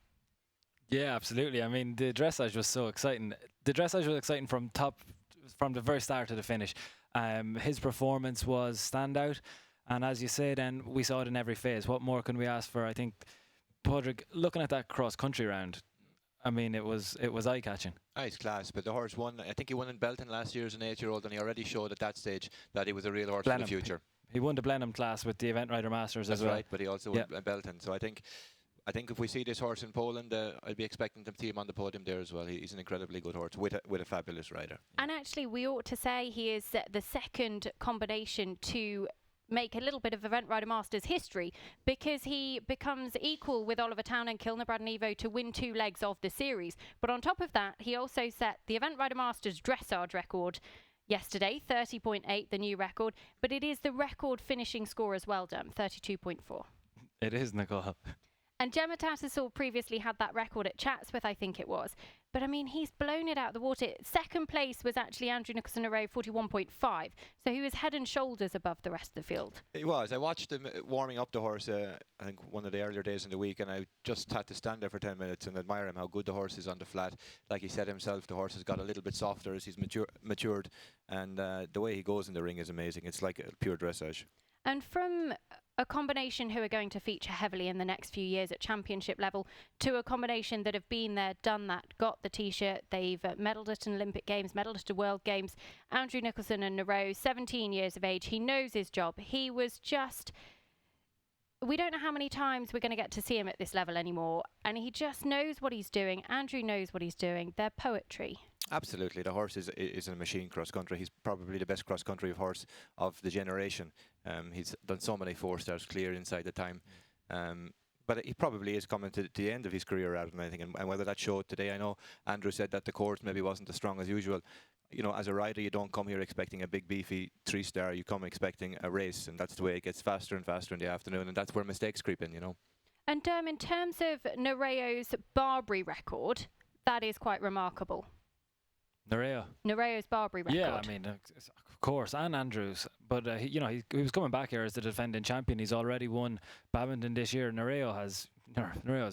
Yeah, absolutely. I mean, the dressage was so exciting. The dressage was exciting from the very start to the finish. His performance was standout, and as you say, then we saw it in every phase. What more can we ask for? I think Podrick, looking at that cross-country round, I mean, it was eye-catching. He's class, but the horse won. I think he won in Belton last year as an 8-year-old, and he already showed at that stage that he was a real horse for the future. He won the Blenheim class with the Event Rider Masters as well. That's right, but he also won Belton. So I think if we see this horse in Poland, I'd be expecting them to see him on the podium there as well. He's an incredibly good horse with a fabulous rider. And actually, we ought to say he is the second combination to make a little bit of Event Rider Masters history, because he becomes equal with Oliver Town and Kilnabrad and Evo to win 2 legs of the series. But on top of that, he also set the Event Rider Masters dressage record yesterday, 30.8, the new record, but it is the record finishing score as well, Dom, 32.4. It is, Nicole. And Gemma Tattersall previously had that record at Chatsworth, I think it was. But I mean, he's blown it out of the water. Second place was actually Andrew Nicholson Array, 41.5. So he was head and shoulders above the rest of the field. He was. I watched him warming up the horse, I think one of the earlier days in the week, and I just had to stand there for 10 minutes and admire him, how good the horse is on the flat. Like he said himself, the horse has got a little bit softer as he's matured, and the way he goes in the ring is amazing. It's like a pure dressage. And from a combination who are going to feature heavily in the next few years at championship level to a combination that have been there, done that, got the T-shirt, they've medalled at an Olympic Games, medalled at a World Games. Andrew Nicholson and Nero, 17 years of age, he knows his job. He was just... We don't know how many times we're going to get to see him at this level anymore, and he just knows what he's doing. Andrew knows what he's doing. They're poetry. Absolutely. The horse is a machine cross-country. He's probably the best cross-country horse of the generation. He's done so many 4-stars clear inside the time. But he probably is coming to the end of his career rather than anything. And whether that showed today, I know Andrew said that the course maybe wasn't as strong as usual. You know, as a rider, you don't come here expecting a big, beefy 3-star. You come expecting a race, and that's the way it gets faster and faster in the afternoon, and that's where mistakes creep in, you know. And in terms of Nereo's Barbury record, that is quite remarkable. Nereo's Barbury record. Yeah, I mean, of course, and Andrews. But, he was coming back here as the defending champion. He's already won Badminton this year. Nereo is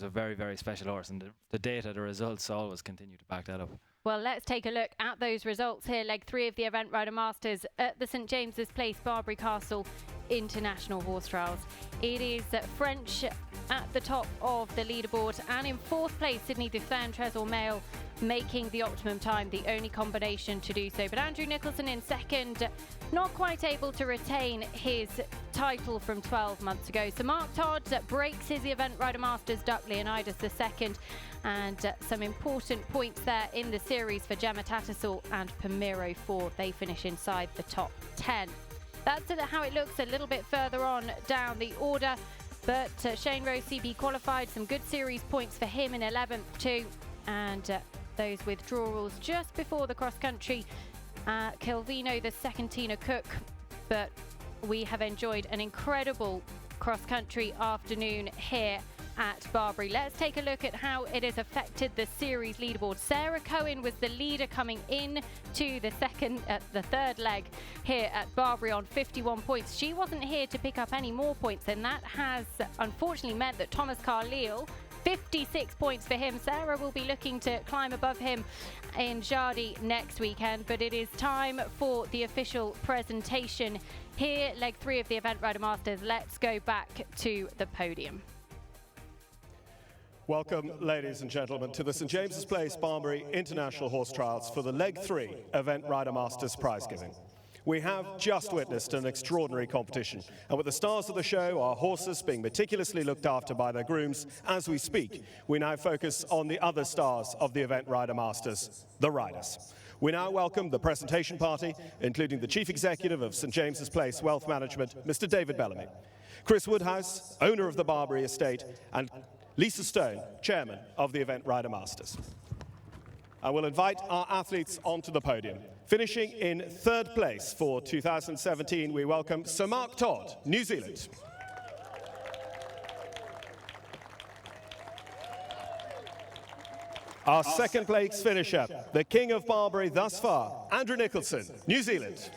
a very, very special horse, and the data, the results always continue to back that up. Well, let's take a look at those results here. Leg 3 of the Event Rider Masters at the St James's Place Barbury Castle International Horse Trials. It is French at the top of the leaderboard, and in 4th place, Sydney Dufresne Tresor Male, making the optimum time, the only combination to do so. But Andrew Nicholson in 2nd, not quite able to retain his title from 12 months ago. So Mark Todd breaks his Event Rider Masters duck, Leonidas the 2nd, and some important points there in the series for Gemma Tattersall and Pomero Ford. They finish inside the top 10. That's how it looks a little bit further on down the order. But Shane Rose CB qualified, some good series points for him in 11th too. And those withdrawals just before the cross-country. Kilvino, the 2nd Tina Cook. But we have enjoyed an incredible cross-country afternoon here at Barbury. Let's take a look at how it has affected the series leaderboard. Sarah Cohen was the leader coming in to the third leg here at Barbury on 51 points. She wasn't here to pick up any more points, and that has unfortunately meant that Thomas Carlyle, 56 points for him. Sarah will be looking to climb above him in Jardy next weekend, but it is time for the official presentation here, leg 3 of the Event Rider Masters. Let's go back to the podium. Welcome, ladies and gentlemen, to the St James's Place Barbury International Horse Trials for the leg 3 Event Rider Masters prize giving. We have just witnessed an extraordinary competition, and with the stars of the show, our horses being meticulously looked after by their grooms as we speak, we now focus on the other stars of the Event Rider Masters, the riders. We now welcome the presentation party, including the Chief Executive of St James's Place Wealth Management, Mr David Bellamy, Chris Woodhouse, owner of the Barbury Estate, and Lisa Stone, Chairman of the Event Rider Masters. I will invite our athletes onto the podium. Finishing in 3rd place for 2017, we welcome Sir Mark Todd, New Zealand. Our 2nd place finisher, the King of Barbury thus far, Andrew Nicholson, New Zealand.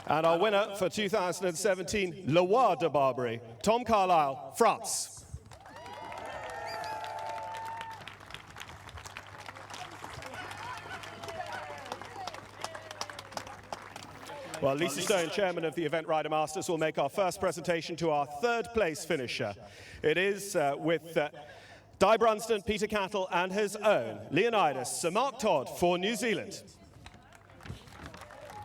And our winner for 2017, Le Roi de Barbury, Tom Carlyle, France. Well, Lisa Stone, Chairman of the Event Rider Masters, will make our first presentation to our 3rd place finisher. It is with Di Brunston, Peter Cattle, and his own Leonidas, Sir Mark Todd for New Zealand.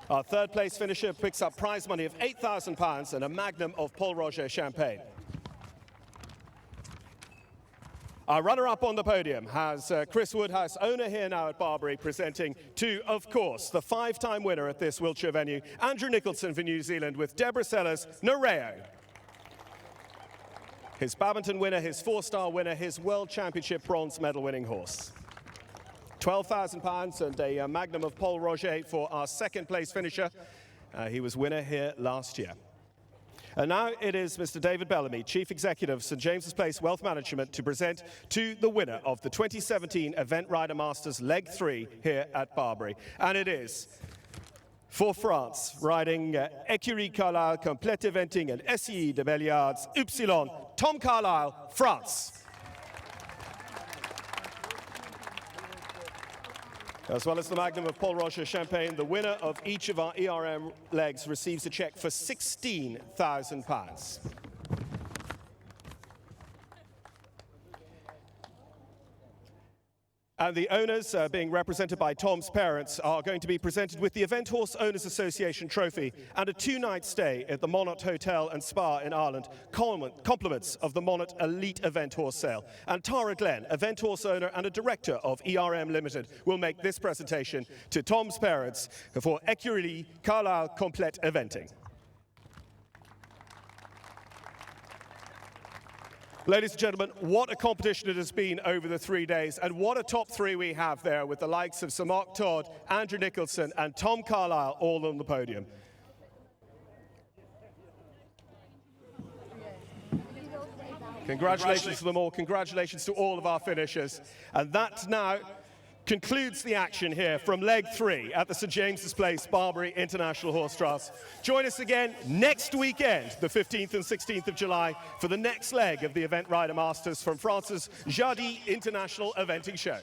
Our 3rd place finisher picks up prize money of £8,000 and a magnum of Paul Roger champagne. Our runner-up on the podium has Chris Woodhouse, owner here now at Barbury, presenting to, of course, the 5-time winner at this Wiltshire venue, Andrew Nicholson for New Zealand, with Deborah Sellers, Nereo. His badminton winner, his 4-star winner, his World Championship bronze medal winning horse. £12,000 and a magnum of Paul Roger for our 2nd place finisher. He was winner here last year. And now it is Mr David Bellamy, Chief Executive of St James's Place Wealth Management, to present to the winner of the 2017 Event Rider Masters Leg 3 here at Barbury. And it is, for France, riding Écurie Carlisle Complete Eventing and SEE de Belliards Upsilon, Tom Carlyle, France. As well as the magnum of Paul Roger champagne, the winner of each of our ERM legs receives a cheque for £16,000. And the owners, being represented by Tom's parents, are going to be presented with the Event Horse Owners Association trophy and a 2-night stay at the Monot Hotel and Spa in Ireland, compliments of the Monot Elite Event Horse Sale. And Tara Glenn, event horse owner and a director of ERM Limited, will make this presentation to Tom's parents for Écurie Carlisle Complete Eventing. Ladies and gentlemen, what a competition it has been over the 3 days, and what a top 3 we have there, with the likes of Sir Mark Todd, Andrew Nicholson and Tom Carlyle all on the podium. Congratulations to them all, congratulations to all of our finishers. And that now concludes the action here from leg 3 at the St James's Place Barbury International Horse Trials. Join us again next weekend, the 15th and 16th of July, for the next leg of the Event Rider Masters from France's Jardy International Eventing Show.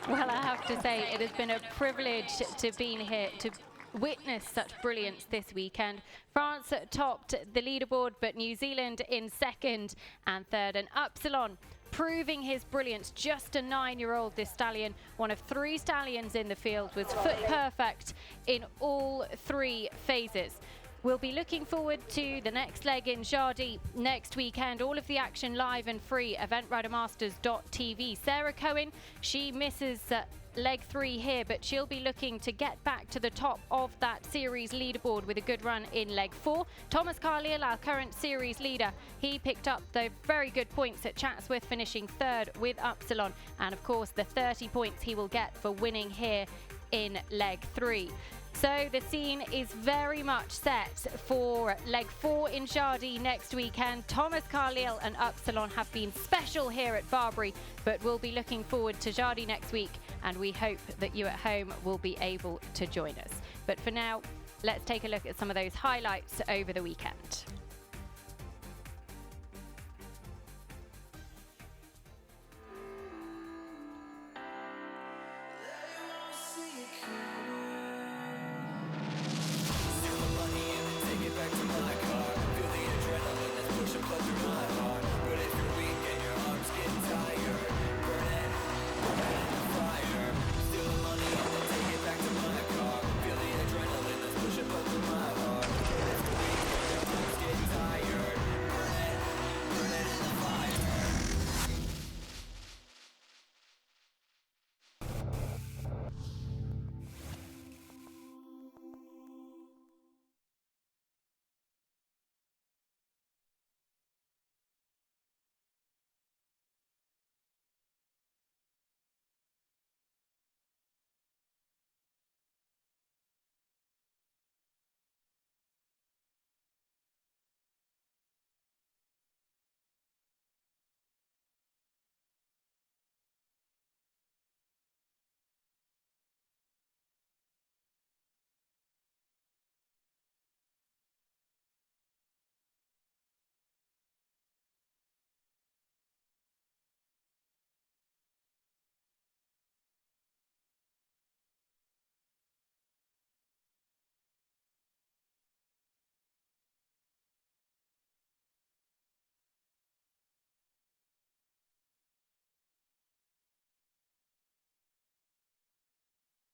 Well, I have to say, it has been a privilege to be here, to witness such brilliance this weekend. France topped the leaderboard, but New Zealand in 2nd and 3rd, and Upsilon proving his brilliance. Just a 9-year-old, this stallion, one of 3 stallions in the field, was foot perfect in all 3 phases. We'll be looking forward to the next leg in Jardy next weekend. All of the action live and free, eventridermasters.tv. Sarah Cohen, she misses leg 3 here, but she'll be looking to get back to the top of that series leaderboard with a good run in leg 4. Thomas Carlyle, our current series leader, he picked up the very good points at Chatsworth, finishing 3rd with Upsilon, and of course the 30 points he will get for winning here in leg 3. So the scene is very much set for leg 4 in Jardy next weekend. Thomas Carlyle and Upsilon have been special here at Barbury, but we'll be looking forward to Jardy next week, and we hope that you at home will be able to join us. But for now, let's take a look at some of those highlights over the weekend.